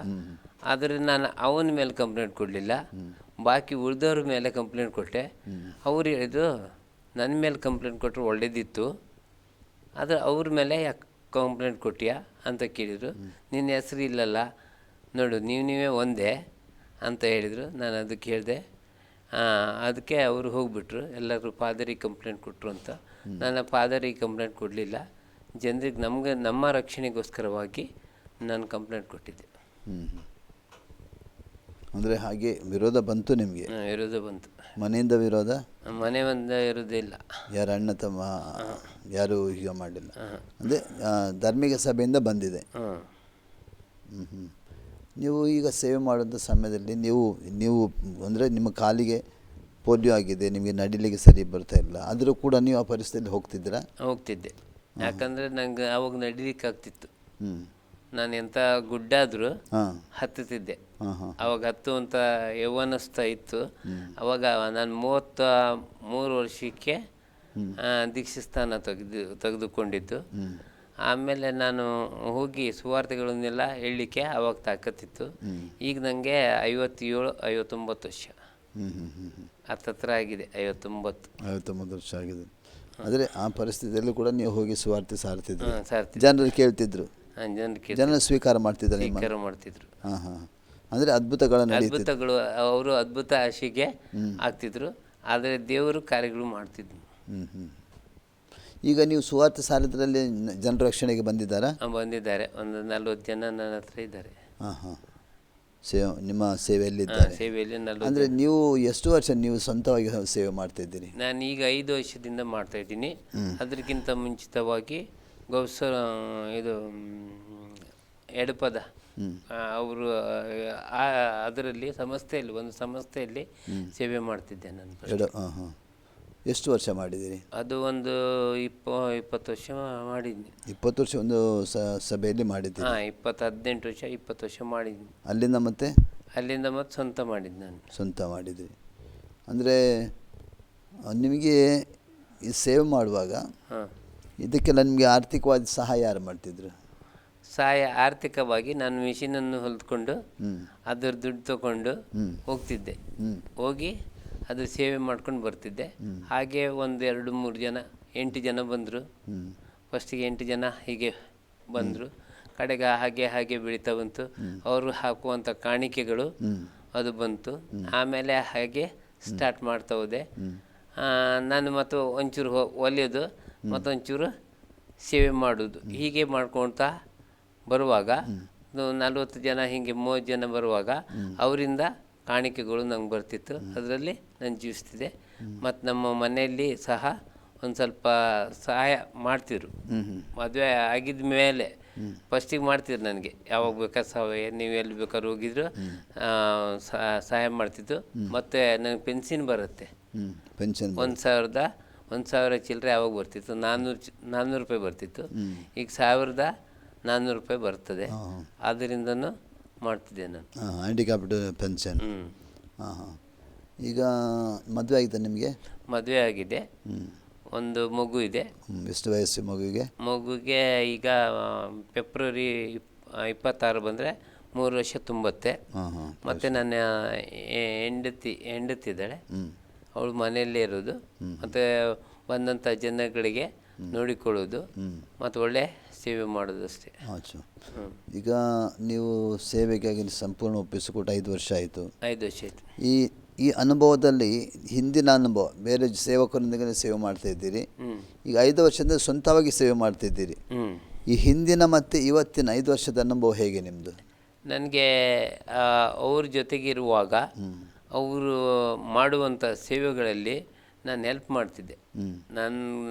ಆದರೆ ನಾನು ಅವನ ಮೇಲೆ ಕಂಪ್ಲೇಂಟ್ ಕೊಡಲಿಲ್ಲ, ಬಾಕಿ ಉಳಿದವ್ರ ಮೇಲೆ ಕಂಪ್ಲೇಂಟ್ ಕೊಟ್ಟೆ. ಅವ್ರು ಹೇಳಿದ್ರು, ನನ್ನ ಮೇಲೆ ಕಂಪ್ಲೇಂಟ್ ಕೊಟ್ಟರು ಒಳ್ಳೇದಿತ್ತು, ಆದರೆ ಅವ್ರ ಮೇಲೆ ಯಾಕೆ ಕಂಪ್ಲೇಂಟ್ ಕೊಟ್ಟಿಯಾ ಅಂತ ಕೇಳಿದರು. ನಿನ್ನ ಹೆಸರು ಇಲ್ಲಲ್ಲ ನೋಡು, ನೀವೇ ಒಂದೇ ಅಂತ ಹೇಳಿದರು. ನಾನು ಅದಕ್ಕೆ ಹೇಳಿದೆ, ಅದಕ್ಕೆ ಅವರು ಹೋಗ್ಬಿಟ್ರು, ಎಲ್ಲರೂ ಫಾದರಿಗೆ ಕಂಪ್ಲೇಂಟ್ ಕೊಟ್ಟರು ಅಂತ. ನಾನು ಫಾದರಿಗೆ ಕಂಪ್ಲೇಂಟ್ ಕೊಡಲಿಲ್ಲ, ಜನರಿಗೆ ನಮ್ಮ ರಕ್ಷಣೆಗೋಸ್ಕರವಾಗಿ ನಾನು ಕಂಪ್ಲೇಂಟ್ ಕೊಟ್ಟಿದ್ದೆ. ಅಂದರೆ ಹಾಗೆ ವಿರೋಧ ಬಂತು ನಿಮಗೆ? ವಿರೋಧ ಬಂತು. ಮನೆಯಿಂದ ವಿರೋಧ? ಮನೆ ಒಂದು ಇರೋದಿಲ್ಲ, ಯಾರು ಅಣ್ಣ ತಮ್ಮ ಯಾರು ಈಗ ಮಾಡಲಿಲ್ಲ, ಅಂದರೆ ಧಾರ್ಮಿಕ ಸಭೆಯಿಂದ ಬಂದಿದೆ. ನೀವು ಈಗ ಸೇವೆ ಮಾಡುವಂಥ ಸಮಯದಲ್ಲಿ ನೀವು ಅಂದರೆ ನಿಮ್ಮ ಕಾಲಿಗೆ ಪೋಲಿಯೋ ಆಗಿದೆ, ನಿಮಗೆ ನಡಿಲಿಕ್ಕೆ ಸರಿ ಬರ್ತಾ ಇಲ್ಲ, ಆದರೂ ಕೂಡ ನೀವು ಆ ಪರಿಸ್ಥಿತಿಯಲ್ಲಿ ಹೋಗ್ತಿದ್ದೀರಾ? ಹೋಗ್ತಿದ್ದೆ, ಯಾಕಂದರೆ ನಂಗೆ ಅವಾಗ ನಡಿಲಿಕ್ಕೆ ಆಗ್ತಿತ್ತು. ನಾನು ಎಂಥ ಗುಡ್ಡಾದರೂ ಹತ್ತುತ್ತಿದ್ದೆ. ಅವಾಗ ಹತ್ತುವಂಥ ಯೌವನಸ್ಥ ಇತ್ತು. ಅವಾಗ ನಾನು 33 ವರ್ಷಕ್ಕೆ ದೀಕ್ಷಾಸ್ಥಾನ ತೆಗೆದುಕೊಂಡಿದ್ದು. ಆಮೇಲೆ ನಾನು ಹೋಗಿ ಸುವಾರ್ತೆಗಳನ್ನೆಲ್ಲ ಹೇಳಲಿಕ್ಕೆ ಅವಾಗ ತಾಕತ್ತಿತ್ತು. ಈಗ ನನಗೆ 57-59 ವರ್ಷ ಹತ್ತತ್ರ ಆಗಿದೆ. 59 ವರ್ಷ ಆಗಿದೆ. ಆದರೆ ಆ ಪರಿಸ್ಥಿತಿಯಲ್ಲೂ ಕೂಡ ನೀವು ಹೋಗಿ ಸುವಾರ್ತೆ ಸಾರ್ತಿದ್ರು, ಸಾರ್ತಿ ಜನರು ಕೇಳ್ತಿದ್ರು, ಜನರು ಸ್ವೀಕಾರ ಮಾಡ್ತಿದ್ರು. ಅಂದರೆ ಅದ್ಭುತಗಳು ಅವರು ಅದ್ಭುತ ಆಶೆಗೆ ಆಗ್ತಿದ್ರು, ಆದರೆ ದೇವರು ಕಾರ್ಯಗಳು ಮಾಡ್ತಿದ್ರು. ಈಗ ನೀವು ಸುವಾರ್ತೆ ಸಾರಿದ್ರಲ್ಲಿ ಜನರ ರಕ್ಷಣೆಗೆ ಬಂದಿದ್ದಾರೆ? ಬಂದಿದ್ದಾರೆ, ಒಂದು 40 ಜನ ನನ್ನ ಹತ್ರ ಇದ್ದಾರೆ. ನಿಮ್ಮ ಸೇವೆಯಲ್ಲಿದ್ದಾರೆ? ಸೇವೆಯಲ್ಲಿ 40. ಅಂದರೆ ನೀವು ಎಷ್ಟು ವರ್ಷ ನೀವು ಸ್ವಂತವಾಗಿ ಸೇವೆ ಮಾಡ್ತಾ ಇದ್ದೀರಿ? ನಾನು ಈಗ 5 ವರ್ಷದಿಂದ ಮಾಡ್ತಾ ಇದ್ದೀನಿ. ಅದಕ್ಕಿಂತ ಮುಂಚಿತವಾಗಿ ಇದು ಎಡಪದ ಅವರು ಅದರಲ್ಲಿ ಒಂದು ಸಂಸ್ಥೆಯಲ್ಲಿ ಸೇವೆ ಮಾಡ್ತಿದ್ದೆ ನಾನು. ಎಷ್ಟು ವರ್ಷ ಮಾಡಿದ್ದೀರಿ? ಅದು ಒಂದು 20 ವರ್ಷ ಮಾಡಿದ್ದೀನಿ. 20 ವರ್ಷ ಒಂದು ಸಭೆಯಲ್ಲಿ ಮಾಡಿದ್ದೀನಿ? 18 ವರ್ಷ 20 ವರ್ಷ ಮಾಡಿದ್ದೀನಿ. ಅಲ್ಲಿಂದ ಮತ್ತೆ ಸ್ವಂತ ಮಾಡಿದ್ದು ನಾನು. ಸ್ವಂತ ಮಾಡಿದ್ರಿ. ಅಂದರೆ ನಿಮಗೆ ಈ ಸೇವೆ ಮಾಡುವಾಗ ಇದಕ್ಕೆಲ್ಲ ನಿಮಗೆ ಆರ್ಥಿಕವಾದ ಸಹಾಯ ಯಾರು ಮಾಡ್ತಿದ್ರು? ಸಹಾಯ ಆರ್ಥಿಕವಾಗಿ ನಾನು ಮಿಷಿನನ್ನು ಹೊಲಿದ್ಕೊಂಡು ಅದರ ದುಡ್ಡು ತಗೊಂಡು ಹೋಗ್ತಿದ್ದೆ. ಹೋಗಿ ಅದು ಸೇವೆ ಮಾಡ್ಕೊಂಡು ಬರ್ತಿದ್ದೆ. ಹಾಗೆ 1 2 3 ಜನ 8 ಜನ ಬಂದರು. ಫಸ್ಟಿಗೆ 8 ಜನ ಹೀಗೆ ಬಂದರು. ಕಡೆಗೆ ಹಾಗೆ ಬೆಳೀತಾ ಬಂತು. ಅವರು ಹಾಕುವಂಥ ಕಾಣಿಕೆಗಳು ಅದು ಬಂತು. ಆಮೇಲೆ ಹಾಗೆ ಸ್ಟಾರ್ಟ್ ಮಾಡ್ತಾ ಹೋದೆ. ನಾನು ಮತ್ತು ಒಂಚೂರು ಒಲಿಯೋದು, ಮತ್ತೊಂಚೂರು ಸೇವೆ ಮಾಡೋದು, ಹೀಗೆ ಮಾಡ್ಕೊಳ್ತಾ ಬರುವಾಗ 40 ಜನ ಹೀಗೆ 30 ಜನ ಬರುವಾಗ ಅವರಿಂದ ಕಾಣಿಕೆಗಳು ನಂಗೆ ಬರ್ತಿತ್ತು. ಅದರಲ್ಲಿ ನಾನು ಜೀವಿಸ್ತಿದ್ದೆ. ಮತ್ತು ನಮ್ಮ ಮನೆಯಲ್ಲಿ ಸಹ ಒಂದು ಸ್ವಲ್ಪ ಸಹಾಯ ಮಾಡ್ತಿದ್ರು. ಮದುವೆ ಆಗಿದ ಮೇಲೆ ಫಸ್ಟಿಗೆ ಮಾಡ್ತಿದ್ರು ನನಗೆ, ಯಾವಾಗ ಬೇಕಾದ್ರೆ ಸಹಾಯ, ನೀವು ಎಲ್ಲಿ ಬೇಕಾದ್ರೂ ಹೋಗಿದ್ರು ಸಹಾಯ ಮಾಡ್ತಿದ್ದು. ಮತ್ತು ನನಗೆ ಪೆನ್ಷನ್ ಬರುತ್ತೆ, ಪೆನ್ಷನ್ 1,000 ಚಿಲ್ಲರೆ ಯಾವಾಗ ಬರ್ತಿತ್ತು, 400 ರೂಪಾಯಿ ಬರ್ತಿತ್ತು. ಈಗ 1,400 ರೂಪಾಯಿ ಬರ್ತದೆ. ಅದರಿಂದನೂ ಮಾಡ್ತಿದ್ದೆ ನಾನು. Handicapped pension. ಈಗ ಮದುವೆ ಆಗಿದೆ ನಿಮಗೆ? ಮದುವೆ ಆಗಿದೆ, ಒಂದು ಮಗು ಇದೆ. ಎಷ್ಟು ವಯಸ್ಸು ಮಗುವಿಗೆ? ಮಗುಗೆ ಈಗ ಫೆಬ್ರವರಿ 26 ಬಂದರೆ 3 ವರ್ಷ ತುಂಬತ್ತೆ. ಮತ್ತು ನನ್ನ ಹೆಂಡತಿ ಇದ್ದಾಳೆ, ಅವಳು ಮನೆಯಲ್ಲೇ ಇರೋದು. ಮತ್ತು ಬಂದಂಥ ಜನಗಳಿಗೆ ನೋಡಿಕೊಳ್ಳೋದು ಮತ್ತು ಒಳ್ಳೆ ಸೇವೆ ಮಾಡೋದು ಅಷ್ಟೇ. ಈಗ ನೀವು ಸೇವೆಗಾಗಿ ಸಂಪೂರ್ಣ ಒಪ್ಪಿಸಿಕೊಟ್ಟು 5 ವರ್ಷ ಆಯಿತು. 5 ವರ್ಷ ಆಯಿತು. ಈ ಅನುಭವದಲ್ಲಿ ಹಿಂದಿನ ಅನುಭವ, ಬೇರೆ ಸೇವಕರೊಂದಿಗೆ ಸೇವೆ ಮಾಡ್ತಾ ಇದ್ದೀರಿ. ಈಗ 5 ವರ್ಷದಿಂದ ಸ್ವಂತವಾಗಿ ಸೇವೆ ಮಾಡ್ತಿದ್ದೀರಿ. ಈ ಹಿಂದಿನ ಮತ್ತು ಇವತ್ತಿನ 5 ವರ್ಷದ ಅನುಭವ ಹೇಗೆ ನಿಮ್ಮದು? ನನಗೆ ಅವ್ರ ಜೊತೆಗಿರುವಾಗ ಅವರು ಮಾಡುವಂಥ ಸೇವೆಗಳಲ್ಲಿ ನಾನು ಹೆಲ್ಪ್ ಮಾಡ್ತಿದ್ದೆ.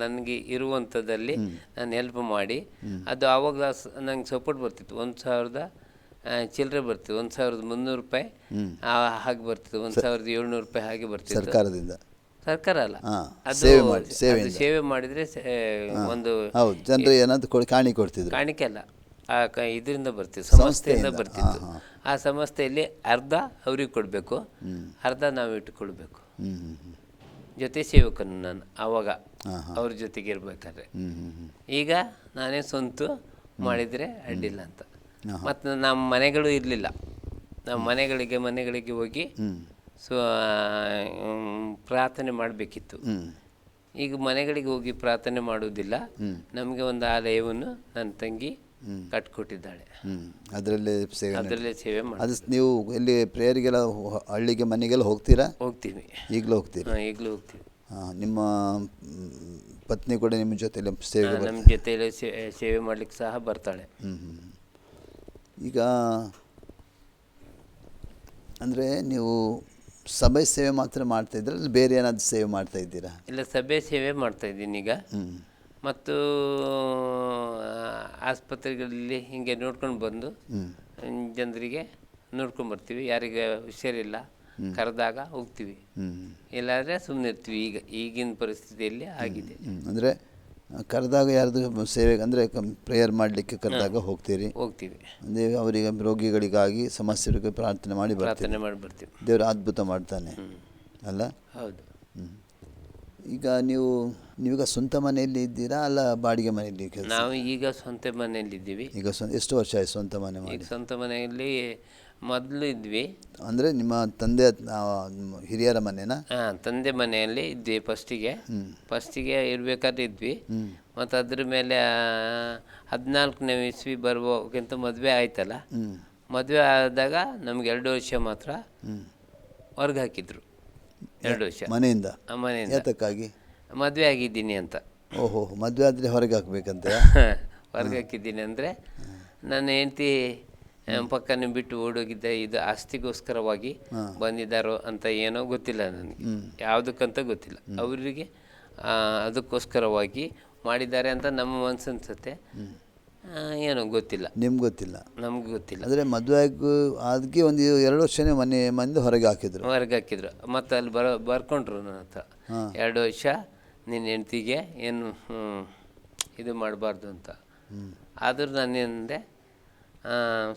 ನನಗೆ ಇರುವಂಥದ್ದಲ್ಲಿ ನಾನು ಹೆಲ್ಪ್ ಮಾಡಿ, ಅದು ಆವಾಗ ನಂಗೆ ಸಪೋರ್ಟ್ ಬರ್ತಿತ್ತು. 1,000 ಚಿಲ್ಲರೆ ಬರ್ತಿತ್ತು, 1,300 ರೂಪಾಯಿ ಹಾಗೆ ಬರ್ತಿತ್ತು, 1,700 ರೂಪಾಯಿ ಹಾಗೆ ಬರ್ತಿತ್ತು. ಸರ್ಕಾರ ಅಲ್ಲ, ಅದು ಸೇವೆ ಮಾಡಿದರೆ ಒಂದು ಜನರು ಏನಾದ್ರು ಕಾಣಿಕೆ ಅಲ್ಲ, ಇದರಿಂದ ಬರ್ತಿತ್ತು, ಸಂಸ್ಥೆಯಿಂದ ಬರ್ತಿತ್ತು. ಆ ಸಂಸ್ಥೆಯಲ್ಲಿ ಅರ್ಧ ಅವ್ರಿಗೆ ಕೊಡಬೇಕು, ಅರ್ಧ ನಾವು ಇಟ್ಟುಕೊಳ್ಬೇಕು. ಜೊತೆ ಸೇವಕನು ನಾನು ಆವಾಗ ಅವ್ರ ಜೊತೆಗೆ ಇರಬೇಕಾದ್ರೆ. ಈಗ ನಾನೇ ಸ್ವಂತ ಮಾಡಿದರೆ ಅಡ್ಡಿಲ್ಲ ಅಂತ. ಮತ್ತು ನಮ್ಮ ಮನೆಗಳು ಇರಲಿಲ್ಲ, ನಮ್ಮ ಮನೆಗಳಿಗೆ ಹೋಗಿ ಪ್ರಾರ್ಥನೆ ಮಾಡಬೇಕಿತ್ತು. ಈಗ ಮನೆಗಳಿಗೆ ಹೋಗಿ ಪ್ರಾರ್ಥನೆ ಮಾಡುವುದಿಲ್ಲ. ನಮಗೆ ಒಂದು ಆಲಯವನ್ನು ನನ್ನ ತಂಗಿ ಕಟ್ಕೊಟ್ಟಿದ್ದಾಳೆ. ಅದರಲ್ಲೇ ಸೇವೆ ಅದರಲ್ಲೇ ಸೇವೆ ಮಾಡಿ ಅದು ನೀವು ಎಲ್ಲಿ ಪ್ರೇಯರ್ಗೆಲ್ಲ ಹಳ್ಳಿಗೆ ಮನೆಗೆಲ್ಲ ಹೋಗ್ತೀರಾ? ಹೋಗ್ತೀವಿ. ಈಗಲೂ ಹೋಗ್ತೀರಿ? ಈಗಲೂ ಹೋಗ್ತೀವಿ. ನಿಮ್ಮ ಪತ್ನಿ ಕೂಡ ನಿಮ್ಮ ಜೊತೆಲಿ ಸೇವೆಗೆ ನಮ್ಮ ಜೊತೆಯಲ್ಲಿ ಸೇವೆ ಮಾಡ್ಲಿಕ್ಕೆ ಸಹ ಬರ್ತಾಳೆ. ಈಗ ಅಂದರೆ ನೀವು ಸಭೆ ಸೇವೆ ಮಾತ್ರ ಮಾಡ್ತಾಯಿದ್ದೀರಾ, ಅಲ್ಲಿ ಬೇರೆ ಏನಾದರೂ ಸೇವೆ ಮಾಡ್ತಾ ಇದ್ದೀರಾ? ಇಲ್ಲ, ಸಭೆ ಸೇವೆ ಮಾಡ್ತಾಯಿದ್ದೀನಿ ಈಗ. ಮತ್ತು ಆಸ್ಪತ್ರೆಗಳಲ್ಲಿ ಹೀಗೆ ನೋಡ್ಕೊಂಡು ಬಂದು ಜನರಿಗೆ ನೋಡ್ಕೊಂಡು ಬರ್ತೀವಿ. ಯಾರಿಗೆ ಹುಷಾರಿಲ್ಲ ಕರೆದಾಗ ಹೋಗ್ತೀವಿ, ಇಲ್ಲಾಂದರೆ ಸುಮ್ಮನೆ ಇರ್ತೀವಿ. ಈಗಿನ ಪರಿಸ್ಥಿತಿಯಲ್ಲಿ ಆಗಿದೆ. ಅಂದರೆ ಕರೆದಾಗ ಯಾರ್ದು ಸೇವೆಗೆ ಅಂದರೆ ಪ್ರೇಯರ್ ಮಾಡಲಿಕ್ಕೆ ಕರೆದಾಗ ಹೋಗ್ತೀವಿ. ಅಂದರೆ ಅವರಿಗೆ ರೋಗಿಗಳಿಗಾಗಿ ಸಮಸ್ಯೆಗಳಿಗೆ ಪ್ರಾರ್ಥನೆ ಮಾಡಿ ಬರ್ತೀವಿ. ದೇವರು ಅದ್ಭುತ ಮಾಡ್ತಾನೆ ಅಲ್ಲ? ಹೌದು. ಈಗ ನೀವೀಗ ಸ್ವಂತ ಮನೆಯಲ್ಲಿ ಇದ್ದೀರಾ ಅಲ್ಲ ಬಾಡಿಗೆ ಮನೆಯಲ್ಲಿ ಕೆಲಸ? ನಾವು ಈಗ ಸ್ವಂತ ಮನೆಯಲ್ಲಿದ್ದೀವಿ. ಈಗ ಎಷ್ಟು ವರ್ಷ ಆಯ್ತು ಸ್ವಂತ ಮನೆ ಮಾಡಿ? ಈಗ ಸ್ವಂತ ಮನೆಯಲ್ಲಿ ಮೊದಲು ಇದ್ವಿ. ಅಂದರೆ ನಿಮ್ಮ ತಂದೆ ಹಿರಿಯರ ಮನೆನಾ? ತಂದೆ ಮನೆಯಲ್ಲಿ ಇದ್ವಿ ಫಸ್ಟಿಗೆ ಇರಬೇಕಾದ್ರೆ ಇದ್ವಿ. ಮತ್ತು ಅದ್ರ ಮೇಲೆ 14ನೇ ಇಸ್ವಿ ಬರುವಕ್ಕಿಂತ ಮದುವೆ ಆಯ್ತಲ್ಲ. ಮದುವೆ ಆದಾಗ ನಮ್ಗೆ 2 ವರ್ಷ ಮಾತ್ರ ಹೊರ್ಗೆ ಹಾಕಿದ್ರು. 2 ವರ್ಷ ಮನೆಯಿಂದ. ಯಾತಕ್ಕಾಗಿ? ಮದುವೆ ಆಗಿದ್ದೀನಿ ಅಂತ. ಓಹೋ, ಮದುವೆ ಆದರೆ ಹೊರಗೆ ಹಾಕ್ಬೇಕಂತ? ಹೊರಗೆ ಹಾಕಿದ್ದೀನಿ ಅಂದರೆ ನನ್ನ ಹೆಂಡತಿ ಪಕ್ಕನೆ ಬಿಟ್ಟು ಓಡೋಗಿದ್ದೆ. ಇದು ಆಸ್ತಿಗೋಸ್ಕರವಾಗಿ ಬಂದಿದ್ದಾರೋ ಅಂತ ಏನೋ ಗೊತ್ತಿಲ್ಲ ನನಗೆ, ಯಾವುದಕ್ಕಂತ ಗೊತ್ತಿಲ್ಲ. ಅವರಿಗೆ ಅದಕ್ಕೋಸ್ಕರವಾಗಿ ಮಾಡಿದ್ದಾರೆ ಅಂತ ನಮ್ಮ ಮನಸ್ಸು ಅನ್ಸುತ್ತೆ. ಏನೋ ಗೊತ್ತಿಲ್ಲ. ನಿಮ್ಗೆ ಗೊತ್ತಿಲ್ಲ? ನಮ್ಗೆ ಗೊತ್ತಿಲ್ಲ. ಅಂದರೆ ಮದುವೆ ಅದಕ್ಕೆ ಒಂದು 2 ವರ್ಷನೇ ಮನೆಯಿಂದ ಹೊರಗೆ ಹಾಕಿದ್ರು. ಮತ್ತು ಅಲ್ಲಿ ಬರ್ಕೊಂಡ್ರು ನನ್ನ ಹತ್ರ, 2 ವರ್ಷ ನಿನ್ನ ಹೆಂಡ್ತಿಗೆ ಏನು ಇದು ಮಾಡಬಾರ್ದು ಅಂತ. ಆದರೂ ನಾನೇನಂದೆ,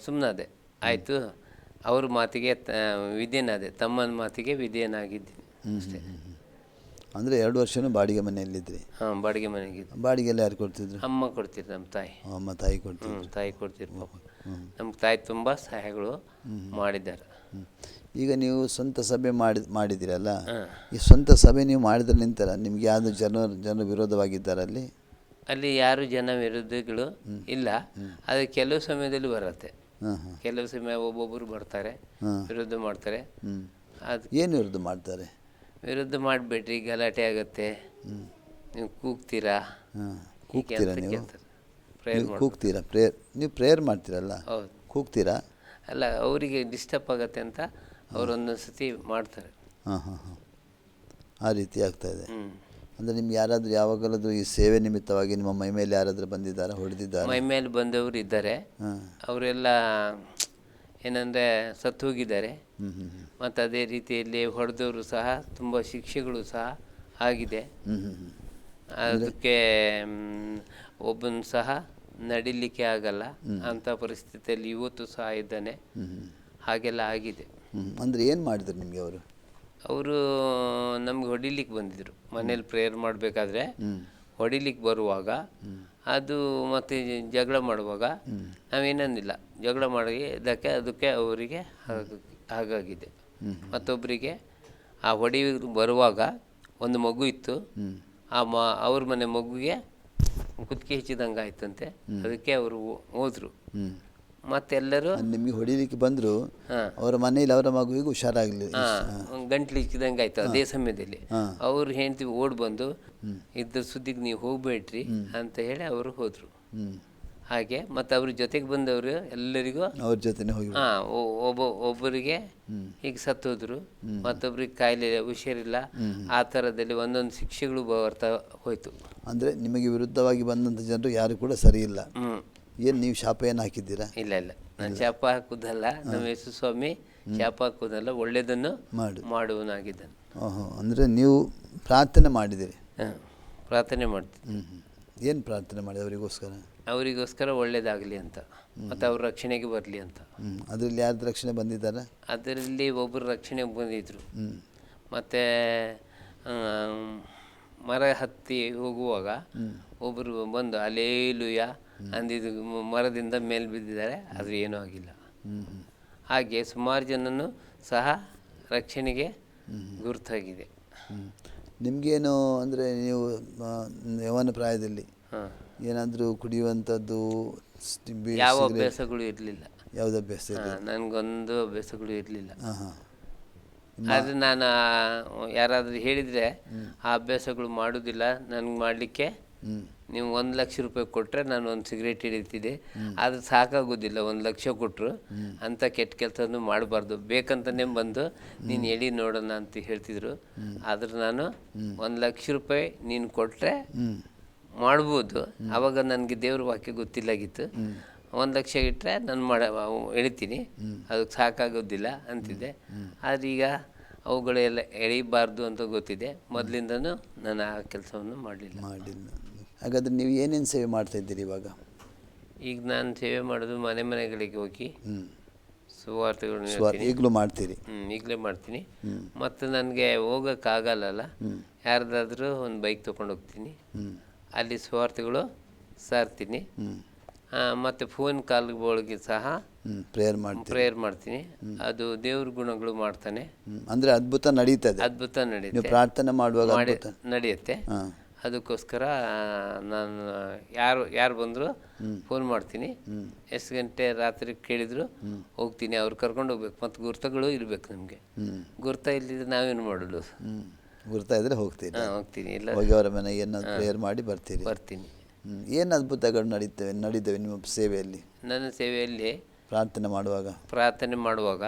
ಸುಮ್ಮನಾದೆ. ಆಯಿತು, ಅವ್ರ ಮಾತಿಗೆ ವಿಧೇಯನಾದೆ, ತಮ್ಮನ ಮಾತಿಗೆ ವಿಧೇಯನಾಗಿದ್ದೀನಿ ಅಷ್ಟೇ. ಅಂದರೆ 2 ವರ್ಷನೂ ಬಾಡಿಗೆ ಮನೆಯಲ್ಲಿದ್ರಿ? ಬಾಡಿಗೆ ಮನೆಗಿದ್ದು. ಬಾಡಿಗೆ ಎಲ್ಲ ಯಾರು ಕೊಡ್ತಿದ್ರು? ಅಮ್ಮ ಕೊಡ್ತಿದ್ರು, ನಮ್ಮ ತಾಯಿ. ಅಮ್ಮ ತಾಯಿ ಕೊಡ್ತಿದ್ರು? ತಾಯಿ ಕೊಡ್ತಿದ್ರು ಪಾಪ. ನಮ್ಮ ತಾಯಿ ತುಂಬ ಸಹಾಯಗಳು ಮಾಡಿದ್ದಾರೆ. ಈಗ ನೀವು ಸ್ವಂತ ಸಭೆ ಮಾಡಿದ್ದೀರಲ್ಲ, ಈ ಸ್ವಂತ ಸಭೆ ನೀವು ಮಾಡಿದ್ರ ನಂತರ ನಿಮ್ಗೆ ಯಾವುದು ಜನ ವಿರೋಧವಾಗಿದ್ದಾರೆ ಅಲ್ಲಿ ಯಾರು ಜನ ವಿರೋಧಿಗಳು ಇಲ್ಲ. ಅದು ಕೆಲವು ಸಮಯದಲ್ಲಿ ಬರುತ್ತೆ. ಕೆಲವು ಸಮಯ ಒಬ್ಬೊಬ್ಬರು ಬರ್ತಾರೆ, ವಿರೋಧ ಮಾಡ್ತಾರೆ. ಅದು ಏನು ವಿರೋಧ ಮಾಡ್ತಾರೆ? ವಿರೋಧ ಮಾಡಿಬಿಟ್ರಿ ಗಲಾಟೆ ಆಗುತ್ತೆ, ನೀವು ಕೂಗ್ತೀರಾ ನೀವು ಕೂಗ್ತೀರಾ? ನೀವು ಪ್ರೇಯರ್ ಮಾಡ್ತೀರಲ್ಲ, ಹೌದು, ಕೂಗ್ತೀರಾ? ಅಲ್ಲ, ಅವರಿಗೆ ಡಿಸ್ಟರ್ಬ್ ಆಗುತ್ತೆ ಅಂತ ಅವರೊಂದೊಂದು ಸತಿ ಮಾಡ್ತಾರೆ. ಆ ರೀತಿ ಆಗ್ತಾಯಿದೆ. ಅಂದರೆ ನಿಮ್ಗೆ ಯಾರಾದರೂ ಯಾವಾಗಲಾದರೂ ಈ ಸೇವೆ ನಿಮಿತ್ತವಾಗಿ ನಿಮ್ಮ ಮೈ ಮೇಲೆ ಯಾರಾದರೂ ಬಂದಿದ್ದಾರಾ, ಹೊಡೆದಿದ್ದಾರೆ? ಮೈ ಮೇಲೆ ಬಂದವರು ಇದ್ದಾರೆ. ಅವರೆಲ್ಲ ಏನಂದರೆ ಸತ್ತು ಹೋಗಿದ್ದಾರೆ. ಮತ್ತು ಅದೇ ರೀತಿಯಲ್ಲಿ ಹೊಡೆದವರು ಸಹ ತುಂಬ ಶಿಕ್ಷೆಗಳು ಸಹ ಆಗಿದೆ. ಅದಕ್ಕೆ ಒಬ್ಬನು ಸಹ ನಡಿಲಿಕ್ಕೆ ಆಗಲ್ಲ ಅಂಥ ಪರಿಸ್ಥಿತಿಯಲ್ಲಿ ಇವತ್ತು ಸಹ ಇದ್ದಾನೆ. ಹಾಗೆಲ್ಲ ಆಗಿದೆ. ಅಂದರೆ ಏನು ಮಾಡಿದ್ರು ನಿಮಗೆ ಅವರು ನಮ್ಗೆ ಹೊಡಿಲಿಕ್ಕೆ ಬಂದಿದ್ರು. ಮನೇಲಿ ಪ್ರೇಯರ್ ಮಾಡಬೇಕಾದ್ರೆ ಹೊಡಿಲಿಕ್ಕೆ ಬರುವಾಗ ಅದು ಮತ್ತು ಜಗಳ ಮಾಡುವಾಗ ನಾವೇನಂದಿಲ್ಲ. ಜಗಳ ಮಾಡಿದ್ದಕ್ಕೆ ಅದಕ್ಕೆ ಅವರಿಗೆ ಹಾಗಾಗಿದೆ. ಮತ್ತೊಬ್ಬರಿಗೆ ಆ ಹೊಡಿ ಬರುವಾಗ ಒಂದು ಮಗು ಇತ್ತು. ಅವ್ರ ಮನೆ ಮಗುಗೆ ಕುತ್ತಿಗೆ ಹೆಚ್ಚಿದಂಗೆ ಆಯ್ತಂತೆ. ಅದಕ್ಕೆ ಅವರು ಹೋದರು. ಮತ್ತೆಲ್ಲರೂ ನಿಮಗೆ ಹೊಡಿಲಿಕ್ಕೆ ಬಂದರು. ಅವರ ಮನೆಯಲ್ಲಿ ಅವರ ಮಗುವಿಗೆ ಹುಷಾರಾಗಲಿಲ್ಲ, ಗಂಟ್ಲು ಇಚ್ಚಿದಂಗೆ ಆಯ್ತು. ಅದೇ ಸಮಯದಲ್ಲಿ ಅವ್ರು ಹೆಂಡ್ತಿ ಓಡಿ ಬಂದು ಇದ್ರ ಸುದ್ದಿಗೆ ನೀವು ಹೋಗ್ಬೇಡ್ರಿ ಅಂತ ಹೇಳಿ ಅವರು ಹೋದರು. ಹಾಗೆ ಮತ್ತು ಅವ್ರ ಜೊತೆಗೆ ಬಂದವರು ಎಲ್ಲರಿಗೂ ಅವ್ರ ಜೊತೆ ಹೋಗಿ ಒಬ್ಬರಿಗೆ ಈಗ ಸತ್ತೋದ್ರು, ಮತ್ತೊಬ್ರಿಗೆ ಕಾಯಿಲೆ ಹುಷಾರಿಲ್ಲ. ಆ ಥರದಲ್ಲಿ ಒಂದೊಂದು ಶಿಕ್ಷೆಗಳು ಬರ್ತಾ ಹೋಯ್ತು. ಅಂದರೆ ನಿಮಗೆ ವಿರುದ್ಧವಾಗಿ ಬಂದಂಥ ಜನರು ಯಾರು ಕೂಡ ಸರಿ ಇಲ್ಲ. ಏನು ನೀವು ಶಾಪ ಏನು ಹಾಕಿದ್ದೀರಾ? ಇಲ್ಲ, ನಾನು ಶಾಪ ಹಾಕುವುದಲ್ಲ. ನಮ್ಮ ಯೇಸು ಸ್ವಾಮಿ ಶಾಪ ಹಾಕುವುದಲ್ಲ, ಒಳ್ಳೆಯದನ್ನು ಮಾಡುವನಾಗಿದ್ದಾನೆ. ಅಂದರೆ ನೀವು ಪ್ರಾರ್ಥನೆ ಮಾಡಿದ್ದೀರಿ? ಪ್ರಾರ್ಥನೆ ಮಾಡ್ತೀನಿ. ಏನು ಪ್ರಾರ್ಥನೆ ಮಾಡಿ ಅವರಿಗೋಸ್ಕರ ಒಳ್ಳೇದಾಗಲಿ ಅಂತ, ಮತ್ತು ಅವ್ರ ರಕ್ಷಣೆಗೆ ಬರಲಿ ಅಂತ. ಅದರಲ್ಲಿ ಯಾರ್ದು ರಕ್ಷಣೆ ಬಂದಿದ್ದಾರೆ? ಅದರಲ್ಲಿ ಒಬ್ಬರು ರಕ್ಷಣೆಗೆ ಬಂದಿದ್ದರು. ಮತ್ತು ಮರ ಹತ್ತಿ ಹೋಗುವಾಗ ಒಬ್ಬರು ಬಂದು ಅಲೇಲುಯ್ಯ ಅಂದಿದ್ದು ಮರದಿಂದ ಮೇಲೆ ಬಿದ್ದಿದ್ದಾರೆ, ಅದು ಏನೂ ಆಗಿಲ್ಲ. ಹಾಗೆ ಸುಮಾರು ಜನನು ಸಹ ರಕ್ಷಣೆಗೆ ಗುರುತಾಗಿದೆ. ನಿಮಗೇನು ಅಂದರೆ ನೀವು ಯೌವನ ಪ್ರಾಯದಲ್ಲಿ ಹಾಂ, ಏನಾದರೂ ಕುಡಿಯುವಂಥದ್ದು ಯಾವ ಅಭ್ಯಾಸಗಳು ಇರಲಿಲ್ಲ. ಯಾವುದು ಅಭ್ಯಾಸ ಇದೆ? ನನಗೊಂದು ಅಭ್ಯಾಸಗಳು ಇರಲಿಲ್ಲ. ಹಾಂ ಹಾಂ. ಆದರೆ ನಾನು ಯಾರಾದರೂ ಹೇಳಿದರೆ ಆ ಅಭ್ಯಾಸಗಳು ಮಾಡೋದಿಲ್ಲ, ನನಗೆ ಮಾಡಲಿಕ್ಕೆ ನೀವು 1,00,000 ರೂಪಾಯಿ ಕೊಟ್ಟರೆ ನಾನು ಒಂದು ಸಿಗರೇಟ್ ಹಿಡಿತಿದ್ದೆ. ಆದರೆ ಸಾಕಾಗೋದಿಲ್ಲ, 1,00,000 ಕೊಟ್ಟರು ಅಂಥ ಕೆಟ್ಟ ಕೆಲಸನೂ ಮಾಡಬಾರ್ದು, ಬೇಕಂತಲೇ ಬಂದು ನೀನು ಹೇಳಿ ನೋಡೋಣ ಅಂತ ಹೇಳ್ತಿದ್ರು. ಆದ್ರೆ ನಾನು 1,00,000 ರೂಪಾಯಿ ನೀನು ಕೊಟ್ಟರೆ ಮಾಡ್ಬೋದು. ಆವಾಗ ನನಗೆ ದೇವ್ರ ವಾಕ್ಯ ಗೊತ್ತಿಲ್ಲಾಗಿತ್ತು. 1,00,000 ಇಟ್ಟರೆ ನಾನು ಎಳಿತೀನಿ, ಅದಕ್ಕೆ ಸಾಕಾಗೋದಿಲ್ಲ ಅಂತಿದ್ದೆ. ಆದರೆ ಈಗ ಅವುಗಳೆಲ್ಲ ಎಳಿಬಾರ್ದು ಅಂತ ಗೊತ್ತಿದೆ. ಮೊದಲಿಂದನೂ ನಾನು ಆ ಕೆಲಸವನ್ನು ಮಾಡಲಿಲ್ಲ. ಹಾಗಾದರೆ ನೀವು ಏನೇನು ಸೇವೆ ಮಾಡ್ತಾಯಿದ್ದೀರಿ ಇವಾಗ? ಈಗ ನಾನು ಸೇವೆ ಮಾಡೋದು ಮನೆ ಮನೆಗಳಿಗೆ ಹೋಗಿ ಸುವಾರ್ತೆಗಳನ್ನ ಈಗಲೂ ಮಾಡ್ತೀರಿ? ಈಗಲೇ ಮಾಡ್ತೀನಿ. ಮತ್ತು ನನಗೆ ಹೋಗೋಕ್ಕಾಗಲ್ಲ, ಯಾರ್ದಾದ್ರೂ ಒಂದು ಬೈಕ್ ತೊಗೊಂಡು ಹೋಗ್ತೀನಿ, ಅಲ್ಲಿ ಸುವಾರ್ತೆಗಳು ಸಾರ್ತೀನಿ. ಮತ್ತು ಫೋನ್ ಕಾಲ್ಗಳಿಗೆ ಸಹ ಪ್ರೇಯರ್ ಮಾಡ್ತೀನಿ. ಅದು ದೇವ್ರ ಗುಣಗಳು ಮಾಡ್ತಾನೆ. ಅಂದರೆ ಅದ್ಭುತ ನಡೀತದೆ. ಅದ್ಭುತ ನಡೀತೆ, ಪ್ರಾರ್ಥನೆ ಮಾಡುವಾಗ ನಡೆಯುತ್ತೆ. ಅದಕ್ಕೋಸ್ಕರ ನಾನು ಯಾರು ಬಂದರೂ ಫೋನ್ ಮಾಡ್ತೀನಿ. ಎಷ್ಟು ಗಂಟೆ ರಾತ್ರಿ ಕೇಳಿದ್ರು ಹೋಗ್ತೀನಿ. ಅವ್ರು ಕರ್ಕೊಂಡು ಹೋಗ್ಬೇಕು. ಮತ್ತು ಗುರ್ತಗಳು ಇರಬೇಕು ನಮಗೆ. ಗುರ್ತ ಇಲ್ಲದಿದ್ರೆ ನಾವೇನು ಮಾಡೋದು? ಗುರ್ತ ಇದ್ರೆ ಹೋಗ್ತೀನಿ. ಇಲ್ಲ ಹೋಗಿ ಅವರ ಮನೆಗೆ ಪ್ರೇಯರ್ ಮಾಡಿ ಬರ್ತೀನಿ. ಏನು ಅದ್ಭುತಗಳು ನಡೀತವೆ ನಿಮ್ಮ ಸೇವೆಯಲ್ಲಿ? ನನ್ನ ಸೇವೆಯಲ್ಲಿ ಪ್ರಾರ್ಥನೆ ಮಾಡುವಾಗ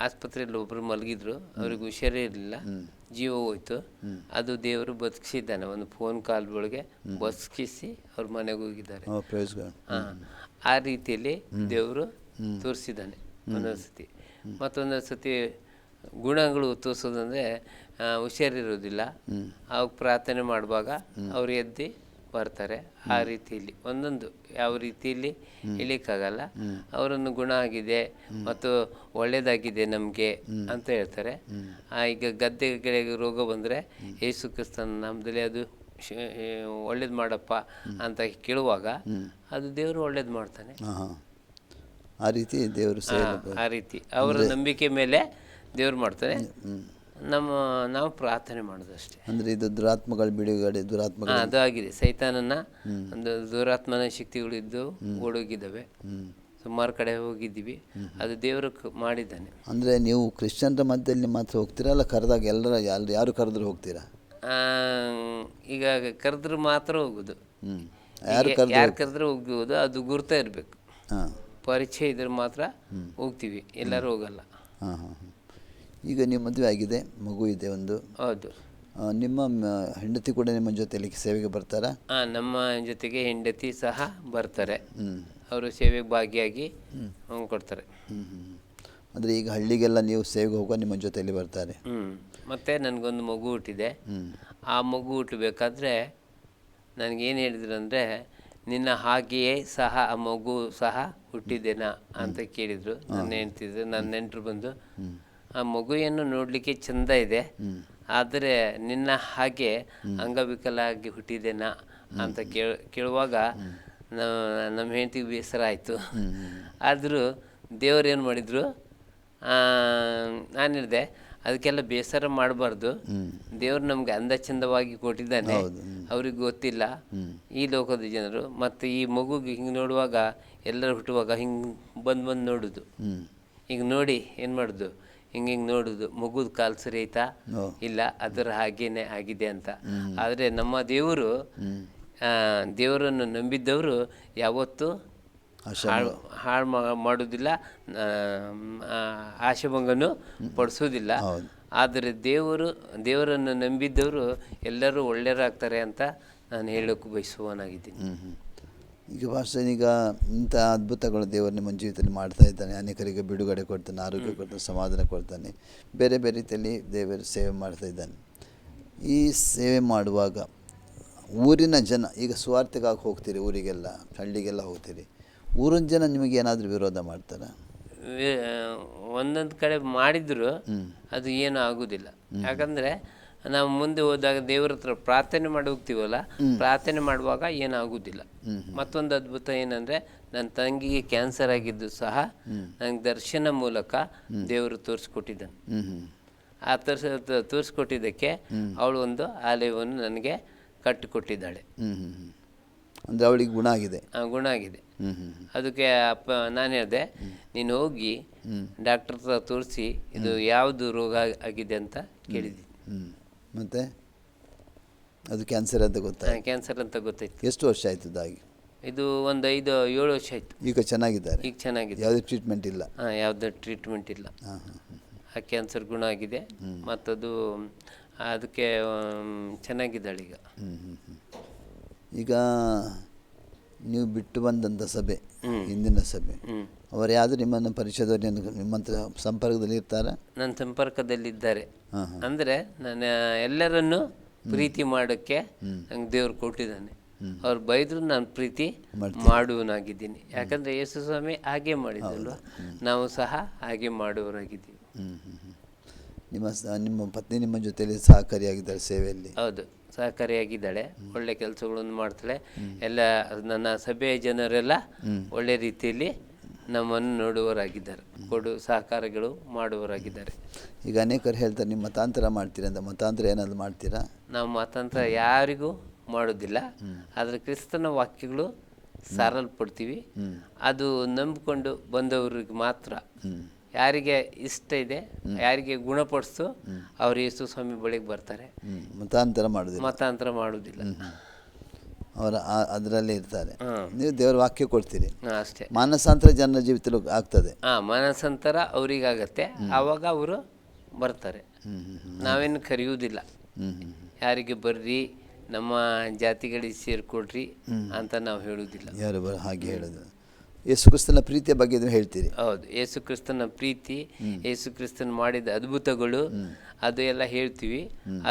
ಆಸ್ಪತ್ರೆಯಲ್ಲಿ ಒಬ್ಬರು ಮಲಗಿದ್ರು, ಅವ್ರಿಗೆ ಹುಷಾರೇ ಇರಲಿಲ್ಲ, ಜೀವ ಹೋಯ್ತು. ಅದು ದೇವರು ಬದುಕಿಸಿದ್ದಾನೆ. ಒಂದು ಫೋನ್ ಕಾಲ್ ಒಳಗೆ ಬದುಕಿಸಿ ಅವ್ರ ಮನೆಗೆ ಹೋಗಿದ್ದಾರೆ. ಆ ರೀತಿಯಲ್ಲಿ ದೇವರು ತೋರಿಸಿದ್ದಾನೆ ಒಂದೊಂದು ಸತಿ. ಮತ್ತೊಂದೊಂದು ಸತಿ ಗುಣಗಳು ತೋರಿಸೋದಂದರೆ ಹುಷಾರಿರೋದಿಲ್ಲ, ಅವಾಗ ಪ್ರಾರ್ಥನೆ ಮಾಡುವಾಗ ಅವ್ರು ಎದ್ದು ಬರ್ತಾರೆ. ಆ ರೀತಿಯಲ್ಲಿ ಒಂದೊಂದು ಯಾವ ರೀತಿಯಲ್ಲಿ ಹೇಳಕ್ಕಾಗಲ್ಲ. ಅವರನ್ನು ಗುಣ ಆಗಿದೆ ಮತ್ತು ಒಳ್ಳೆಯದಾಗಿದೆ ನಮಗೆ ಅಂತ ಹೇಳ್ತಾರೆ. ಈಗ ಗದ್ದೆಗಳಿಗೆ ರೋಗ ಬಂದರೆ ಯೇಸು ಕ್ರಿಸ್ತನ ನಾಮದಲ್ಲಿ ಅದು ಒಳ್ಳೇದು ಮಾಡಪ್ಪ ಅಂತ ಕೇಳುವಾಗ ಅದು ದೇವರು ಒಳ್ಳೇದು ಮಾಡ್ತಾನೆ. ಆ ರೀತಿ ದೇವರು ಆ ರೀತಿ ಅವರ ನಂಬಿಕೆ ಮೇಲೆ ದೇವ್ರು ಮಾಡ್ತಾನೆ. ನಾವು ಪ್ರಾರ್ಥನೆ ಮಾಡೋದು ಅಷ್ಟೇ. ಅಂದರೆ ಇದು ದುರಾತ್ಮಗಳ ಬಿಡುಗಡೆ, ಅದು ಆಗಿದೆ. ಸೈತಾನನ ಒಂದು ದುರಾತ್ಮನ ಶಕ್ತಿಗಳು ಇದ್ದು ಓಡೋಗಿದ್ದಾವೆ. ಸುಮಾರು ಕಡೆ ಹೋಗಿದ್ದೀವಿ. ಅದು ದೇವರು ಮಾಡಿದ್ದಾನೆ. ಅಂದರೆ ನೀವು ಕ್ರಿಶ್ಚಿಯನ್ರ ಮಧ್ಯದಲ್ಲಿ ಮಾತ್ರ ಹೋಗ್ತೀರಾ, ಅಲ್ಲ ಕರೆದಾಗ ಯಾರು ಕರೆದ್ರು ಹೋಗ್ತೀರಾ? ಈಗ ಕರೆದ್ರು ಮಾತ್ರ ಹೋಗೋದು. ಯಾರು ಕರೆದ್ರೆ ಹೋಗ್ಬೋದು. ಅದು ಗುರ್ತ ಇರಬೇಕು, ಪರಿಚಯ ಇದ್ರೆ ಮಾತ್ರ ಹೋಗ್ತೀವಿ, ಎಲ್ಲರೂ ಹೋಗಲ್ಲ. ಈಗ ನಿಮ್ಮ ಮದುವೆ ಆಗಿದೆ, ಮಗು ಇದೆ ಒಂದು. ಹೌದು. ನಿಮ್ಮ ಹೆಂಡತಿ ಕೂಡ ನಿಮ್ಮ ಜೊತೆಯಲ್ಲಿ ಸೇವೆಗೆ ಬರ್ತಾರಾ? ನಮ್ಮ ಜೊತೆಗೆ ಹೆಂಡತಿ ಸಹ ಬರ್ತಾರೆ. ಅವರು ಸೇವೆಗೆ ಭಾಗಿಯಾಗಿ ಕೊಡ್ತಾರೆ. ಅಂದರೆ ಈಗ ಹಳ್ಳಿಗೆಲ್ಲ ನೀವು ಸೇವೆಗೆ ಹೋಗುವ ನಿಮ್ಮ ಜೊತೆಯಲ್ಲಿ ಬರ್ತಾರೆ. ಮತ್ತು ನನಗೊಂದು ಮಗು ಹುಟ್ಟಿದೆ. ಆ ಮಗು ಹುಟ್ಟಬೇಕಾದ್ರೆ ನನಗೇನು ಹೇಳಿದ್ರು ಅಂದರೆ, ನಿನ್ನ ಹಾಗೆಯೇ ಸಹ ಆ ಮಗು ಸಹ ಹುಟ್ಟಿದ್ದೇನಾ ಅಂತ ಕೇಳಿದರು. ನನ್ನ ನೆಂಟರು ಬಂದು, ಆ ಮಗು ಏನು ನೋಡಲಿಕ್ಕೆ ಚೆಂದ ಇದೆ, ಆದರೆ ನಿನ್ನ ಹಾಗೆ ಅಂಗವಿಕಲಾಗಿ ಹುಟ್ಟಿದ್ದೇನಾ ಅಂತ ಕೇಳುವಾಗ ನಮ್ಮ ಹೆಂಡತಿಗೆ ಬೇಸರ ಆಯಿತು. ಆದರೂ ದೇವರೇನು ಮಾಡಿದರು, ನಾನು ಹೇಳಿದೆ ಅದಕ್ಕೆಲ್ಲ ಬೇಸರ ಮಾಡಬಾರ್ದು. ದೇವ್ರು ನಮ್ಗೆ ಅಂದ ಚಂದವಾಗಿ ಕೊಟ್ಟಿದ್ದಾನೆ, ಅವ್ರಿಗೆ ಗೊತ್ತಿಲ್ಲ ಈ ಲೋಕದ ಜನರು. ಮತ್ತು ಈ ಮಗುಗೆ ಹಿಂಗೆ ನೋಡುವಾಗ, ಎಲ್ಲರೂ ಹುಟ್ಟುವಾಗ ಹಿಂಗೆ ಬಂದು ನೋಡೋದು, ಈಗ ನೋಡಿ ಏನು ಮಾಡೋದು, ಹಿಂಗೆ ನೋಡೋದು, ಮಗುದ ಕಾಲು ಸರಿ ಐತಾ ಇಲ್ಲ, ಅದರ ಹಾಗೇನೆ ಆಗಿದೆ ಅಂತ. ಆದರೆ ನಮ್ಮ ದೇವರನ್ನು ನಂಬಿದ್ದವರು ಯಾವತ್ತೂ ಹಾಳು ಮಾಡೋದಿಲ್ಲ, ಆಶಾಭಂಗನೂ ಪಡಿಸೋದಿಲ್ಲ. ಆದರೆ ದೇವರನ್ನು ನಂಬಿದ್ದವರು ಎಲ್ಲರೂ ಒಳ್ಳೆಯರಾಗ್ತಾರೆ ಅಂತ ನಾನು ಹೇಳೋಕ್ಕೂ ಬಯಸುವನಾಗಿದ್ದೀನಿ. ಈಗ ಈಗ ಇಂಥ ಅದ್ಭುತಗಳು ದೇವರು ನಿಮ್ಮ ಜೀವಿತದಲ್ಲಿ ಮಾಡ್ತಾ ಇದ್ದಾನೆ. ಅನೇಕರಿಗೆ ಬಿಡುಗಡೆ ಕೊಡ್ತಾನೆ, ಆರೋಗ್ಯ ಕೊಡ್ತಾನೆ, ಸಮಾಧಾನ ಕೊಡ್ತಾನೆ, ಬೇರೆ ಬೇರೆ ರೀತಿಯಲ್ಲಿ ದೇವರು ಸೇವೆ ಮಾಡ್ತಾ ಇದ್ದಾನೆ. ಈ ಸೇವೆ ಮಾಡುವಾಗ ಊರಿನ ಜನ, ಈಗ ಸ್ವಾರ್ಥಿಗಾಗಿ ಹೋಗ್ತೀರಿ, ಊರಿಗೆಲ್ಲ ಹಳ್ಳಿಗೆಲ್ಲ ಹೋಗ್ತೀರಿ, ಊರಿನ ಜನ ನಿಮಗೆ ಏನಾದರೂ ವಿರೋಧ ಮಾಡ್ತಾರಾ? ಒಂದೊಂದು ಕಡೆ ಮಾಡಿದ್ರು ಅದು ಏನೂ ಆಗೋದಿಲ್ಲ. ಯಾಕಂದರೆ ನಾವು ಮುಂದೆ ಹೋದಾಗ ದೇವ್ರ ಹತ್ರ ಪ್ರಾರ್ಥನೆ ಮಾಡಿ ಹೋಗ್ತೀವಲ್ಲ, ಪ್ರಾರ್ಥನೆ ಮಾಡುವಾಗ ಏನಾಗೋದಿಲ್ಲ. ಮತ್ತೊಂದು ಅದ್ಭುತ ಏನಂದರೆ, ನನ್ನ ತಂಗಿಗೆ ಕ್ಯಾನ್ಸರ್ ಆಗಿದ್ದು ಸಹ ನನಗೆ ದರ್ಶನ ಮೂಲಕ ದೇವರು ತೋರಿಸ್ಕೊಟ್ಟಿದ್ದಾನೆ. ಆ ತೋರಿಸ್ಕೊಟ್ಟಿದ್ದಕ್ಕೆ ಅವಳು ಒಂದು ಆಲಯವನ್ನು ನನಗೆ ಕಟ್ಟಿಕೊಟ್ಟಿದ್ದಾಳೆ. ಅಂದರೆ ಅವಳಿಗೆ ಗುಣ ಆಗಿದೆ. ಗುಣ ಆಗಿದೆ. ಅದಕ್ಕೆ ಅಪ್ಪ ನಾನು ಹೇಳಿದೆ, ನೀನು ಹೋಗಿ ಡಾಕ್ಟರ್ ಹತ್ರ ತೋರಿಸಿ ಇದು ಯಾವುದು ರೋಗ ಆಗಿದೆ ಅಂತ ಕೇಳಿದ್ದೀನಿ. ಮತ್ತು ಅದು ಕ್ಯಾನ್ಸರ್ ಅಂತ ಗೊತ್ತಾಯ್ತು? ಕ್ಯಾನ್ಸರ್ ಅಂತ ಗೊತ್ತಾಯ್ತು. ಎಷ್ಟು ವರ್ಷ ಆಯಿತು ಇದಾಗಿ? ಇದು ಒಂದು 5-7 ವರ್ಷ ಆಯಿತು. ಈಗ ಚೆನ್ನಾಗಿದ್ದಾರೆ? ಈಗ ಚೆನ್ನಾಗಿದೆ. ಯಾವುದೇ ಟ್ರೀಟ್ಮೆಂಟ್ ಇಲ್ಲ? ಯಾವುದೇ ಟ್ರೀಟ್ಮೆಂಟ್ ಇಲ್ಲ. ಆ ಕ್ಯಾನ್ಸರ್ ಗುಣ ಆಗಿದೆ. ಮತ್ತದು ಅದಕ್ಕೆ ಚೆನ್ನಾಗಿದ್ದಾಳೆ ಈಗ. ಈಗ ನೀವು ಬಿಟ್ಟು ಬಂದಂಥ ಸಭೆ, ಹಿಂದಿನ ಸಭೆ, ಅವರು ಯಾವುದು ನಿಮ್ಮನ್ನು ಪರಿಚಯದವ್ರು ನಿಮ್ಮಂಥ ಸಂಪರ್ಕದಲ್ಲಿ ಇರ್ತಾರಾ? ನನ್ನ ಸಂಪರ್ಕದಲ್ಲಿದ್ದಾರೆ. ಅಂದರೆ ನಾನು ಎಲ್ಲರನ್ನು ಪ್ರೀತಿ ಮಾಡೋಕ್ಕೆ ನಂಗೆ ದೇವ್ರು ಕೊಟ್ಟಿದ್ದಾನೆ. ಅವ್ರು ಬೈದರೂ ನಾನು ಪ್ರೀತಿ ಮಾಡುವನಾಗಿದ್ದೀನಿ. ಯಾಕಂದರೆ ಯೇಸು ಸ್ವಾಮಿ ಹಾಗೆ ಮಾಡಿದ್ದಲ್ವ, ನಾವು ಸಹ ಹಾಗೆ ಮಾಡುವವರಾಗಿದ್ದೀವಿ. ನಿಮ್ಮ ಪತ್ನಿ ನಿಮ್ಮ ಜೊತೆಯಲ್ಲಿ ಸಹಕಾರಿಯಾಗಿದ್ದಾರೆ ಸೇವೆಯಲ್ಲಿ? ಹೌದು, ಸಹಕಾರಿಯಾಗಿದ್ದಾಳೆ. ಒಳ್ಳೆ ಕೆಲಸಗಳನ್ನು ಮಾಡ್ತಾಳೆ. ಎಲ್ಲ ನನ್ನ ಸಭೆಯ ಜನರೆಲ್ಲ ಒಳ್ಳೆ ರೀತಿಯಲ್ಲಿ ನಮ್ಮನ್ನು ನೋಡುವವರಾಗಿದ್ದಾರೆ, ಸಹಕಾರಗಳು ಮಾಡುವವರಾಗಿದ್ದಾರೆ. ಈಗ ಅನೇಕರು ಹೇಳ್ತಾರೆ ನೀವು ಮತಾಂತರ ಮಾಡ್ತೀರಿ ಅಂತ. ಮತಾಂತರ ಏನಾದರೂ ಮಾಡ್ತೀರಾ? ನಾವು ಮತಾಂತರ ಯಾರಿಗೂ ಮಾಡೋದಿಲ್ಲ. ಆದರೆ ಕ್ರಿಸ್ತನ ವಾಕ್ಯಗಳು ಸಾರಲ್ಪಡ್ತೀವಿ. ಅದು ನಂಬಿಕೊಂಡು ಬಂದವ್ರಿಗೆ ಮಾತ್ರ, ಯಾರಿಗೆ ಇಷ್ಟ ಇದೆ, ಯಾರಿಗೆ ಗುಣಪಡಿಸು, ಅವ್ರು ಯೇಸು ಸ್ವಾಮಿ ಬಳಿಗೆ ಬರ್ತಾರೆ. ಮತಾಂತರ ಮಾಡೋದಿಲ್ಲ. ಅವರ ಅದರಲ್ಲೇ ಇರ್ತಾರೆ. ನೀವು ದೇವರ ವಾಕ್ಯ ಕೊಡ್ತೀರಿ ಅಷ್ಟೇ. ಮಾನಸಾಂತರ ಜನರ ಜೀವಿತಲು ಆಗ್ತದೆ. ಮಾನಸಾಂತರ ಅವರಿಗಾಗತ್ತೆ, ಆವಾಗ ಅವರು ಬರ್ತಾರೆ. ನಾವೇನು ಕರೆಯುವುದಿಲ್ಲ. ಯಾರಿಗೆ ಬರ್ರಿ, ನಮ್ಮ ಜಾತಿಗಳಿಗೆ ಸೇರಿಕೊಡ್ರಿ ಅಂತ ನಾವು ಹೇಳುವುದಿಲ್ಲ. ಯಾರು ಹಾಗೆ ಹೇಳೋದು. ಯೇಸು ಕ್ರಿಸ್ತನ ಪ್ರೀತಿಯ ಬಗ್ಗೆ ಹೇಳ್ತೀರಿ? ಹೌದು, ಯೇಸು ಕ್ರಿಸ್ತನ ಪ್ರೀತಿ, ಯೇಸು ಕ್ರಿಸ್ತನ ಮಾಡಿದ ಅದ್ಭುತಗಳು, ಅದು ಎಲ್ಲ ಹೇಳ್ತೀವಿ.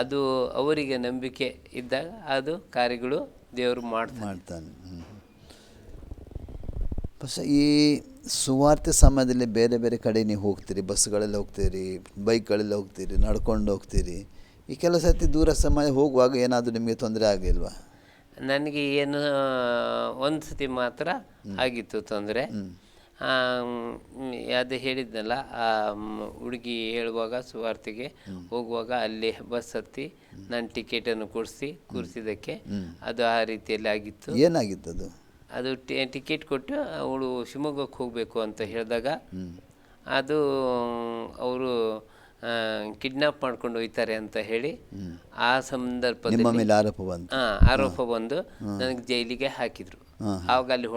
ಅದು ಅವರಿಗೆ ನಂಬಿಕೆ ಇದ್ದಾಗ ಅದು ಕಾರ್ಯಗಳು ದೇವರು ಮಾಡ್ತಾನೆ. ಈ ಸುವಾರ್ತೆ ಸಮಯದಲ್ಲಿ ಬೇರೆ ಬೇರೆ ಕಡೆ ನೀವು ಹೋಗ್ತೀರಿ, ಬಸ್ಗಳಲ್ಲಿ ಹೋಗ್ತೀರಿ, ಬೈಕ್ಗಳಲ್ಲಿ ಹೋಗ್ತೀರಿ, ನಡ್ಕೊಂಡು ಹೋಗ್ತೀರಿ. ಈ ಕೆಲವು ಸರ್ತಿ ದೂರ ಸಮಯ ಹೋಗುವಾಗ ಏನಾದರೂ ನಿಮಗೆ ತೊಂದರೆ ಆಗಿಲ್ವಾ? ನನಗೆ ಏನು ಒಂದು ಸತಿ ಮಾತ್ರ ಆಗಿತ್ತು ತೊಂದರೆ. ಅದು ಹೇಳಿದ್ನಲ್ಲ, ಆ ಹುಡುಗಿ ಹೇಳುವಾಗ ಸುವಾರ್ತೆಗೆ ಹೋಗುವಾಗ ಅಲ್ಲಿ ಬಸ್ ಹತ್ತಿ ನಾನು ಟಿಕೆಟನ್ನು ಕೂರಿಸಿದ್ದಕ್ಕೆ ಅದು ಆ ರೀತಿಯಲ್ಲಿ ಆಗಿತ್ತು. ಏನಾಗಿತ್ತು ಅದು? ಅದು ಟಿಕೆಟ್ ಕೊಟ್ಟು ಅವಳು ಶಿವಮೊಗ್ಗಕ್ಕೆ ಹೋಗಬೇಕು ಅಂತ ಹೇಳಿದಾಗ ಅದು ಅವರು ಕಿಡ್ನಾಪ್ ಮಾಡ್ಕೊಂಡು ಹೋಯ್ತಾರೆ ಅಂತ ಹೇಳಿ ಆ ಸಂದರ್ಭದಲ್ಲಿ ಆರೋಪ ಬಂದು ನನಗೆ ಜೈಲಿಗೆ ಹಾಕಿದ್ರು. ಆವಾಗ ಅಲ್ಲಿ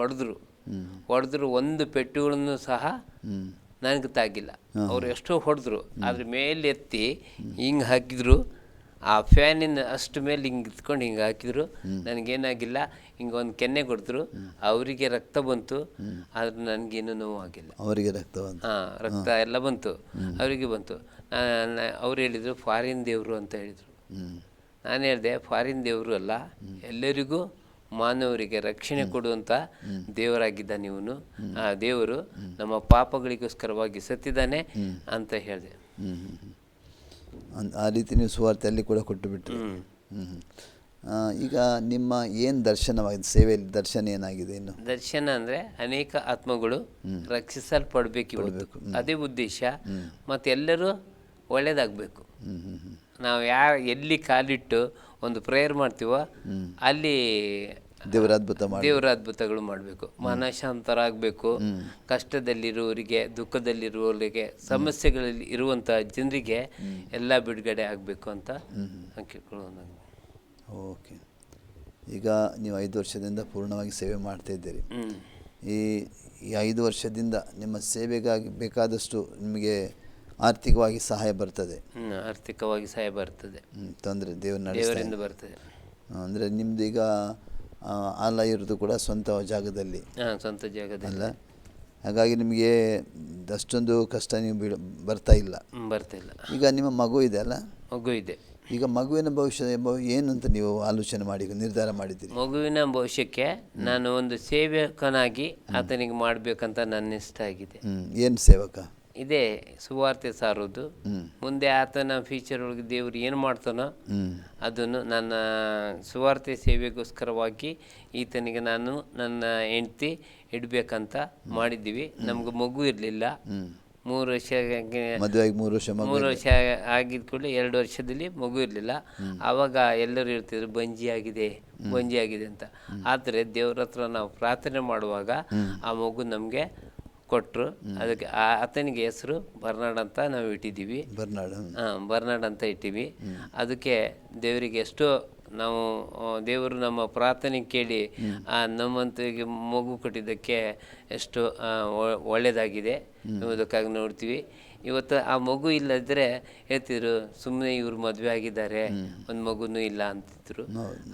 ಹೊಡೆದ್ರು ಒಂದು ಪೆಟ್ಟುಗಳನ್ನು ಸಹ ನನಗೆ ತಾಗಿಲ್ಲ. ಅವ್ರು ಎಷ್ಟೋ ಹೊಡೆದ್ರು, ಅದ್ರ ಮೇಲೆ ಎತ್ತಿ ಹಿಂಗೆ ಹಾಕಿದ್ರು. ಆ ಫ್ಯಾನಿನ ಅಷ್ಟು ಮೇಲೆ ಹಿಂಗೆ ಇತ್ಕೊಂಡು ಹಿಂಗೆ ಹಾಕಿದ್ರು. ನನಗೇನಾಗಿಲ್ಲ. ಹಿಂಗೆ ಒಂದು ಕೆನ್ನೆ ಕೊಡ್ತರು, ಅವರಿಗೆ ರಕ್ತ ಬಂತು, ಆದ್ರೆ ನನಗೇನು ನೋವು ಆಗಿಲ್ಲ. ಅವರಿಗೆ ರಕ್ತ ಎಲ್ಲ ಬಂತು, ಅವರಿಗೆ ಬಂತು. ಅವ್ರು ಹೇಳಿದರು ಫಾರಿನ್ ದೇವರು ಅಂತ ಹೇಳಿದರು. ನಾನು ಹೇಳಿದೆ ಫಾರಿನ್ ದೇವರು ಅಲ್ಲ, ಎಲ್ಲರಿಗೂ ಮಾನವರಿಗೆ ರಕ್ಷಣೆ ಕೊಡುವಂಥ ದೇವರಾಗಿದ್ದ ಇವನು. ಆ ದೇವರು ನಮ್ಮ ಪಾಪಗಳಿಗೋಸ್ಕರವಾಗಿ ಸತ್ತಿದ್ದಾನೆ ಅಂತ ಹೇಳಿದೆ. ಆ ರೀತಿ ನೀವು ಸುವಾರ್ತೆಯಲ್ಲಿ ಕೂಡ ಕೊಟ್ಟು ಬಿಟ್ಟರು. ಈಗ ನಿಮ್ಮ ಏನು ದರ್ಶನವಾಗಿದೆ ಸೇವೆಯಲ್ಲಿ? ದರ್ಶನ ಏನಾಗಿದೆ? ಇನ್ನು ದರ್ಶನ ಅಂದರೆ ಅನೇಕ ಆತ್ಮಗಳು ರಕ್ಷಿಸಲ್ಪಡಬೇಕು, ಅದೇ ಉದ್ದೇಶ. ಮತ್ತು ಎಲ್ಲರೂ ಒಳ್ಳೇದಾಗಬೇಕು. ನಾವು ಎಲ್ಲಿ ಕಾಲಿಟ್ಟು ಒಂದು ಪ್ರೇಯರ್ ಮಾಡ್ತೀವೋ ಅಲ್ಲಿ ದೇವರ ಅದ್ಭುತಗಳು ಮಾಡಬೇಕು. ಮನಶಾಂತರ ಆಗಬೇಕು. ಕಷ್ಟದಲ್ಲಿರುವವರಿಗೆ, ದುಃಖದಲ್ಲಿರುವವರಿಗೆ, ಸಮಸ್ಯೆಗಳಲ್ಲಿ ಇರುವಂಥ ಜನರಿಗೆ ಎಲ್ಲ ಬಿಡುಗಡೆ ಆಗಬೇಕು ಅಂತ ಕೇಳ್ಕೊಳ್ಳೋಣ. ಓಕೆ. ಈಗ ನೀವು 5 ವರ್ಷದಿಂದ ಪೂರ್ಣವಾಗಿ ಸೇವೆ ಮಾಡ್ತಾ ಇದ್ದೀರಿ. ಈ 5 ವರ್ಷದಿಂದ ನಿಮ್ಮ ಸೇವೆಗಾಗಿ ಬೇಕಾದಷ್ಟು ನಿಮಗೆ ಆರ್ಥಿಕವಾಗಿ ಸಹಾಯ ಬರ್ತದೆ? ಆರ್ಥಿಕವಾಗಿ ಸಹಾಯ ಬರ್ತದೆ. ತೊಂದರೆ ದೇವರಿಂದ ಬರ್ತದೆ. ಅಂದರೆ ನಿಮ್ಮದು ಈಗ ಆಲಯ ಇರೋದು ಕೂಡ ಸ್ವಂತ ಜಾಗದಲ್ಲಿ ಅಲ್ಲ, ಹಾಗಾಗಿ ನಿಮಗೆ ಅಷ್ಟೊಂದು ಕಷ್ಟ ನೀವು ಬರ್ತಾ ಇಲ್ಲ. ಈಗ ನಿಮ್ಮ ಮಗು ಇದೆ ಅಲ್ಲ? ಮಗು ಇದೆ. ಈಗ ಮಗುವಿನ ಭವಿಷ್ಯ ಏನಂತ ನೀವು ಆಲೋಚನೆ ಮಾಡಿ ನಿರ್ಧಾರ ಮಾಡಿದ್ದೀರಿ? ಮಗುವಿನ ಭವಿಷ್ಯಕ್ಕೆ ನಾನು ಒಂದು ಸೇವಕನಾಗಿ ಆತನಿಗೆ ಮಾಡಬೇಕಂತ ನನ್ನ ಇಷ್ಟ ಆಗಿದೆ. ಏನು ಸೇವಕ? ಇದೇ ಸುವಾರ್ತೆ ಸಾರೋದು. ಮುಂದೆ ಆತನ ಫ್ಯೂಚರ್ ಒಳಗೆ ದೇವರು ಏನು ಮಾಡ್ತಾನೋ ಅದನ್ನು ನನ್ನ ಸುವಾರ್ತೆ ಸೇವೆಗೋಸ್ಕರವಾಗಿ ಈತನಿಗೆ ನಾನು ನನ್ನ ಹೆಂಡತಿ ಇಡಬೇಕಂತ ಮಾಡಿದ್ದೀವಿ. ನಮ್ಗೆ ಮಗು ಇರಲಿಲ್ಲ, 3 ವರ್ಷ ಮದುವೆ ಆಗಿ 3 ವರ್ಷ 3 ವರ್ಷ ಆಗಿದ ಕೂಡಲೇ 2 ವರ್ಷದಲ್ಲಿ ಮಗು ಇರಲಿಲ್ಲ. ಆವಾಗ ಎಲ್ಲರೂ ಹೇಳ್ತಿದ್ರು ಬಂಜಿ ಆಗಿದೆ ಅಂತ. ಆದರೆ ದೇವ್ರ ಹತ್ರ ನಾವು ಪ್ರಾರ್ಥನೆ ಮಾಡುವಾಗ ಆ ಮಗು ನಮಗೆ ಕೊಟ್ಟರು. ಅದಕ್ಕೆ ಆತನಿಗೆ ಹೆಸರು ಬರ್ನಾಡ್ ಅಂತ ನಾವು ಇಟ್ಟಿದ್ದೀವಿ. ಬರ್ನಾಡ್ ಅಂತ ಇಟ್ಟಿವಿ. ಅದಕ್ಕೆ ದೇವರಿಗೆ ಎಷ್ಟೋ ನಾವು ದೇವರು ನಮ್ಮ ಪ್ರಾರ್ಥನೆ ಕೇಳಿ ನಮ್ಮಂತಿಗೆ ಮಗು ಕೊಟ್ಟಿದ್ದಕ್ಕೆ ಎಷ್ಟು ಒಳ್ಳೆಯದಾಗಿದೆ ಎಂಬುದಕ್ಕಾಗಿ ನೋಡ್ತೀವಿ. ಇವತ್ತು ಆ ಮಗು ಇಲ್ಲದಿದ್ದರೆ ಹೇಳ್ತಿದ್ರು ಸುಮ್ಮನೆ ಇವ್ರು ಮದುವೆ ಆಗಿದ್ದಾರೆ, ಒಂದು ಮಗುನೂ ಇಲ್ಲ ಅಂತಿದ್ರು.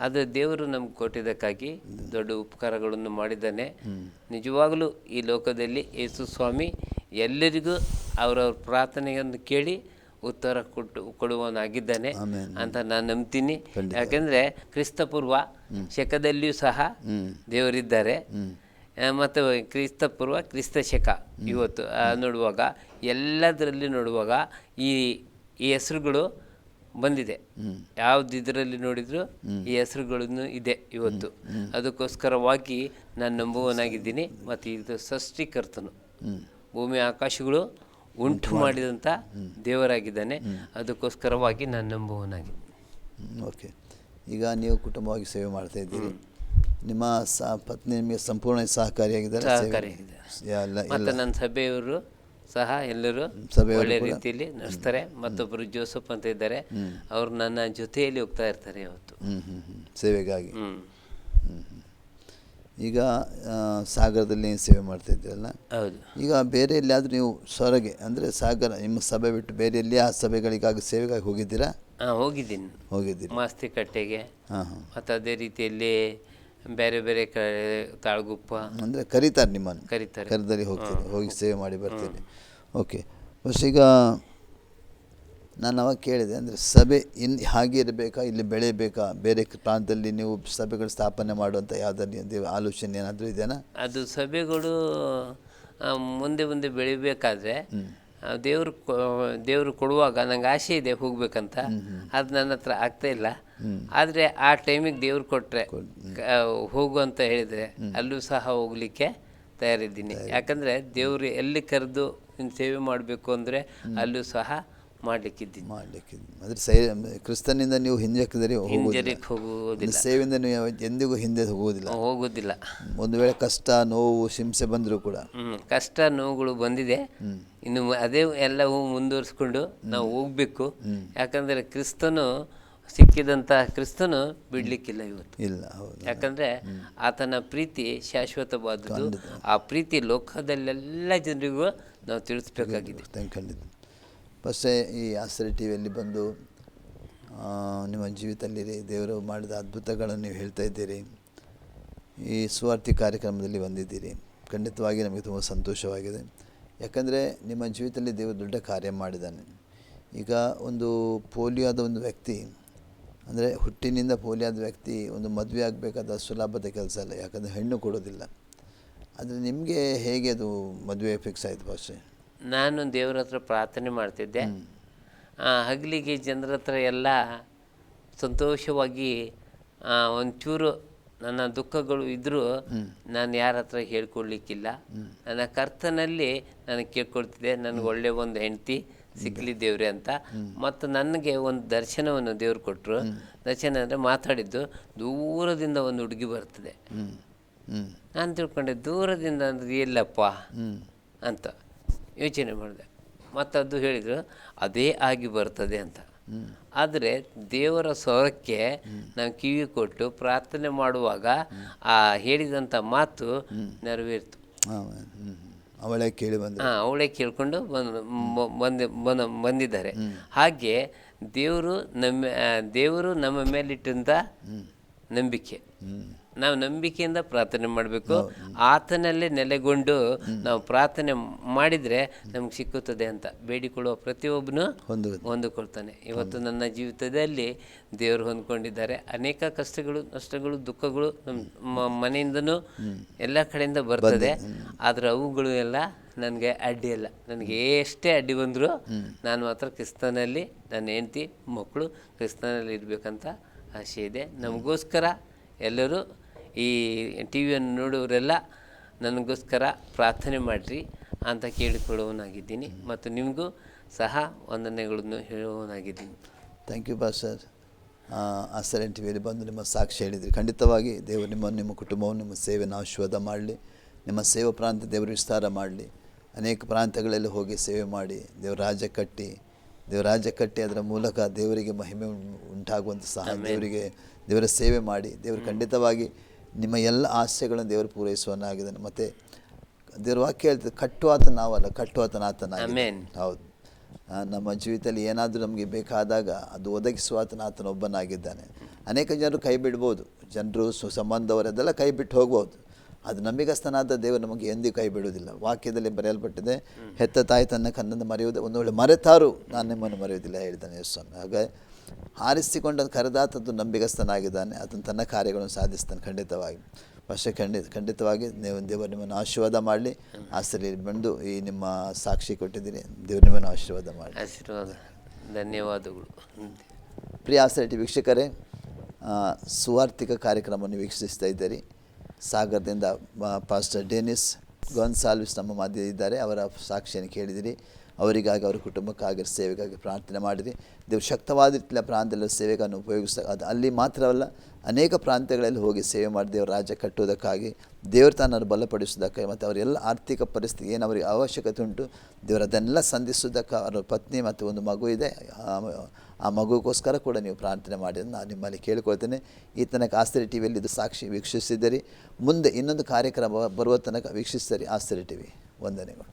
ಅದು ದೇವರು ನಮ್ಗೆ ಕೊಟ್ಟಿದ್ದಕ್ಕಾಗಿ ದೊಡ್ಡ ಉಪಕಾರಗಳನ್ನು ಮಾಡಿದ್ದಾನೆ. ನಿಜವಾಗಲೂ ಈ ಲೋಕದಲ್ಲಿ ಯೇಸು ಸ್ವಾಮಿ ಎಲ್ಲರಿಗೂ ಅವರವ್ರ ಪ್ರಾರ್ಥನೆಯನ್ನು ಕೇಳಿ ಉತ್ತರ ಕೊಡುವವನಾಗಿದ್ದಾನೆ ಅಂತ ನಾನು ನಂಬ್ತೀನಿ. ಯಾಕೆಂದರೆ ಕ್ರಿಸ್ತಪೂರ್ವ ಶಕದಲ್ಲಿಯೂ ಸಹ ದೇವರಿದ್ದಾರೆ, ಮತ್ತು ಕ್ರಿಸ್ತಪೂರ್ವ ಕ್ರಿಸ್ತ ಶಕ ಇವತ್ತು ನೋಡುವಾಗ ಎಲ್ಲದರಲ್ಲಿ ನೋಡುವಾಗ ಈ ಹೆಸರುಗಳು ಬಂದಿದೆ. ಯಾವ್ದು ಇದರಲ್ಲಿ ನೋಡಿದ್ರು ಈ ಹೆಸರುಗಳನ್ನು ಇದೆ ಇವತ್ತು. ಅದಕ್ಕೋಸ್ಕರವಾಗಿ ನಾನು ನಂಬುವನಾಗಿದ್ದೀನಿ. ಮತ್ತು ಇದು ಸೃಷ್ಟಿಕರ್ತನು, ಭೂಮಿ ಆಕಾಶಗಳು ಉಂಟು ಮಾಡಿದಂಥ ದೇವರಾಗಿದ್ದಾನೆ. ಅದಕ್ಕೋಸ್ಕರವಾಗಿ ನಾನು ನಂಬುವನಾಗಿದ್ದೀನಿ. ಓಕೆ, ಈಗ ನೀವು ಕುಟುಂಬವಾಗಿ ಸೇವೆ ಮಾಡ್ತಾ ಇದ್ದೀರಿ. ನಿಮ್ಮ ಪತ್ನಿ ನಿಮಗೆ ಸಂಪೂರ್ಣ ಸಹಕಾರಿಯಾಗಿದ್ದಾರೆ. ಮತ್ತು ನನ್ನ ಸಭೆಯವರು ಸಹ ಎಲ್ಲರೂ ಒಳ್ಳೆ ರೀತಿಯಲ್ಲಿ ನಡೆಸ್ತಾರೆ. ಮತ್ತೊಬ್ಬರು ಜೋಸಫ್ ಅಂತ ಇದ್ದಾರೆ, ಅವರು ನನ್ನ ಜೊತೆಯಲ್ಲಿ ಹೋಗ್ತಾ ಇರ್ತಾರೆ ಯಾವತ್ತು ಸೇವೆಗಾಗಿ. ಈಗ ಸಾಗರದಲ್ಲಿ ಸೇವೆ ಮಾಡ್ತಾ ಇದ್ದೀರಲ್ಲ? ಹೌದು. ಈಗ ಬೇರೆ ಎಲ್ಲಿಯಾದರೂ ನೀವು ಹೊರಗೆ ಅಂದರೆ ಸಾಗರ ನಿಮ್ಮ ಸಭೆ ಬಿಟ್ಟು ಬೇರೆ ಎಲ್ಲಿ ಆ ಸಭೆಗಳಿಗಾಗಿ ಸೇವೆಗಾಗಿ ಹೋಗಿದ್ದೀರಾ? ಹೋಗಿದ್ದೀನಿ ಮಾಸ್ತಿಕಟ್ಟೆಗೆ. ಮತ್ತು ಅದೇ ರೀತಿಯಲ್ಲಿ ಬೇರೆ ಬೇರೆ ಕಡೆ ತಾಳ್ಗುಪ್ಪ ಅಂದರೆ ಕರೀತಾರೆ, ನಿಮ್ಮನ್ನು ಕರೆದಲ್ಲಿ ಹೋಗ್ತೀನಿ, ಹೋಗಿ ಸೇವೆ ಮಾಡಿ ಬರ್ತೀನಿ. ಓಕೆ, ಫಸ್ಟ್ ಈಗ ನಾನು ಅವಾಗ ಕೇಳಿದೆ ಅಂದರೆ ಸಭೆ ಹಾಗೆ ಇರಬೇಕಾ, ಇಲ್ಲಿ ಬೆಳೆಯಬೇಕಾ, ಬೇರೆ ಪ್ರಾಂತದಲ್ಲಿ ನೀವು ಸಭೆಗಳು ಸ್ಥಾಪನೆ ಮಾಡುವಂಥ ಯಾವುದಾದ್ರು ಆಲೋಚನೆ ಏನಾದರೂ ಇದೆಯಾ? ಅದು ಸಭೆಗಳು ಮುಂದೆ ಮುಂದೆ ಬೆಳಿಬೇಕಾದ್ರೆ ದೇವರು ಕೊಡುವಾಗ ನಂಗೆ ಆಸೆ ಇದೆ ಹೋಗ್ಬೇಕಂತ. ಅದು ನನ್ನ ಹತ್ರ ಆಗ್ತಾ ಇಲ್ಲ. ಆದರೆ ಆ ಟೈಮಿಗೆ ದೇವ್ರು ಕೊಟ್ಟರೆ ಹೋಗು ಅಂತ ಹೇಳಿದರೆ ಅಲ್ಲೂ ಸಹ ಹೋಗಲಿಕ್ಕೆ ತಯಾರಿದ್ದೀನಿ. ಯಾಕಂದರೆ ದೇವರು ಎಲ್ಲಿ ಕರೆದು ಸೇವೆ ಮಾಡಬೇಕು ಅಂದರೆ ಅಲ್ಲೂ ಸಹ ಮಾಡಲಿಕ್ಕಿದ್ದೀನಿ. ಅಂದರೆ ಕ್ರಿಸ್ತನಿಂದ ನೀವು ಹಿಂಜರಿಕೆ ಹೋಗುವುದಿಲ್ಲ, ಸೇವೆಯಿಂದ ನೀವು ಎಂದಿಗೂ ಹಿಂದೆ ಹೋಗುವುದಿಲ್ಲ. ಒಂದು ವೇಳೆ ಕಷ್ಟ ನೋವು ಹಿಂಸೆ ಬಂದರೂ ಕೂಡ ಕಷ್ಟ ನೋವುಗಳು ಬಂದಿದೆ, ಇನ್ನು ಅದೇ ಎಲ್ಲವೂ ಮುಂದುವರಿಸ್ಕೊಂಡು ನಾವು ಹೋಗಬೇಕು. ಯಾಕಂದರೆ ಕ್ರಿಸ್ತನು ಸಿಕ್ಕಿದಂಥ ಕ್ರಿಸ್ತನು ಬಿಡಲಿಕ್ಕಿಲ್ಲ ಇವತ್ತು ಇಲ್ಲ. ಯಾಕಂದರೆ ಆತನ ಪ್ರೀತಿ ಶಾಶ್ವತವಾದದ್ದು. ಆ ಪ್ರೀತಿ ಲೋಕದಲ್ಲೆಲ್ಲ ಜನರಿಗೂ ನಾವು ತಿಳಿಸ್ಬೇಕಾಗಿದೆ. ಖಂಡಿತ. ಫಸ್ಟೇ ಈ ಆಶ್ರಯ ಟಿ ವಿಯಲ್ಲಿ ಬಂದು ನಿಮ್ಮ ಜೀವಿತದಲ್ಲಿ ದೇವರು ಮಾಡಿದ ಅದ್ಭುತಗಳನ್ನು ನೀವು ಹೇಳ್ತಾ ಇದ್ದೀರಿ. ಈ ಸುವಾರ್ತಿ ಕಾರ್ಯಕ್ರಮದಲ್ಲಿ ಬಂದಿದ್ದೀರಿ. ಖಂಡಿತವಾಗಿ ನಮಗೆ ತುಂಬ ಸಂತೋಷವಾಗಿದೆ. ಯಾಕಂದರೆ ನಿಮ್ಮ ಜೀವಿತದಲ್ಲಿ ದೇವರು ದೊಡ್ಡ ಕಾರ್ಯ ಮಾಡಿದ್ದಾನೆ. ಈಗ ಒಂದು ಪೋಲಿಯೋದ ಒಂದು ವ್ಯಕ್ತಿ ಅಂದರೆ ಹುಟ್ಟಿನಿಂದ ಪೋಲಿಯೋದ ವ್ಯಕ್ತಿ ಒಂದು ಮದುವೆ ಆಗಬೇಕಾದ ಸುಲಭದ ಕೆಲಸ ಅಲ್ಲ, ಯಾಕಂದರೆ ಹೆಣ್ಣು ಕೊಡೋದಿಲ್ಲ. ಆದರೆ ನಿಮಗೆ ಹೇಗೆ ಅದು ಮದುವೆ ಫಿಕ್ಸ್ ಆಯಿತು? ಫಸ್ಟ್ ನಾನು ದೇವ್ರ ಹತ್ರ ಪ್ರಾರ್ಥನೆ ಮಾಡ್ತಿದ್ದೆ. ಹಗಲಿಗೆ ಜನರ ಹತ್ರ ಎಲ್ಲ ಸಂತೋಷವಾಗಿ ಒಂಚೂರು ನನ್ನ ದುಃಖಗಳು ಇದ್ದರೂ ನಾನು ಯಾರ ಹತ್ರ ಹೇಳ್ಕೊಳ್ಲಿಕ್ಕಿಲ್ಲ. ನನ್ನ ಕರ್ತನಲ್ಲಿ ನನಗೆ ಕೇಳ್ಕೊಳ್ತಿದ್ದೆ, ನನಗೆ ಒಳ್ಳೆಯ ಒಂದು ಹೆಂಡತಿ ಸಿಕ್ಕಲಿ ದೇವ್ರೆ ಅಂತ. ಮತ್ತು ನನಗೆ ಒಂದು ದರ್ಶನವನ್ನು ದೇವ್ರು ಕೊಟ್ಟರು. ದರ್ಶನ ಅಂದರೆ ಮಾತಾಡಿದ್ದು ದೂರದಿಂದ ಒಂದು ಹುಡುಗಿ ಬರ್ತದೆ. ನಾನು ತಿಳ್ಕೊಂಡೆ ದೂರದಿಂದ ಅಂದರೆ ಎಲ್ಲಪ್ಪ ಅಂತ ಯೋಚನೆ ಮಾಡಿದೆ. ಮತ್ತು ಅದು ಹೇಳಿದರು ಅದೇ ಆಗಿ ಬರ್ತದೆ ಅಂತ. ಆದರೆ ದೇವರ ಸ್ವರಕ್ಕೆ ನಾವು ಕಿವಿ ಕೊಟ್ಟು ಪ್ರಾರ್ಥನೆ ಮಾಡುವಾಗ ಆ ಹೇಳಿದಂಥ ಮಾತು ನೆರವೇರಿತು. ಅವಳೇ ಕೇಳಿಕೊಂಡು ಬಂದಿದ್ದಾರೆ. ಹಾಗೆ ದೇವರು ನಮ್ಮ ಮೇಲಿಟ್ಟಂಥ ನಂಬಿಕೆ, ನಾವು ನಂಬಿಕೆಯಿಂದ ಪ್ರಾರ್ಥನೆ ಮಾಡಬೇಕು. ಆತನಲ್ಲೇ ನೆಲೆಗೊಂಡು ನಾವು ಪ್ರಾರ್ಥನೆ ಮಾಡಿದರೆ ನಮ್ಗೆ ಸಿಕ್ಕುತ್ತದೆ ಅಂತ ಬೇಡಿಕೊಳ್ಳುವ ಪ್ರತಿಯೊಬ್ಬನು ಹೊಂದಿಕೊಳ್ತಾನೆ. ಇವತ್ತು ನನ್ನ ಜೀವಿತದಲ್ಲಿ ದೇವರು ಹೊಂದ್ಕೊಂಡಿದ್ದಾರೆ. ಅನೇಕ ಕಷ್ಟಗಳು, ನಷ್ಟಗಳು, ದುಃಖಗಳು ನಮ್ಮ ಮನೆಯಿಂದನೂ ಎಲ್ಲ ಕಡೆಯಿಂದ ಬರ್ತದೆ. ಆದರೆ ಅವುಗಳು ಎಲ್ಲ ನನಗೆ ಅಡ್ಡಿ ಅಲ್ಲ. ನನಗೆ ಎಷ್ಟೇ ಅಡ್ಡಿ ಬಂದರೂ ನಾನು ಮಾತ್ರ ಕ್ರಿಸ್ತನಲ್ಲಿ, ನನ್ನ ಹೆಂಡತಿ ಮಕ್ಕಳು ಕ್ರಿಸ್ತನಲ್ಲಿ ಇರಬೇಕಂತ ಆಸೆ ಇದೆ. ನಮಗೋಸ್ಕರ ಎಲ್ಲರೂ ಈ ಟಿ ವಿಯನ್ನು ನೋಡೋರೆಲ್ಲ ನನಗೋಸ್ಕರ ಪ್ರಾರ್ಥನೆ ಮಾಡಿರಿ. ಅಂತ ಕೇಳಿಕೊಳ್ಳುವನಾಗಿದ್ದೀನಿ ಮತ್ತು ನಿಮಗೂ ಸಹ ವಂದನೆಗಳನ್ನು ಹೇಳುವನಾಗಿದ್ದೀನಿ. Thank you pastor. ಆಸ್ಟ್ರೇಲಿಯನ್ ಟಿವಿಯಲ್ಲಿ ಬಂದು ನಿಮ್ಮ ಸಾಕ್ಷಿ ಹೇಳಿದ್ರಿ. ಖಂಡಿತವಾಗಿ ದೇವರು ನಿಮ್ಮನ್ನು, ನಿಮ್ಮ ಕುಟುಂಬವನ್ನು, ನಿಮ್ಮ ಸೇವೆಯನ್ನು ಆಶೀರ್ವಾದ ಮಾಡಲಿ. ನಿಮ್ಮ ಸೇವಾ ಪ್ರಾಂತ್ಯ ದೇವರು ವಿಸ್ತಾರ ಮಾಡಲಿ. ಅನೇಕ ಪ್ರಾಂತ್ಯಗಳಲ್ಲಿ ಹೋಗಿ ಸೇವೆ ಮಾಡಿ ದೇವರ ರಾಜ್ಯ ಕಟ್ಟಿ ಅದರ ಮೂಲಕ ದೇವರಿಗೆ ಮಹಿಮೆ ಉಂಟಾಗುವಂಥ ಸಹ ದೇವರ ಸೇವೆ ಮಾಡಿ ದೇವರು ಖಂಡಿತವಾಗಿ ನಿಮ್ಮ ಎಲ್ಲ ಆಸೆಗಳನ್ನು ದೇವರು ಪೂರೈಸುವನಾಗಿದ್ದಾನೆ. ಮತ್ತು ದೇವರ ವಾಕ್ಯ ಹೇಳ್ತದೆ, ಕಟ್ಟುವಾತ ನಾವಲ್ಲ, ಕಟ್ಟುವಾತನಾತನಾಗಿದ್ದಾನೆ. ಹೌದು, ನಮ್ಮ ಜೀವಿತದಲ್ಲಿ ಏನಾದರೂ ನಮಗೆ ಬೇಕಾದಾಗ ಅದು ಒದಗಿಸುವಾತನ ಆತನೊಬ್ಬನಾಗಿದ್ದಾನೆ. ಅನೇಕ ಜನರು ಕೈ ಬಿಡ್ಬೋದು, ಜನರು ಸಂಬಂಧವರೆಲ್ಲ ಕೈ ಬಿಟ್ಟು ಹೋಗ್ಬೋದು. ಅದು ನಂಬಿಗಸ್ತನಾದ ದೇವರು ನಮಗೆ ಎಂದಿಗೂ ಕೈ ಬಿಡುವುದಿಲ್ಲ. ವಾಕ್ಯದಲ್ಲಿ ಬರೆಯಲ್ಪಟ್ಟಿದೆ, ಹೆತ್ತ ತಾಯಿ ತನ್ನ ಕಣ್ಣನ್ನು ಮರೆಯುವುದು, ಒಂದು ವೇಳೆ ಮರೆತಾರು ನಾನು ನಿಮ್ಮನ್ನು ಮರೆಯುವುದಿಲ್ಲ ಹೇಳಿದ್ದಾನೆ ಯೇಸುಸ್ವಾಮಿ. ಹಾಗಾಗಿ ಆರಿಸಿಕೊಂಡು ಕರೆದಾತದ್ದು ನಂಬಿಗಸ್ತನಾಗಿದ್ದಾನೆ, ಅದನ್ನು ತನ್ನ ಕಾರ್ಯಗಳನ್ನು ಸಾಧಿಸ್ತಾನೆ ಖಂಡಿತವಾಗಿ. പക്ഷേ ಖಂಡಿತವಾಗಿ ದೇವರು ನಿಮ್ಮನ್ನು ಆಶೀರ್ವಾದ ಮಾಡಲಿ. ಆಸ್ಟ್ರೇಲಿಯಲ್ಲಿ ಬಂದು ಈ ನಿಮ್ಮ ಸಾಕ್ಷಿ ಕೊಟ್ಟಿದ್ದೀರಿ, ದೇವರು ನಿಮ್ಮನ್ನು ಆಶೀರ್ವಾದ ಮಾಡಿ. ಆಶೀರ್ವಾದ, ಧನ್ಯವಾದಗಳು. ಪ್ರಿಯ ಆಸ್ಟ್ರೇಲಿಯ ಟಿ ವೀಕ್ಷಕರೇ, ಸುವಾರ್ತಿಕ ಕಾರ್ಯಕ್ರಮವನ್ನು ವೀಕ್ಷಿಸ್ತಾ ಇದ್ದೀರಿ. ಸಾಗರದಿಂದ ಪಾಸ್ಟರ್ ಡೆನಿಸ್ ಗೊನ್ಸಾಲ್ವಿಸ್ ನಮ್ಮ ಮಧ್ಯೆ ಇದ್ದಾರೆ. ಅವರ ಸಾಕ್ಷಿಯನ್ನು ಕೇಳಿದಿರಿ. ಅವರಿಗಾಗಿ, ಅವರ ಕುಟುಂಬಕ್ಕಾಗಿ, ಸೇವೆಗಾಗಿ ಪ್ರಾರ್ಥನೆ ಮಾಡಿರಿ. ದೇವರು ಶಕ್ತವಾದ ರೀತಿಯ ಪ್ರಾಂತ್ಯದಲ್ಲಿ ಸೇವೆಗಳನ್ನು ಉಪಯೋಗಿಸ್ತಾರೆ. ಅದು ಅಲ್ಲಿ ಮಾತ್ರವಲ್ಲ, ಅನೇಕ ಪ್ರಾಂತ್ಯಗಳಲ್ಲಿ ಹೋಗಿ ಸೇವೆ ಮಾಡಿ ದೇವರ ರಾಜ್ಯ ಕಟ್ಟುವುದಕ್ಕಾಗಿ, ದೇವರು ತನ್ನನ್ನು ಬಲಪಡಿಸುವುದಕ್ಕಾಗಿ, ಮತ್ತು ಅವರೆಲ್ಲ ಆರ್ಥಿಕ ಪರಿಸ್ಥಿತಿ ಏನು ಅವರಿಗೆ ಅವಶ್ಯಕತೆ ಉಂಟು ದೇವರು ಅದನ್ನೆಲ್ಲ ಸಂಧಿಸುವುದಕ್ಕೆ ಅವರ ಪತ್ನಿ ಮತ್ತು ಒಂದು ಮಗು ಇದೆ, ಆ ಮಗುಗೋಸ್ಕರ ಕೂಡ ನೀವು ಪ್ರಾರ್ಥನೆ ಮಾಡಿ ನಾನು ನಿಮ್ಮಲ್ಲಿ ಕೇಳಿಕೊಳ್ತೇನೆ. ಈ ತನಕ ಆಸ್ಟ್ರೇಲಿಯ ಟಿ ವಿಯಲ್ಲಿ ಇದು ಸಾಕ್ಷಿ ವೀಕ್ಷಿಸಿದ್ದೀರಿ. ಮುಂದೆ ಇನ್ನೊಂದು ಕಾರ್ಯಕ್ರಮ ಬರುವ ತನಕ ವೀಕ್ಷಿಸಿದ್ದೀರಿ ಆಸ್ಟ್ರೇಲಿಯ ಟಿ ವಿ. ವಂದನೆಗಳು.